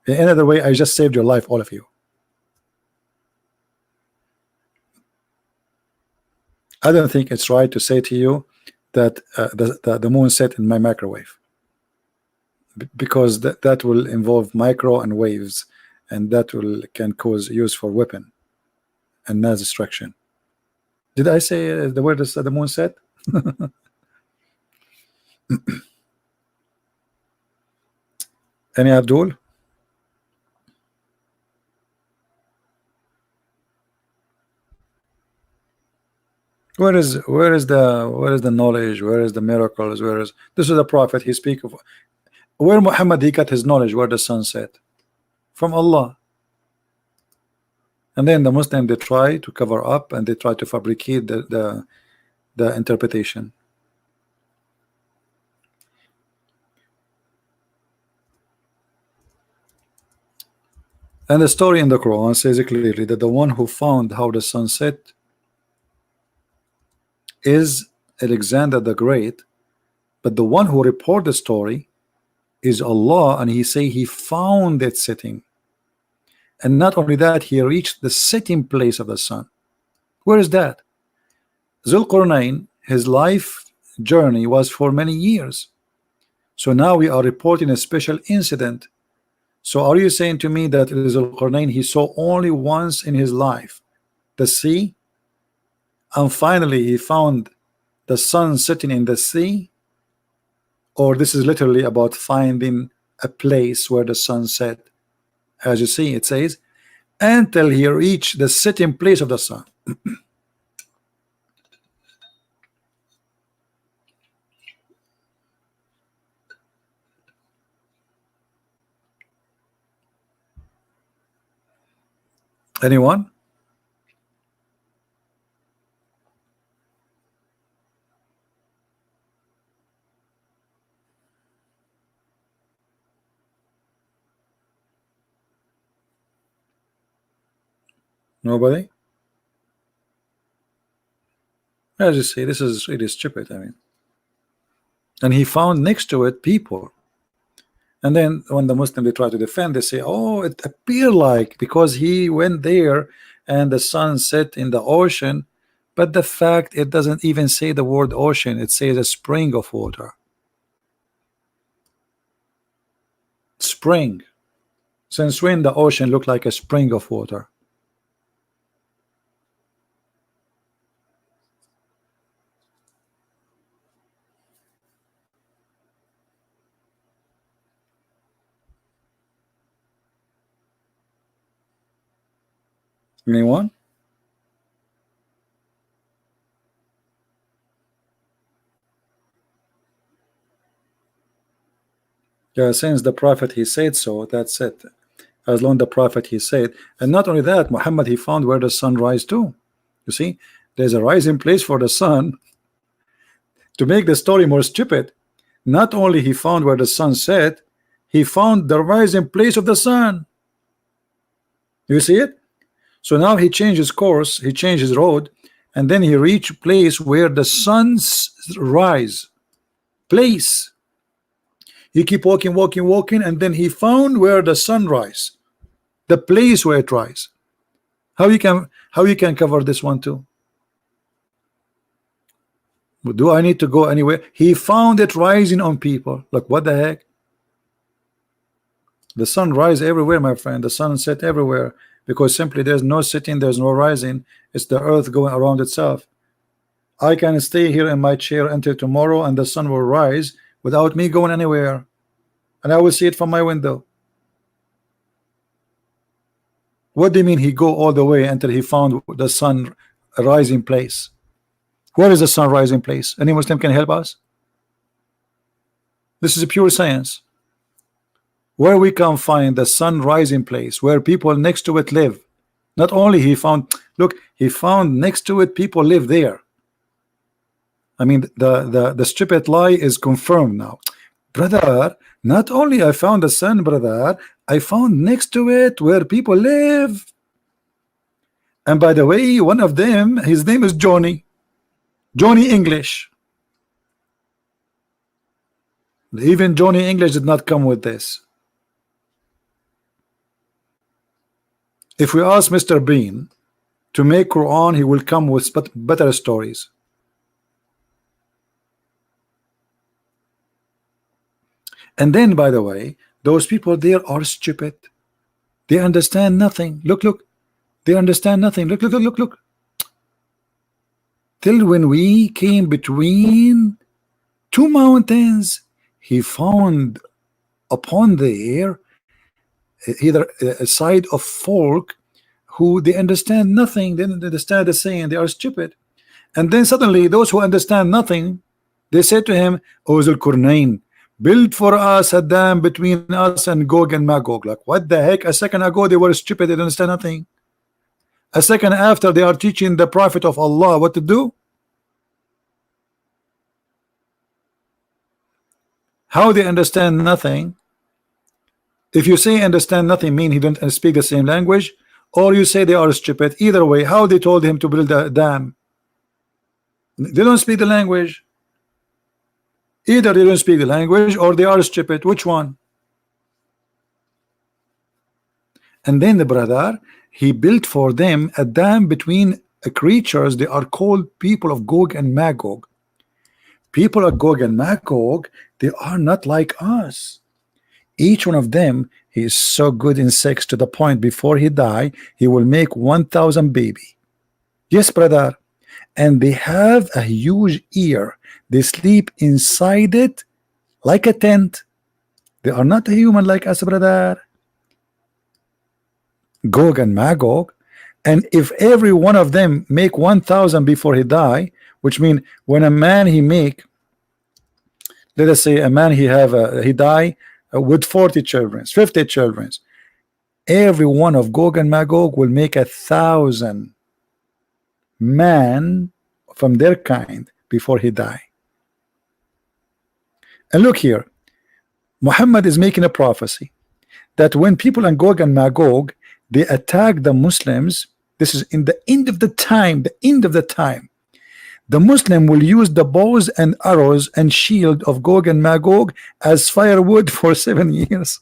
In another way, I just saved your life, all of you. I don't think it's right to say to you that the moon set in my microwave, because that will involve micro and waves, and that will can cause use for weapon and mass destruction. Did I say the word is the moon set? Any Abdul? Where is the knowledge? Where is the miracles? Where is this is the prophet he speak of? Where Muhammad he got his knowledge? Where the sun set? From Allah. And then the Muslim they try to cover up and they try to fabricate the interpretation. And the story in the Quran says clearly that the one who found how the sun set is Alexander the Great, but the one who report the story is Allah, and he say he found it setting. And not only that, he reached the setting place of the sun. Where is that? Zulqarnain, his life journey was for many years. So now we are reporting a special incident. So are you saying to me that Zulqarnain he saw only once in his life the sea, and finally he found the sun setting in the sea? Or this is literally about finding a place where the sun set? As you see, it says until he reached the setting place of the sun. Anyone? Nobody? As you see, this is really stupid. I mean, and he found next to it people. And then when the Muslim they try to defend, they say, oh, it appeared like because he went there and the sun set in the ocean, but the fact it doesn't even say the word ocean, it says a spring of water. Spring. Since when the ocean looked like a spring of water? Anyone? Yeah, since the prophet he said so, that's it. As long the prophet he said, and not only that, Muhammad he found where the sun rise too. You see, there's a rising place for the sun. To make the story more stupid, not only he found where the sun set, he found the rising place of the sun. You see it? So now he changed his course, he changed his road, and then he reached place where the sun's rise place. He keep walking, and then he found where the sun rise, the place where it rise. How you can cover this one too? Do I need to go anywhere? He found it rising on people. Look, what the heck? The sun rise everywhere, my friend. The sun set everywhere. Because simply there's no sitting, there's no rising. It's the earth going around itself. I can stay here in my chair until tomorrow and the sun will rise without me going anywhere, and I will see it from my window. What do you mean he go all the way until he found the sun rising place? Where is the sun rising place? Any Muslim can help us? This is pure science. Where we can find the sun rising place where people next to it live. Not only he found, look, he found next to it people live there. I mean, the stupid lie is confirmed now. Brother, not only I found the sun, brother, I found next to it where people live. And by the way, one of them, his name is Johnny English. Even Johnny English did not come with this. If we ask Mr. Bean to make Quran, he will come with better stories. And then, by the way, those people there are stupid. They understand nothing. Look, look. They understand nothing. Look, look, look, look, look. Till when we came between two mountains, he found upon the air either a side of folk who they understand nothing. They don't understand the saying. They are stupid. And then suddenly those who understand nothing, they said to him, O Zul Qurnain, build for us a dam between us and Gog and Magog. Like, what the heck? A second ago they were stupid, they didn't understand nothing. A second after they are teaching the Prophet of Allah what to do. How they understand nothing? If you say understand nothing, mean he don't speak the same language, or you say they are stupid. Either way, how they told him to build a dam? They don't speak the language. Either they don't speak the language or they are stupid. Which one? And then the brother, he built for them a dam between creatures. They are called people of Gog and Magog. People of Gog and Magog, they are not like us. Each one of them, he is so good in sex to the point before he die, he will make 1,000 baby. Yes, brother. And they have a huge ear. They sleep inside it like a tent. They are not a human like us, brother. Gog and Magog. And if every one of them make 1,000 before he die, which means when a man he make, let us say a man he die with 40 children, 50 children, every one of Gog and Magog will make 1,000 man from their kind before he die. And look here, Muhammad is making a prophecy that when people in Gog and Magog they attack the Muslims, this is in the end of the time, the Muslim will use the bows and arrows and shield of Gog and Magog as firewood for 7 years.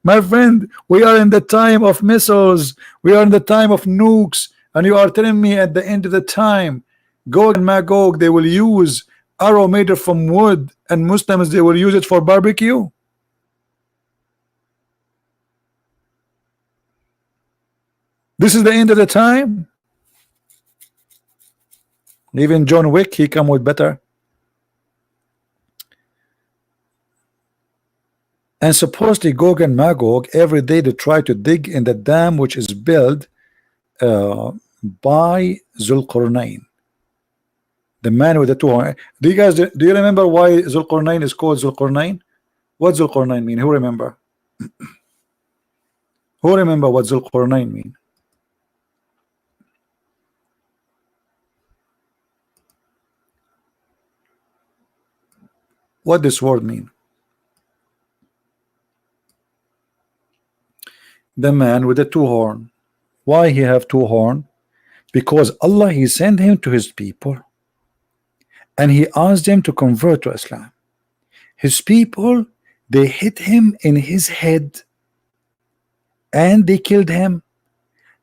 My friend, we are in the time of missiles, we are in the time of nukes, and you are telling me at the end of the time Gog and Magog they will use arrow made from wood, and Muslims they will use it for barbecue? This is the end of the time. Even John Wick, he come with better. And supposedly Gog and Magog every day they try to dig in the dam which is built by Zulqarnain, the man with the two horns. Do you remember why Zulqarnain is called Zulqarnain? What Zulqarnain mean? Who remember? Who remember what Zulqarnain mean? What this word mean? The man with the two horn. Why he have two horn? Because Allah he sent him to his people and he asked them to convert to Islam. His people they hit him in his head and they killed him,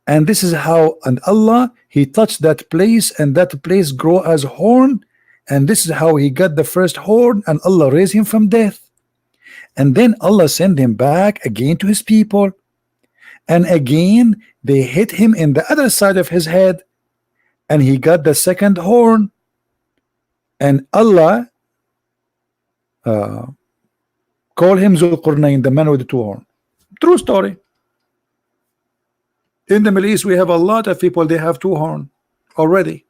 and this is how, and Allah he touched that place and that place grow as horn, and this is how he got the first horn, and Allah raised him from death. And then Allah sent him back again to his people, and again they hit him in the other side of his head and he got the second horn, and Allah called him Zulqarnain, the man with the two horns. True story. In the Middle East we have a lot of people they have two horns already.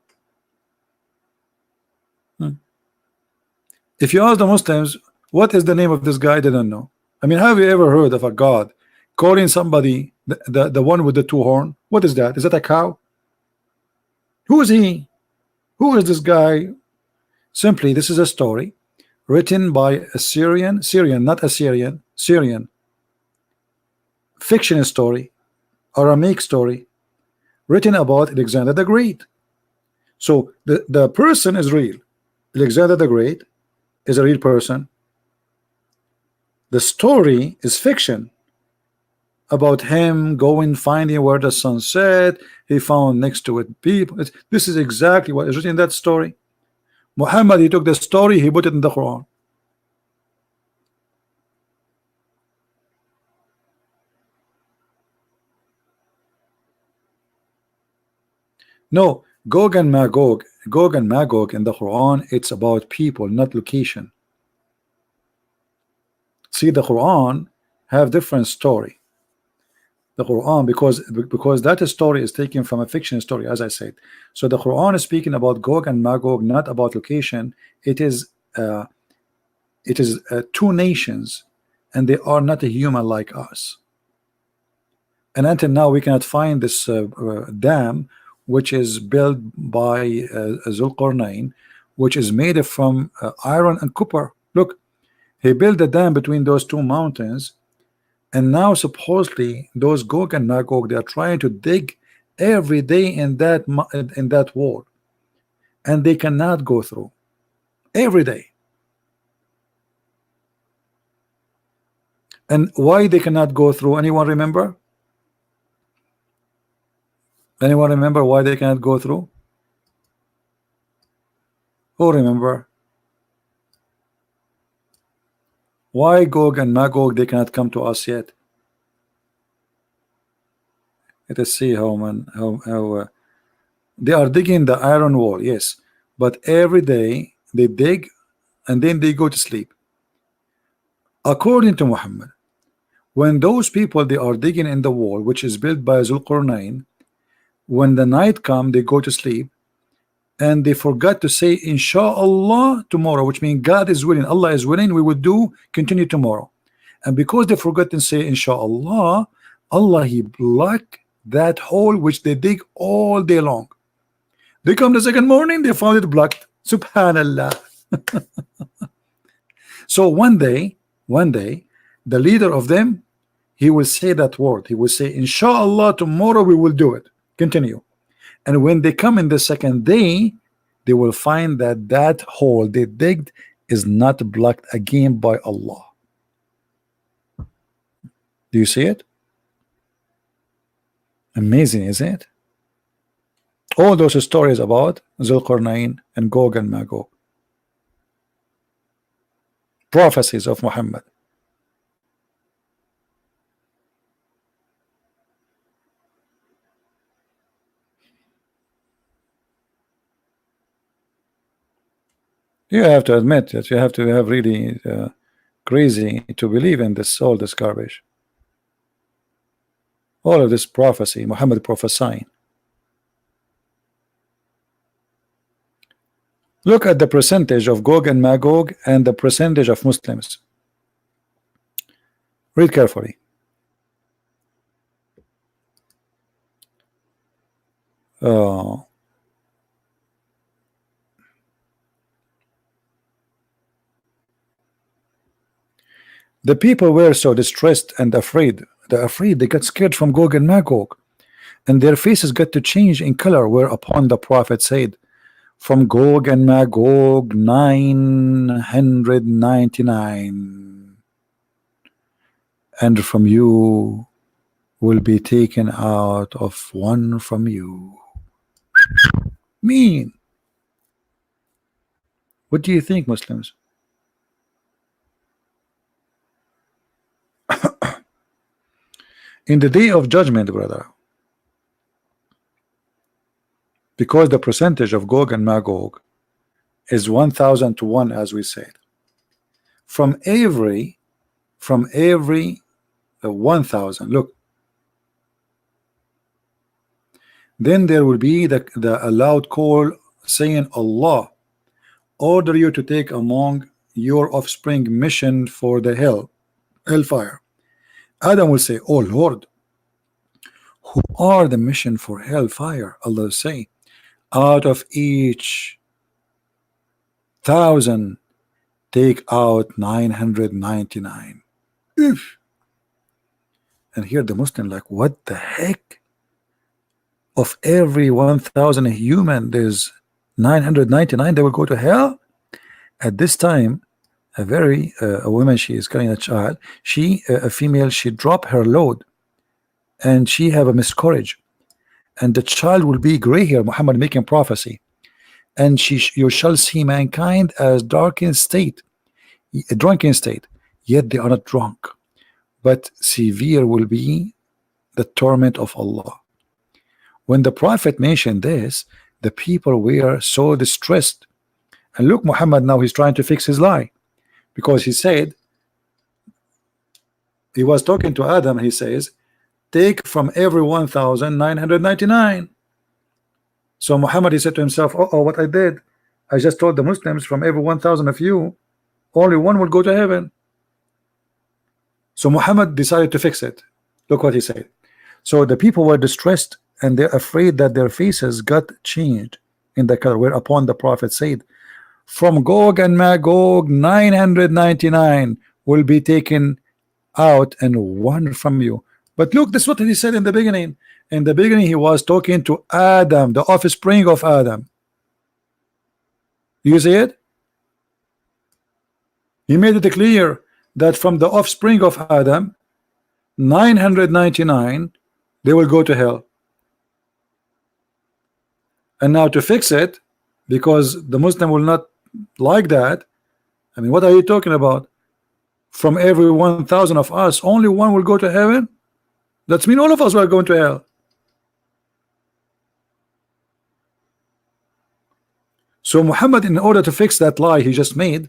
If you ask the Muslims what is the name of this guy, they don't know. I mean, have you ever heard of a God calling somebody the one with the two horn? What is that? Is that a cow? Who is he? Who is this guy? Simply, this is a story written by a Syrian, not Assyrian, Syrian fiction story, Aramaic story, written about Alexander the Great. So the person is real. Alexander the Great is a real person. The story is fiction about him going finding where the sun set. He found next to it people. This is exactly what is written in that story. Muhammad he took the story, he put it in the Quran. No, Gog and Magog in the Quran, it's about people, not location. See, the Quran have different story. The Quran, because that story is taken from a fiction story, as I said. So the Quran is speaking about Gog and Magog, not about location. It is two nations, and they are not a human like us. And until now, we cannot find this dam, which is built by Zulqarnain, which is made from iron and copper. Look, he built a dam between those two mountains, and now supposedly those Gog and Magog, they are trying to dig every day in that wall, and they cannot go through every day. And why they cannot go through? Anyone remember? Anyone remember why they cannot go through? Who remember? Why Gog and Magog, they cannot come to us yet? Let us see how they are digging the iron wall, yes, but every day they dig and then they go to sleep. According to Muhammad, when those people, they are digging in the wall which is built by Zulqarnain, when the night come, they go to sleep, and they forgot to say inshallah tomorrow, which means God is willing, Allah is willing, we will continue tomorrow. And because they forgot to say inshallah, Allah, he blocked that hole which they dig all day long. They come the second morning, they found it blocked. Subhanallah. So one day the leader of them, he will say that word, he will say inshallah tomorrow we will do it, continue. And when they come in the second day, they will find that hole they digged is not blocked again by Allah. Do you see it? Amazing, isn't it? All those stories about Zulqarnain and Gog and Magog, prophecies of Muhammad. You have to admit that you have to have really crazy to believe in all this garbage. All of this prophecy, Muhammad prophesying. Look at the percentage of Gog and Magog and the percentage of Muslims. Read carefully. The people were so distressed and afraid. They got scared from Gog and Magog, and their faces got to change in color, whereupon the Prophet said, from Gog and Magog 999, and from you will be taken out of one from you. Mean. What do you think, Muslims? In the day of judgment, brother, because the percentage of Gog and Magog is 1,000 to 1, as we said, from every 1,000, look, then there will be the loud call saying, Allah order you to take among your offspring mission for the hellfire. Adam will say, oh Lord, who are the mission for hellfire? Allah will say, out of each 1,000 take out 999. Oof. And here the Muslim like, what the heck? Of every 1,000 human, there's 999 that will go to hell. At this time, a woman, she is carrying a child, a female, she dropped her load and she have a miscarriage, and the child will be gray hair, Muhammad making prophecy, and you shall see mankind as drunken state, yet they are not drunk, but severe will be the torment of Allah. When the Prophet mentioned this, the people were so distressed. And look, Muhammad now he's trying to fix his lie, because he said, he was talking to Adam, he says, take from every 1,999. So Muhammad, he said to himself, oh, what I did, I just told the Muslims from every 1,000 of you, only one will go to heaven. So Muhammad decided to fix it. Look what he said. So the people were distressed, and they're afraid that their faces got changed in the color, whereupon the Prophet said, from Gog and Magog 999 will be taken out, and one from you. But look, this is what he said in the beginning. In the beginning he was talking to Adam, the offspring of Adam. You see it? He made it clear that from the offspring of Adam, 999 they will go to hell. And now to fix it, because the Muslim will not like that, I mean, what are you talking about? From every 1,000 of us, only one will go to heaven? That means all of us are going to hell. So Muhammad, in order to fix that lie he just made,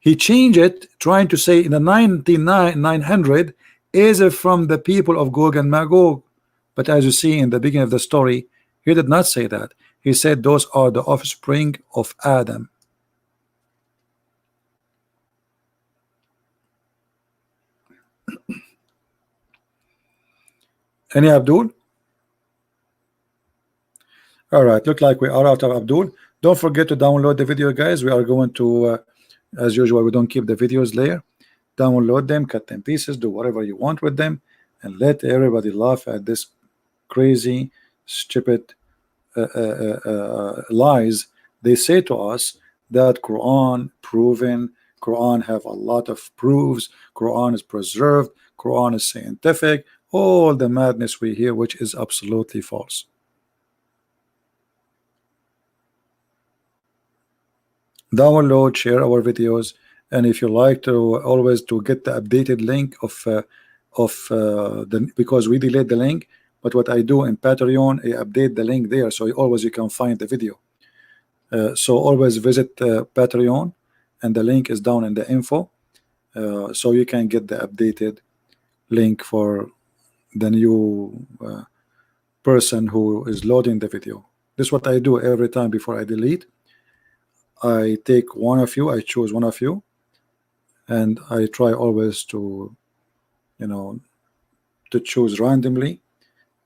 he changed it, trying to say in the 900 is from the people of Gog and Magog. But as you see in the beginning of the story, he did not say that. He said those are the offspring of Adam. Any Abdul? All right, look like we are out of Abdul. Don't forget to download the video, guys. We are going to, as usual, we don't keep the videos there. Download them, cut them pieces, do whatever you want with them, and let everybody laugh at this crazy, stupid lies they say to us, that Quran proven, Quran have a lot of proofs, Quran is preserved, Quran is scientific, all the madness we hear, which is absolutely false. Download, share our videos, and if you like to always to get the updated link of the, because we delete the link, but what I do in Patreon, I update the link there, so always you can find the video. So always visit Patreon, and the link is down in the info, so you can get the updated link for the new person who is loading the video. This is what I do every time before I delete. I take one of you, I choose one of you, and I try always to, you know, to choose randomly,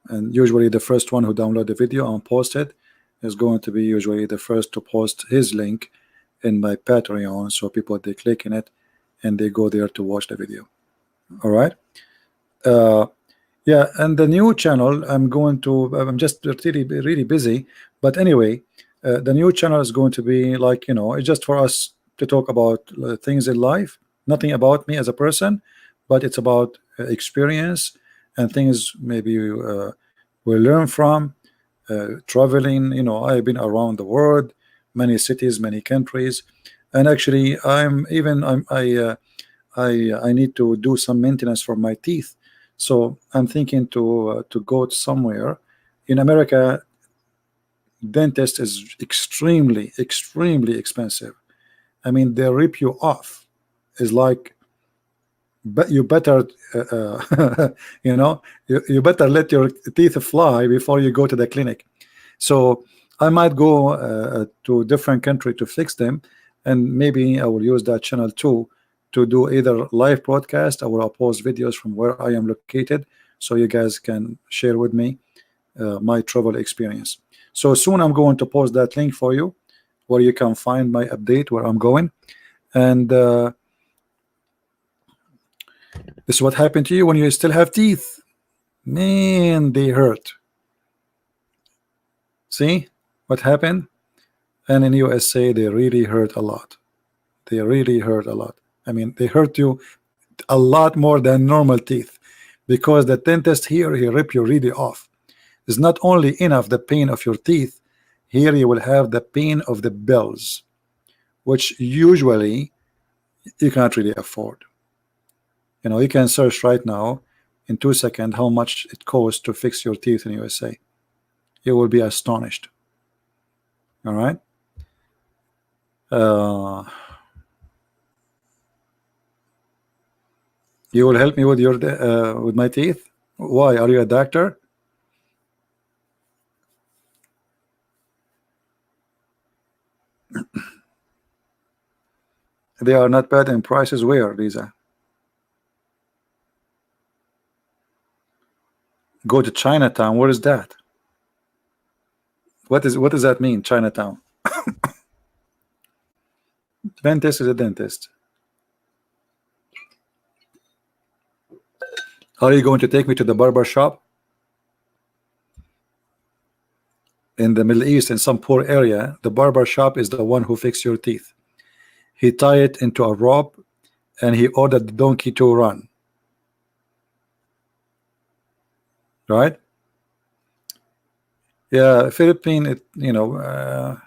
and usually the first one who download the video and post it is going to be usually the first to post his link in my Patreon, so people, they click in it and they go there to watch the video. All right. Yeah, and the new channel, I'm just really busy, but anyway, the new channel is going to be like, you know, it's just for us to talk about things in life, nothing about me as a person, but it's about experience and things maybe we'll learn from traveling. You know, I've been around the world, many cities, many countries, and actually I need to do some maintenance for my teeth, so I'm thinking to go somewhere. In America, dentist is extremely expensive. I mean, they rip you off. It's like, but you better you know, you better let your teeth fly before you go to the clinic. So I might go to a different country to fix them, and maybe I will use that channel too to do either live broadcast or I'll post videos from where I am located, so you guys can share with me my travel experience. So soon I'm going to post that link for you where you can find my update where I'm going. And this is what happened to you when you still have teeth. Man, they hurt. See what happened? And in USA they really hurt a lot. They really hurt a lot. I mean, they hurt you a lot more than normal teeth, because the dentist here, he rip you really off. It's not only enough the pain of your teeth, here you will have the pain of the bills, which usually you cannot really afford. You know, you can search right now in 2 seconds how much it costs to fix your teeth in USA. You will be astonished. All right. You will help me with your with my teeth? Why? Are you a doctor? They are not bad in prices. Where, Lisa? Go to Chinatown. Where is that? What does that mean, Chinatown? Dentist is a dentist. Are you going to take me to the barber shop? In the Middle East, in some poor area, the barber shop is the one who fixes your teeth. He tie it into a rope and he ordered the donkey to run. Right? Yeah, Philippine, you know,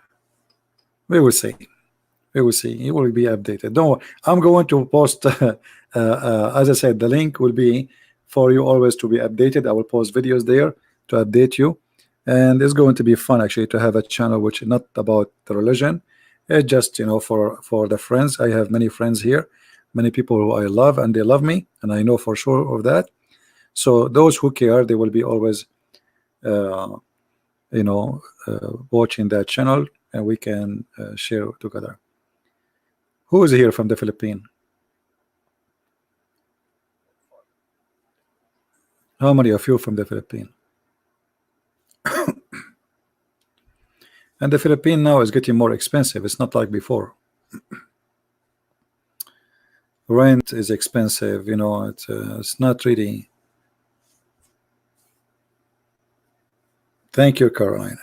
we will see. We will see. It will be updated. Don't worry. I'm going to post, as I said, the link will be for you always to be updated. I will post videos there to update you. And it's going to be fun actually to have a channel which is not about the religion. It's just, you know, for the friends. I have many friends here, many people who I love and they love me, and I know for sure of that. So those who care, they will be always you know, watching that channel, and we can share together. Who is here from the Philippines? How many of you from the Philippines? And the Philippines now is getting more expensive. It's not like before. Rent is expensive, you know. It's not really. Thank you, Carolina.